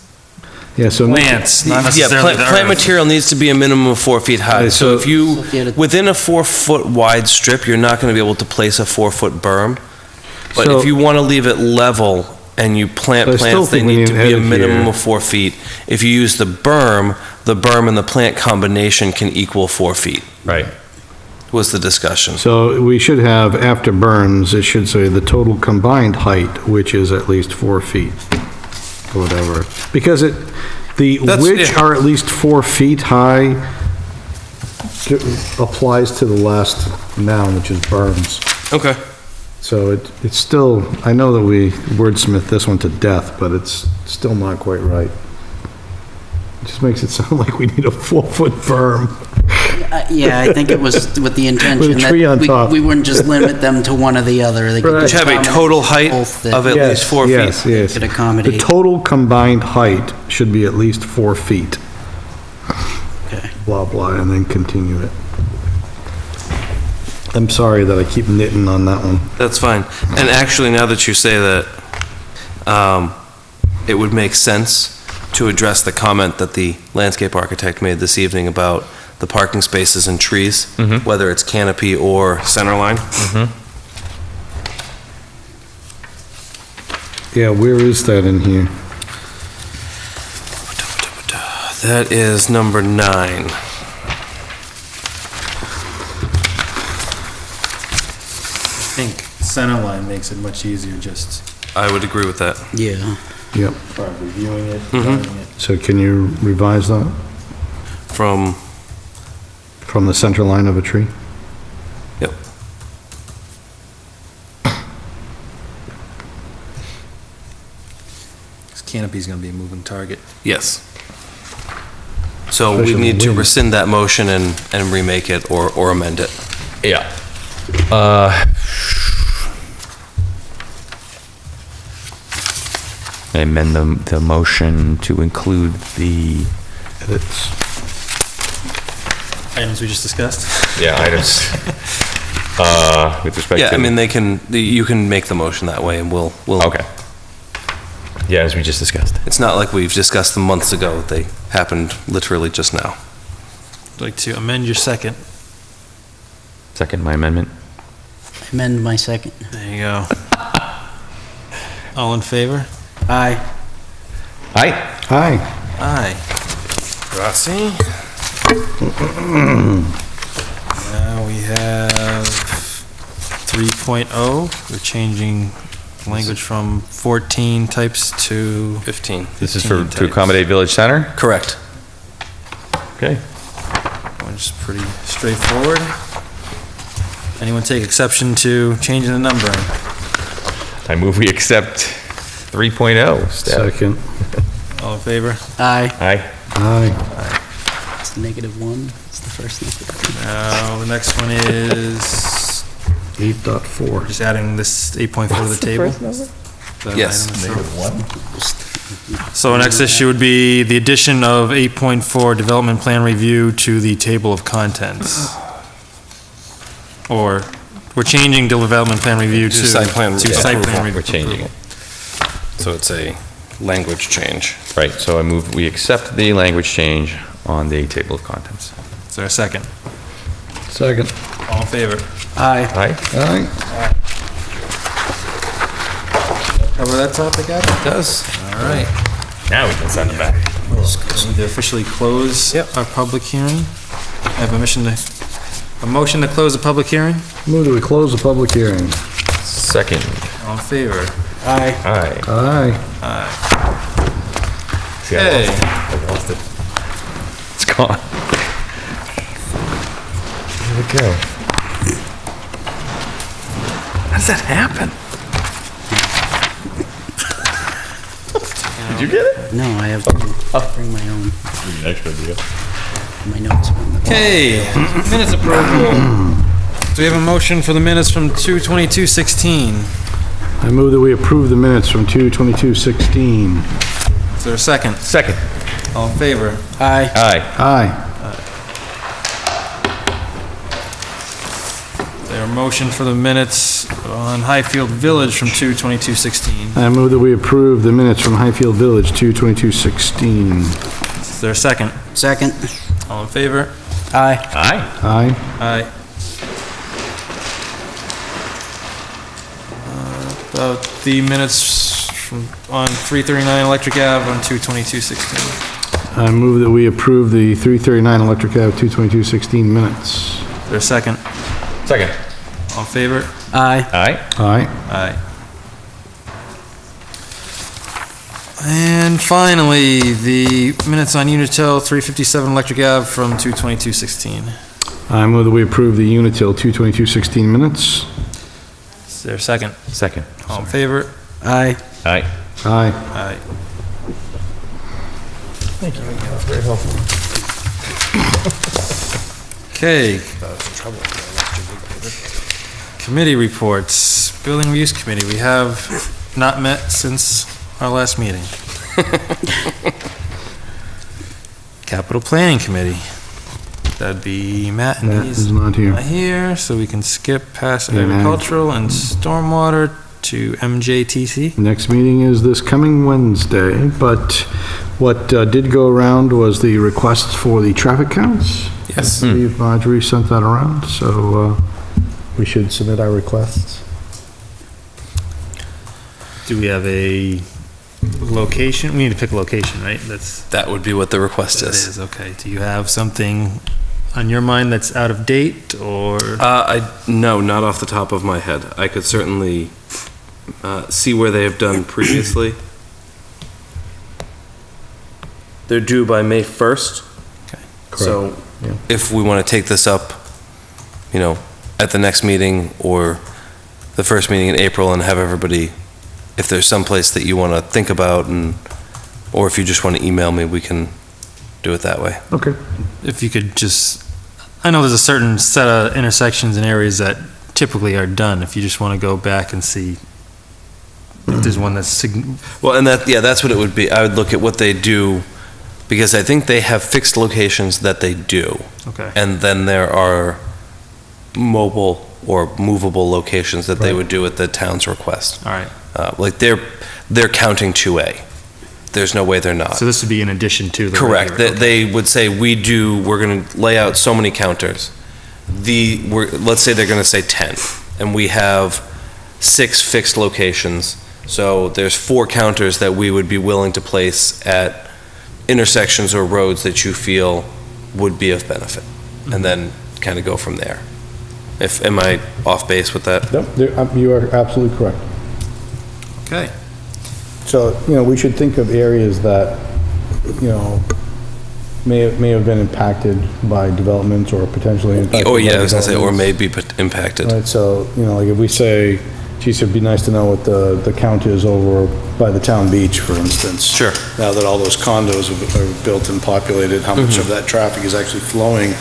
Yeah, so plants, not necessarily the plant earth. material needs to be a minimum of 4 feet high. So if you, within a 4 foot wide strip, you're not going to be able to place a 4 foot berm. But So- if you want to leave it level and you plant I still plants, they think we need to need be a headed minimum here. of 4 feet. If you use the berm and the plant combination can equal 4 feet. Right. Was the discussion. So we should have, after berms, it should say the total combined height, which is at least 4 feet, or whatever. Because which are at least 4 feet high applies to the last noun, which is berms. Okay. So it's still, I know that we wordsmith this one to death, but it's still not quite right. It just makes it sound like we need a 4 foot berm. Yeah, I think it was with the intention With a tree on top. that we wouldn't just limit them to one or the other. They could Right. just Have a accommodate total height both that of at least 4 feet. Yes, yes. could accommodate. The total combined height should be at least 4 feet. Okay. Blah, blah, and then continue it. I'm sorry that I keep knitting on that one. That's fine. And actually, now that you say that, it would make sense to address the comment that the landscape architect made this evening about the parking spaces and trees, whether it's canopy or center line. Yeah, where is that in here? That is number 9. I think center line makes it much easier just I would agree with that. Yeah. Yep. by reviewing it, drawing it. So can you revise that? From From the center line of a tree? Yep. canopy is going to be a moving target. Yes. So we Especially need to wind. rescind that motion and remake it or amend it. Yeah. I amend the motion to include the Edits. Items we just discussed? yeah items with respect Yeah, to. I mean, you can make the motion that way and we'll. Okay. Yeah, as we just discussed. It's not like we've discussed them months ago. They happened literally just now. I'd like to amend your second. Second, my amendment. Amend my second. There you go. All in favor? Aye. Aye. Aye. Aye. Grazie. Now we have 3.0. We're changing language from 14 types to 15. This is 15 to accommodate Village Center? Correct. Okay. Which is pretty straightforward. Anyone take exception to changing the numbering? I move we accept 3.0. Second. All in favor? Aye. Aye. Aye. It's -1. It's the first negative. Now, the next one is 8.4. just adding this 8.4 to the table. Yes. So our next issue would be the addition of 8.4 development plan review to the table of contents. Or, we're changing development plan review to site plan to site plan approval. review. We're changing it. So it's a language change. Right, so I move we accept the language change on the table of contents. Is there a second? Second. All in favor? Aye. Aye. Aye. Cover that topic, Adam? It does. All right. Now we can send it back. We need to officially close our public hearing. I have a motion to close the public hearing. Move that we close the public hearing. Second. All in favor? Aye. Aye. Aye. See, Okay. I lost it. It's gone. Where'd it go? How does that happen? Did you get it? No, I have to bring my own, Extra deal. my notes. Okay, minutes approval. Do we have a motion for the minutes from 2/22/16? I move that we approve the minutes from 2/22/16. Is there a second? Second. All in favor? Aye. Aye. Aye. Is there a motion for the minutes on Highfield Village from 2/22/16? I move that we approve the minutes from Highfield Village 2/22/16. Is there a second? Second. All in favor? Aye. Aye. Aye. Aye. About the minutes from, on 339 Electric Ave on 2/22/16. I move that we approve the 339 Electric Ave 2/22/16 minutes. Is there a second? Second. All in favor? Aye. Aye. Aye. Aye. And finally, the minutes on Unitil 357 Electric Ave from 2/22/16. I move that we approve the Unitil 2/22/16 minutes. Is there a second? Second. All in favor? Aye. Aye. Aye. Aye. Thank you. That's very helpful. Okay. Committee reports. Building Reuse Committee, we have not met since our last meeting. Capital Planning Committee. That'd be Matt, and Matt he's is not here. not here, so we can skip past Yeah, Matt. agricultural and stormwater to MJTC. Next meeting is this coming Wednesday, but what did go around was the request for the traffic counts. Yes. I believe Marjorie sent that around, so we should submit our requests. Do we have a location? We need to pick a location, right? That would be what the request That is. is, okay. Do you have something on your mind that's out of date, or? No, not off the top of my head. I could certainly see where they have done previously. They're due by May 1st. Okay. So Yeah. if we want to take this up, at the next meeting or the first meeting in April and have everybody, if there's some place that you want to think about and Or if you just want to email me, we can do it that way. Okay. If you could just, I know there's a certain set of intersections and areas that typically are done. If you just want to go back and see if there's one that's Well, and that's what it would be. I would look at what they do, because I think they have fixed locations that they do. Okay. And then there are mobile or movable locations that they would do at the town's request. All right. Like they're counting 2A. There's no way they're not. So this would be in addition to the Correct. regular, okay. They would say, we're going to lay out so many counters. Let's say they're going to say 10, and we have 6 fixed locations. So there's 4 counters that we would be willing to place at intersections or roads that you feel would be of benefit, and then kind of go from there. Am I off base with that? Nope, you are absolutely correct. Okay. So, we should think of areas that, may have been impacted by developments or potentially impacted by Oh, yeah, I was going to say, or developments. may be impacted. Right, so, like if we say, geez, it'd be nice to know what the count is over by the town beach, for instance. Sure. Now that all those condos are built and populated, how much of that traffic is actually flowing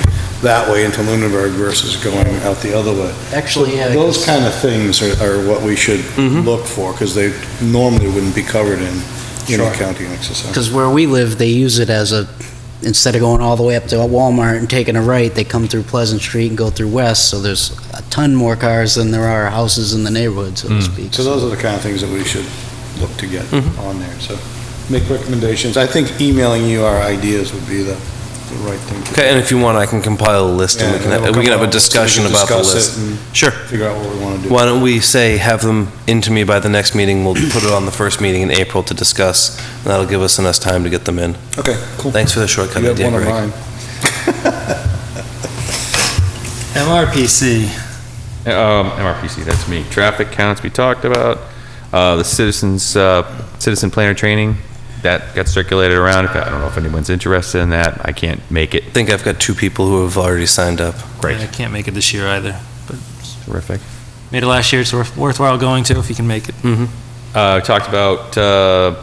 that way into Lunenburg versus going out the other way? Actually, yeah. Those kind of things are what we should look for, because they normally wouldn't be covered in Sure. counting exercise. Because where we live, they use it as instead of going all the way up to Walmart and taking a right, they come through Pleasant Street and go through West, so there's a ton more cars than there are houses in the neighborhood, so to speak. So those are the kind of things that we should look to get on there, so make recommendations. I think emailing you our ideas would be the right thing to do. Okay, and if you want, I can compile a list, and we can have a discussion about the list. Sure. Figure out what we want to do. Why don't we say, have them into me by the next meeting, we'll put it on the first meeting in April to discuss, and that'll give us enough time to get them in. Okay, cool. Thanks for the shortcut You have idea, one of Greg. mine. MRPC. MRPC, that's me. Traffic counts we talked about. The citizen planner training, that got circulated around. I don't know if anyone's interested in that. I can't make it. I think I've got 2 people who have already signed up. Great. I can't make it this year either, but Terrific. made it last year. It's worthwhile going to if you can make it. Talked about, they're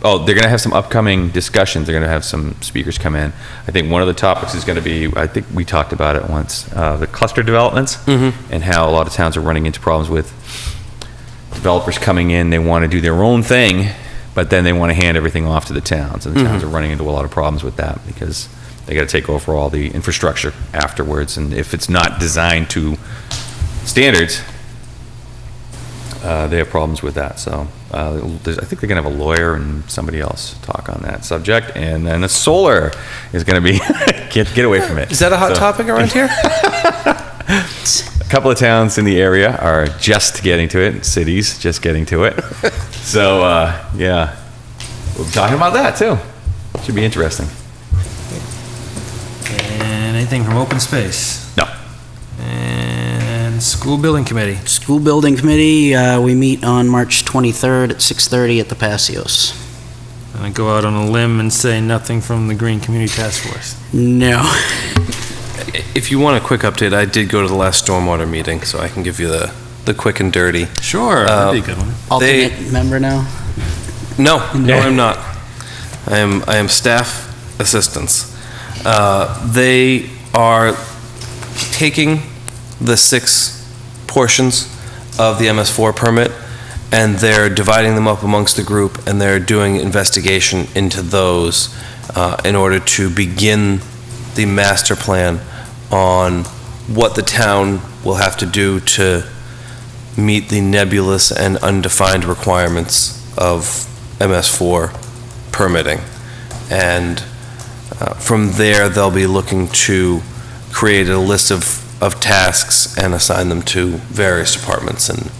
going to have some upcoming discussions. They're going to have some speakers come in. I think one of the topics is going to be, I think we talked about it once, the cluster developments and how a lot of towns are running into problems with developers coming in. They want to do their own thing, but then they want to hand everything off to the towns. And the towns are running into a lot of problems with that because they got to take over all the infrastructure afterwards. And if it's not designed to standards, they have problems with that. So I think they're going to have a lawyer and somebody else talk on that subject. And then the solar is going to be, can't get away from it. Is that a hot topic around here? A couple of towns in the area are just getting to it, cities just getting to it. So, yeah, we'll be talking about that too. Should be interesting. And anything from open space? No. And school building committee? School building committee, we meet on March 23rd at 6:30 at the Passios. And I go out on a limb and say nothing from the Green Community Task Force. No. If you want a quick update, I did go to the last stormwater meeting, so I can give you the quick and dirty. Sure, that'd be a good one. Alternate member now? No, I'm not. I am staff assistants. They are taking the 6 portions of the MS4 permit, and they're dividing them up amongst the group, and they're doing investigation into those in order to begin the master plan on what the town will have to do to meet the nebulous and undefined requirements of MS4 permitting. And from there, they'll be looking to create a list of tasks and assign them to various departments and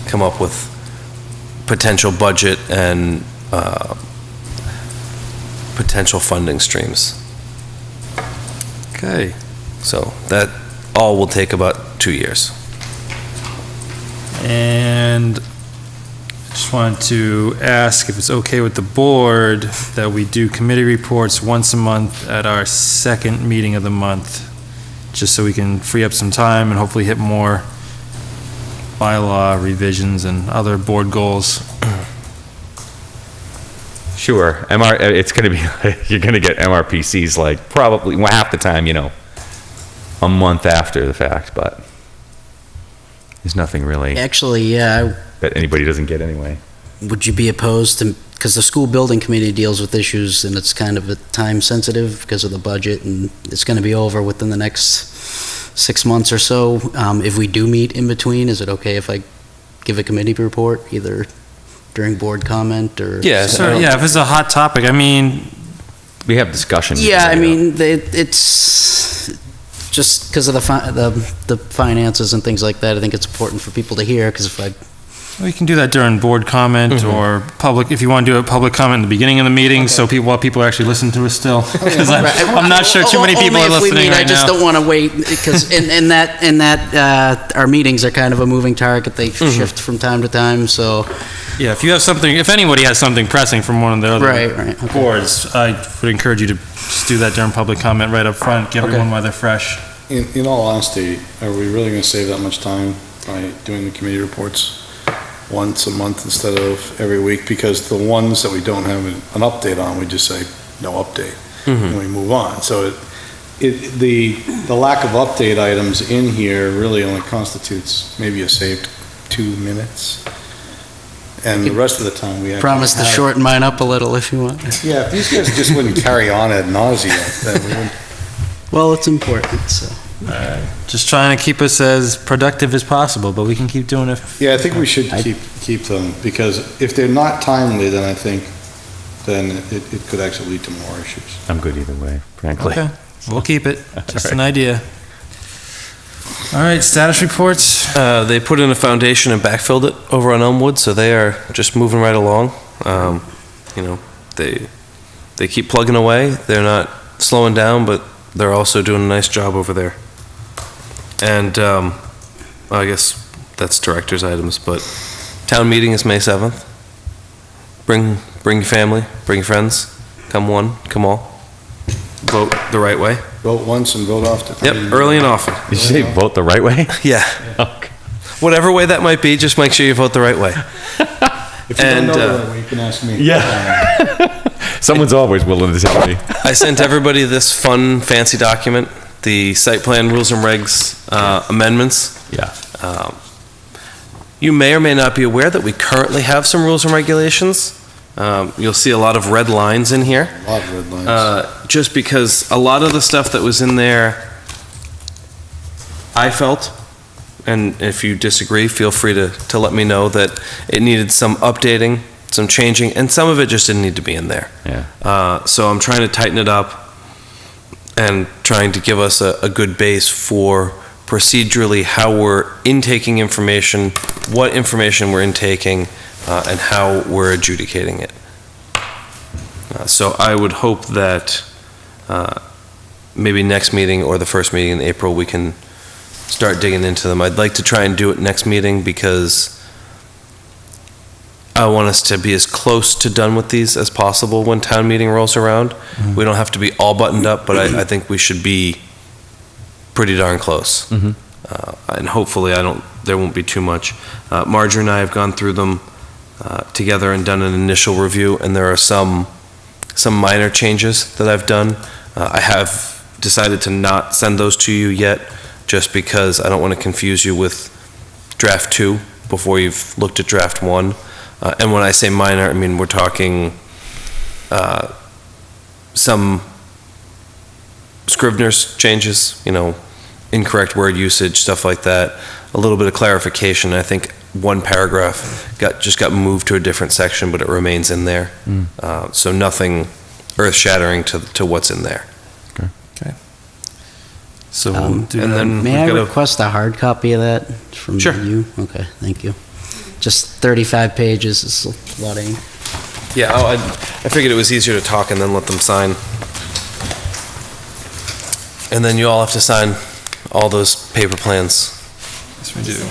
come up with potential budget and potential funding streams. Okay. So that all will take about 2 years. And I just wanted to ask if it's okay with the board that we do committee reports once a month at our second meeting of the month, just so we can free up some time and hopefully hit more bylaw revisions and other board goals. sure. It's gonna be, you're gonna get MRPCs like probably, well, half the time, a month after the fact, but there's nothing really Actually, yeah, that anybody doesn't get anyway. would you be opposed to, because the school building committee deals with issues and it's kind of time sensitive because of the budget and it's going to be over within the next 6 months or so. If we do meet in between, is it okay if I give a committee report either during board comment or? Yeah, if it's a hot topic, I mean. We have discussion. Yeah, I mean, it's just because of the finances and things like that. I think it's important for people to hear because if I. We can do that during board comment or public, if you want to do a public comment in the beginning of the meeting, so while people actually listen to us still. Because I'm not sure too many people are listening right now. I just don't want to wait, because in that our meetings are kind of a moving target. They shift from time to time, so. Yeah, if you have something, if anybody has something pressing from one of the other boards, I would encourage you to just do that during public comment right up front, give everyone while they're fresh. In all honesty, are we really going to save that much time by doing the committee reports once a month instead of every week? Because the ones that we don't have an update on, we just say, no update, and we move on. So the lack of update items in here really only constitutes maybe a saved 2 minutes. And the rest of the time, we promise to shorten mine up a little if you want. Yeah, if these guys just wouldn't carry on ad nauseum, then we wouldn't. Well, it's important, so. Just trying to keep us as productive as possible, but we can keep doing it. Yeah, I think we should keep them, because if they're not timely, then I think it could actually lead to more issues. I'm good either way, frankly. Okay, we'll keep it. Just an idea. All right, status reports. They put in a foundation and backfilled it over on Elmwood, so they are just moving right along. They keep plugging away. They're not slowing down, but they're also doing a nice job over there. And I guess that's director's items, but town meeting is May 7th. Bring your family, bring your friends. Come one, come all. Vote the right way. Vote once and vote often. Yep, early and often. Did you say vote the right way? Yeah. Okay. Whatever way that might be, just make sure you vote the right way. If you don't know the right way, you can ask me. Yeah. Someone's always willing to tell me. I sent everybody this fun, fancy document, the site plan rules and regs amendments. Yeah. You may or may not be aware that we currently have some rules and regulations. You'll see a lot of red lines in here. A lot of red lines. Just because a lot of the stuff that was in there, I felt, and if you disagree, feel free to let me know, that it needed some updating, some changing, and some of it just didn't need to be in there. Yeah. So I'm trying to tighten it up and trying to give us a good base for procedurally how we're intaking information, what information we're intaking, and how we're adjudicating it. So I would hope that maybe next meeting or the first meeting in April, we can start digging into them. I'd like to try and do it next meeting because I want us to be as close to done with these as possible when town meeting rolls around. We don't have to be all buttoned up, but I think we should be pretty darn close. And hopefully there won't be too much. Marjorie and I have gone through them together and done an initial review, and there are some minor changes that I've done. I have decided to not send those to you yet, just because I don't want to confuse you with draft 2 before you've looked at draft 1. And when I say minor, I mean we're talking some Scrivener's changes, incorrect word usage, stuff like that, a little bit of clarification. I think one paragraph just got moved to a different section, but it remains in there. So nothing earth-shattering to what's in there. Okay. So we'll do that. May I request a hard copy of that from you? Okay, thank you. Just 35 pages is a lot of ink. Yeah, I figured it was easier to talk and then let them sign. And then you all have to sign all those paper plans. Yes, we do.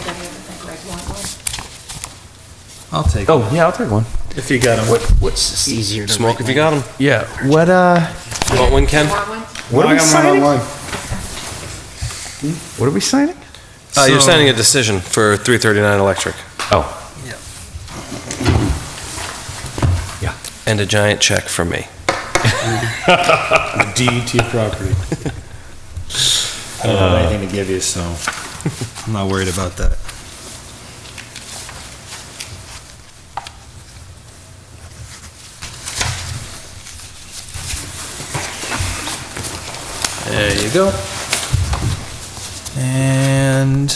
I'll take Oh, yeah, I'll take one. if you got them. What's this easier to Smoke write if you down? got them. Yeah. What, You want one, Ken? what are we signing? What are we signing? You're signing a decision for 339 Electric. Oh. And a giant check for me. A deed to your property. I don't have anything to give you, so I'm not worried about that. There you go. And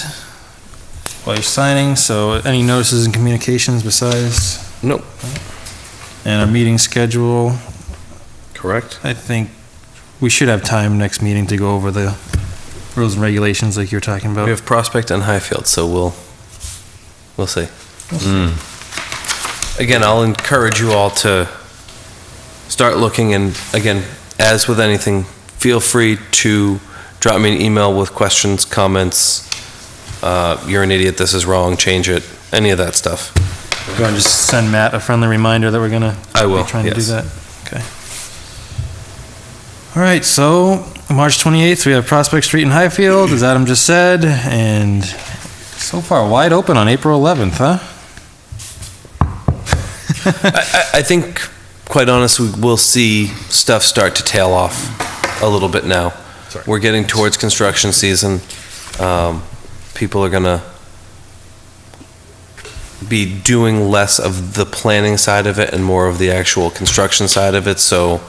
while you're signing, so any notices and communications besides? Nope. And our meeting schedule? Correct. I think we should have time next meeting to go over the rules and regulations like you were talking about. We have Prospect and Highfield, so we'll see. Again, I'll encourage you all to start looking, and again, as with anything, feel free to drop me an email with questions, comments, you're an idiot, this is wrong, change it, any of that stuff. You want to just send Matt a friendly reminder that we're gonna be trying to do that? Okay. All right, so March 28th, we have Prospect Street in Highfield, as Adam just said, and so far wide open on April 11th, huh? I think, quite honestly, we'll see stuff start to tail off a little bit now. We're getting towards construction season. People are gonna be doing less of the planning side of it and more of the actual construction side of it, so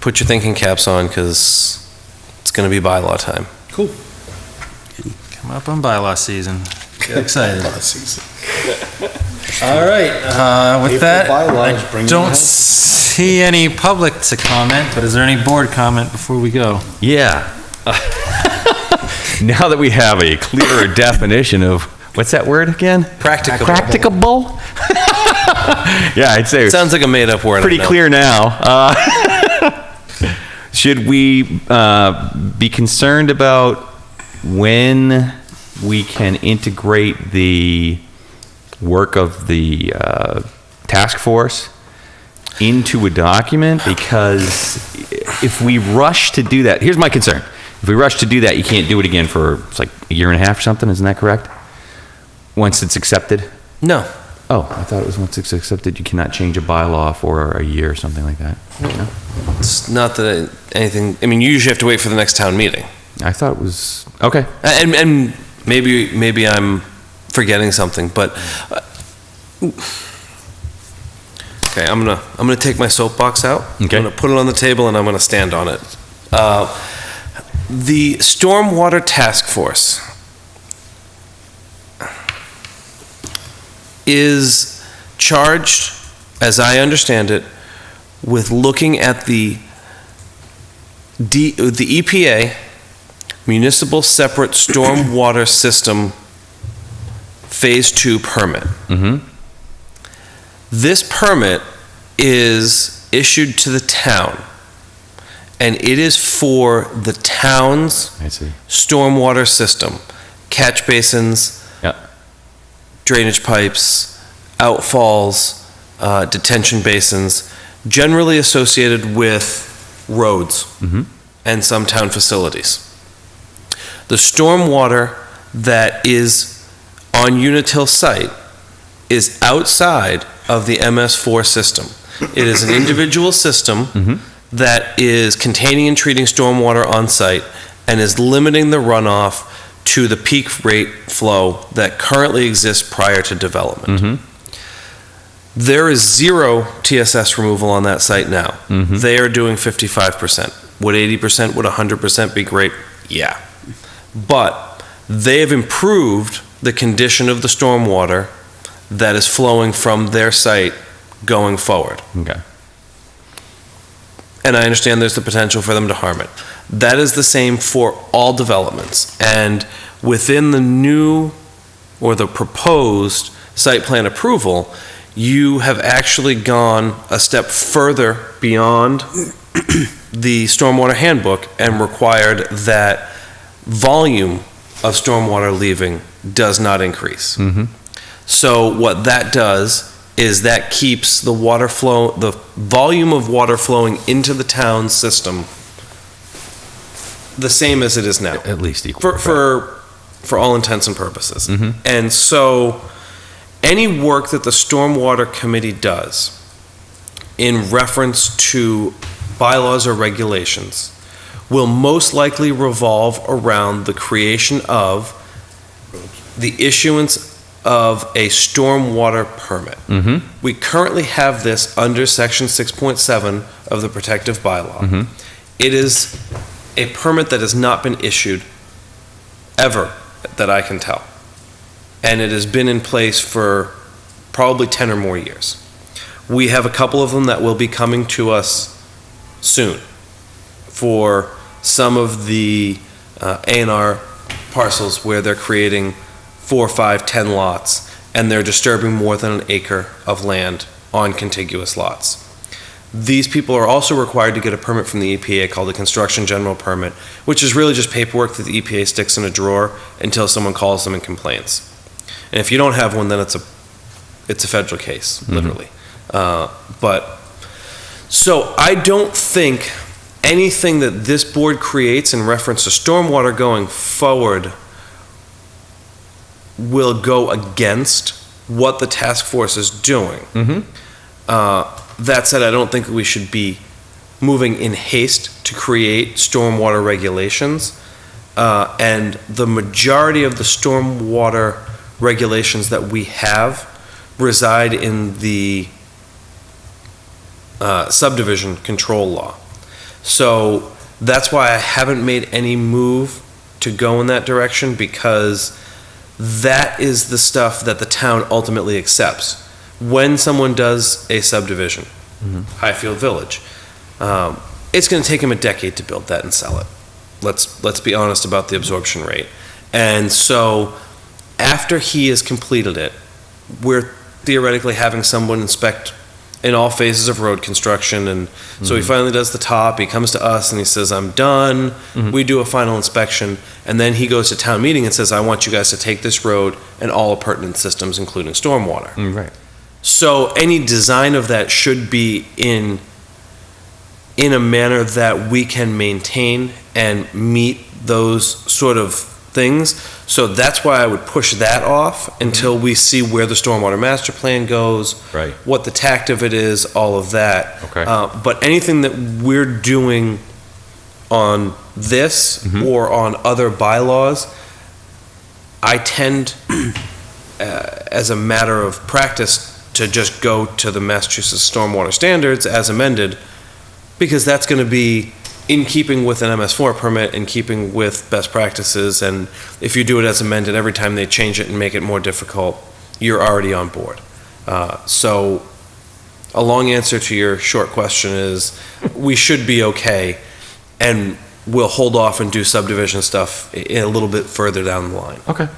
put your thinking caps on, because it's gonna be bylaw time. Cool. Come up on bylaw season. Get excited. All right, with that, I don't see any public to comment, but is there any board comment before we go? Yeah. Now that we have a clearer definition of, what's that word again? Practicable. Practicable? Yeah, I'd say. Sounds like a made-up word. Pretty clear now. Should we be concerned about when we can integrate the work of the task force into a document? Because if we rush to do that, here's my concern. If we rush to do that, you can't do it again for, it's like a year and a half or something, isn't that correct? Once it's accepted? No. Oh, I thought it was once it's accepted, you cannot change a bylaw for a year or something like that. No? It's not that anything, I mean, you usually have to wait for the next town meeting. I thought it was, okay. And maybe I'm forgetting something, but okay, I'm gonna take my soapbox out. Okay. I'm gonna put it on the table and I'm gonna stand on it. The Stormwater Task Force is charged, as I understand it, with looking at the EPA Municipal Separate Stormwater System Phase 2 permit. Mm-hmm. This permit is issued to the town, and it is for the town's stormwater system, catch basins, drainage pipes, outfalls, detention basins, generally associated with roads and some town facilities. The stormwater that is on Unitil site is outside of the MS4 system. It is an individual system that is containing and treating stormwater on site and is limiting the runoff to the peak rate flow that currently exists prior to development. There is zero TSS removal on that site now. They are doing 55%. Would 80%, would 100% be great? Yeah. But they have improved the condition of the stormwater that is flowing from their site going forward. Okay. And I understand there's the potential for them to harm it. That is the same for all developments. And within the new or the proposed site plan approval, you have actually gone a step further beyond the stormwater handbook and required that volume of stormwater leaving does not increase. So what that does is that keeps the water flow, the volume of water flowing into the town system the same as it is now. At least equal. For all intents and purposes. And so any work that the Stormwater Committee does in reference to bylaws or regulations will most likely revolve around the creation of the issuance of a stormwater permit. We currently have this under section 6.7 of the protective bylaw. It is a permit that has not been issued ever that I can tell. And it has been in place for probably 10 or more years. We have a couple of them that will be coming to us soon for some of the A&R parcels where they're creating 4, 5, 10 lots, and they're disturbing more than an acre of land on contiguous lots. These people are also required to get a permit from the EPA called a construction general permit, which is really just paperwork that the EPA sticks in a drawer until someone calls them and complains. And if you don't have one, then it's a federal case, literally. So I don't think anything that this board creates in reference to stormwater going forward will go against what the task force is doing. That said, I don't think we should be moving in haste to create stormwater regulations. And the majority of the stormwater regulations that we have reside in the subdivision control law. So that's why I haven't made any move to go in that direction, because that is the stuff that the town ultimately accepts. When someone does a subdivision, Highfield Village, it's going to take them a decade to build that and sell it. Let's be honest about the absorption rate. And so after he has completed it, we're theoretically having someone inspect in all phases of road construction, and so he finally does the top, he comes to us and he says, I'm done, we do a final inspection, and then he goes to town meeting and says, I want you guys to take this road and all pertinent systems, including stormwater. Right. So any design of that should be in a manner that we can maintain and meet those sort of things. So that's why I would push that off until we see where the stormwater master plan goes, Right. what the tact of it is, all of that. Okay. But anything that we're doing on this or on other bylaws, I tend, as a matter of practice, to just go to the Massachusetts Stormwater Standards as amended, because that's going to be in keeping with an MS4 permit, in keeping with best practices, and if you do it as amended, every time they change it and make it more difficult, you're already on board. So a long answer to your short question is, we should be okay, and we'll hold off and do subdivision stuff a little bit further down the line. Okay.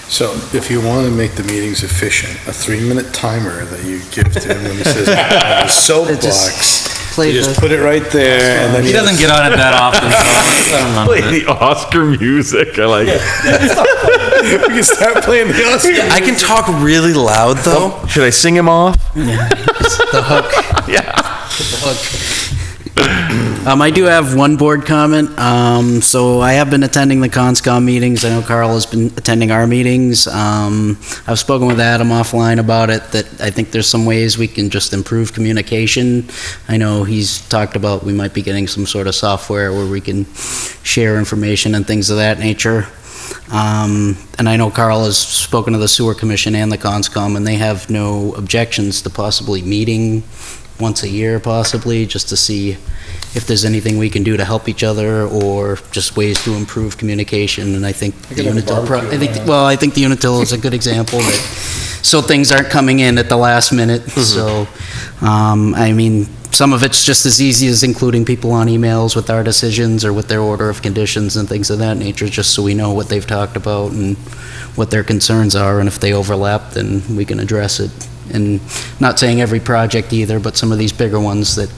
So if you want to make the meetings efficient, a 3-minute timer that you give to him when he says, "I'm on the soapbox," you just put it right there, and then He doesn't get on it that often, so let him run with Play it. the Oscar music. I like it. we can start playing the Oscar. I can talk really loud, though. Should I sing him off? The hook. Yeah. The hook. I do have one board comment. So I have been attending the CONSCOM meetings. I know Carl has been attending our meetings. I've spoken with Adam offline about it, that I think there's some ways we can just improve communication. I know he's talked about we might be getting some sort of software where we can share information and things of that nature. And I know Carl has spoken to the Sewer Commission and the CONSCOM, and they have no objections to possibly meeting once a year, possibly, just to see if there's anything we can do to help each other, or just ways to improve communication. And I think the Unitil, I think the Unitil is a good example that, so things aren't coming in at the last minute. So, I mean, some of it's just as easy as including people on emails with our decisions or with their order of conditions and things of that nature, just so we know what they've talked about and what their concerns are, and if they overlap, then we can address it. And not saying every project either, but some of these bigger ones that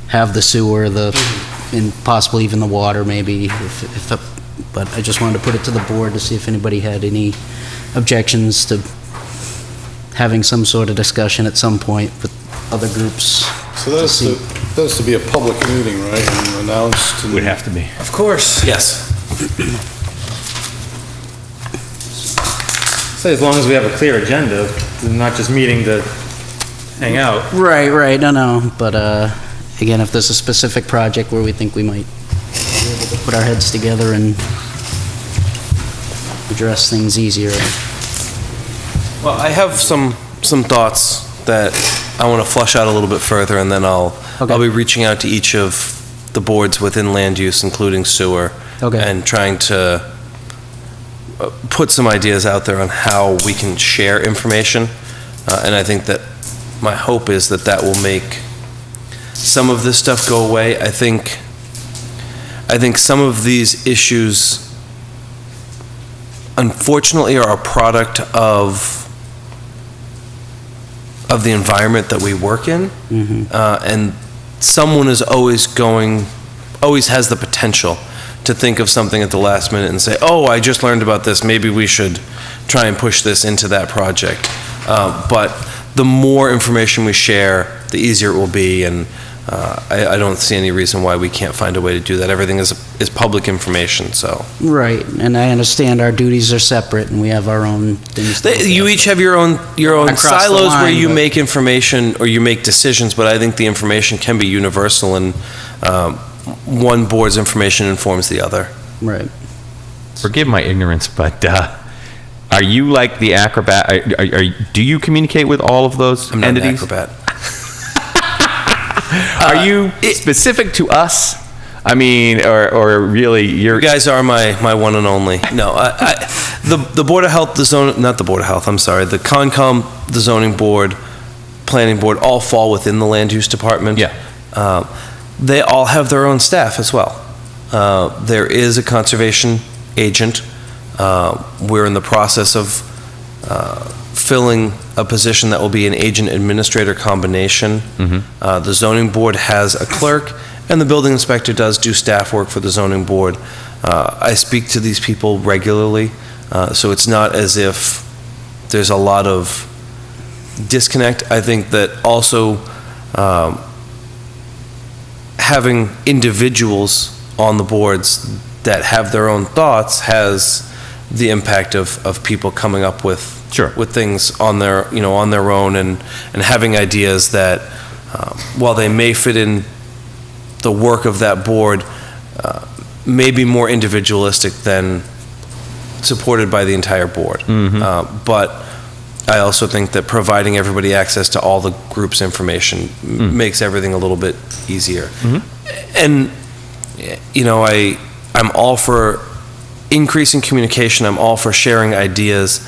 have the sewer, and possibly even the water, maybe. But I just wanted to put it to the board to see if anybody had any objections to having some sort of discussion at some point with other groups. So that's to be a public meeting, right, and announced? Would have to be. Of course. Yes. So as long as we have a clear agenda, we're not just meeting to hang out. Right, no, but, again, if there's a specific project where we think we might be able to put our heads together and address things easier. Well, I have some thoughts that I want to flush out a little bit further, and then I'll be reaching out to each of the boards within land use, including sewer, and trying to put some ideas out there on how we can share information. And I think that my hope is that that will make some of this stuff go away. I think some of these issues, unfortunately, are a product of the environment that we work in. And someone is always has the potential to think of something at the last minute and say, oh, I just learned about this, maybe we should try and push this into that project. But the more information we share, the easier it will be, and I don't see any reason why we can't find a way to do that. Everything is public information, so. Right, and I understand our duties are separate, and we have our own things. You each have your own Across the silos where line, you but- make information or you make decisions, but I think the information can be universal, and one board's information informs the other. Right. Forgive my ignorance, but are you like the acrobat? Do you communicate with all of those I'm not entities? an acrobat. Are you specific to us? I mean, or really, You guys are my one and only. No, the Board of Health, not the Board of Health, I'm sorry, the Concom, the Zoning Board, Planning Board, all fall within the Land Use Department. Yeah. They all have their own staff as well. There is a conservation agent. We're in the process of filling a position that will be an agent administrator combination. The zoning board has a clerk, and the building inspector does do staff work for the zoning board. I speak to these people regularly, so it's not as if there's a lot of disconnect. I think that also having individuals on the boards that have their own thoughts has the impact of people coming up with things on their own and having ideas that while they may fit in the work of that board, may be more individualistic than supported by the entire board. But I also think that providing everybody access to all the group's information makes everything a little bit easier. And I'm all for increasing communication. I'm all for sharing ideas.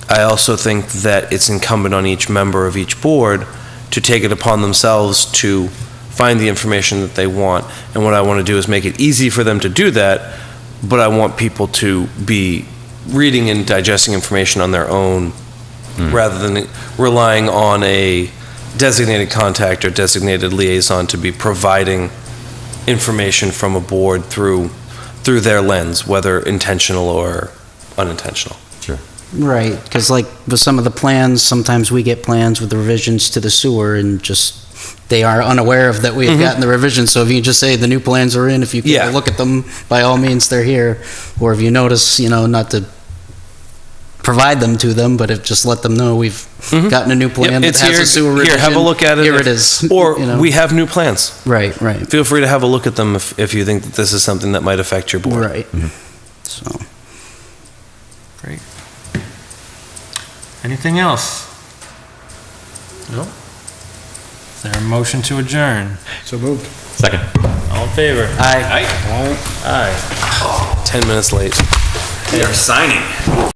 I also think that it's incumbent on each member of each board to take it upon themselves to find the information that they want. And what I want to do is make it easy for them to do that, but I want people to be reading and digesting information on their own rather than relying on a designated contact or designated liaison to be providing information from a board through their lens, whether intentional or unintentional. Sure. Right, because like with some of the plans, sometimes we get plans with revisions to the sewer and just, they are unaware of that we have gotten the revisions. So if you just say the new plans are in, if you can look at them, by all means, they're here. Or if you notice, not to provide them to them, but just let them know we've gotten a new plan that has a sewer revision. Here, have a look at it. Here it is. Or we have new plans. Right. Feel free to have a look at them if you think that this is something that might affect your board. Right. So. Great. Anything else? No? Is there a motion to adjourn? So moved. Second. All in favor? Aye. Aye. 10 minutes late. We are signing.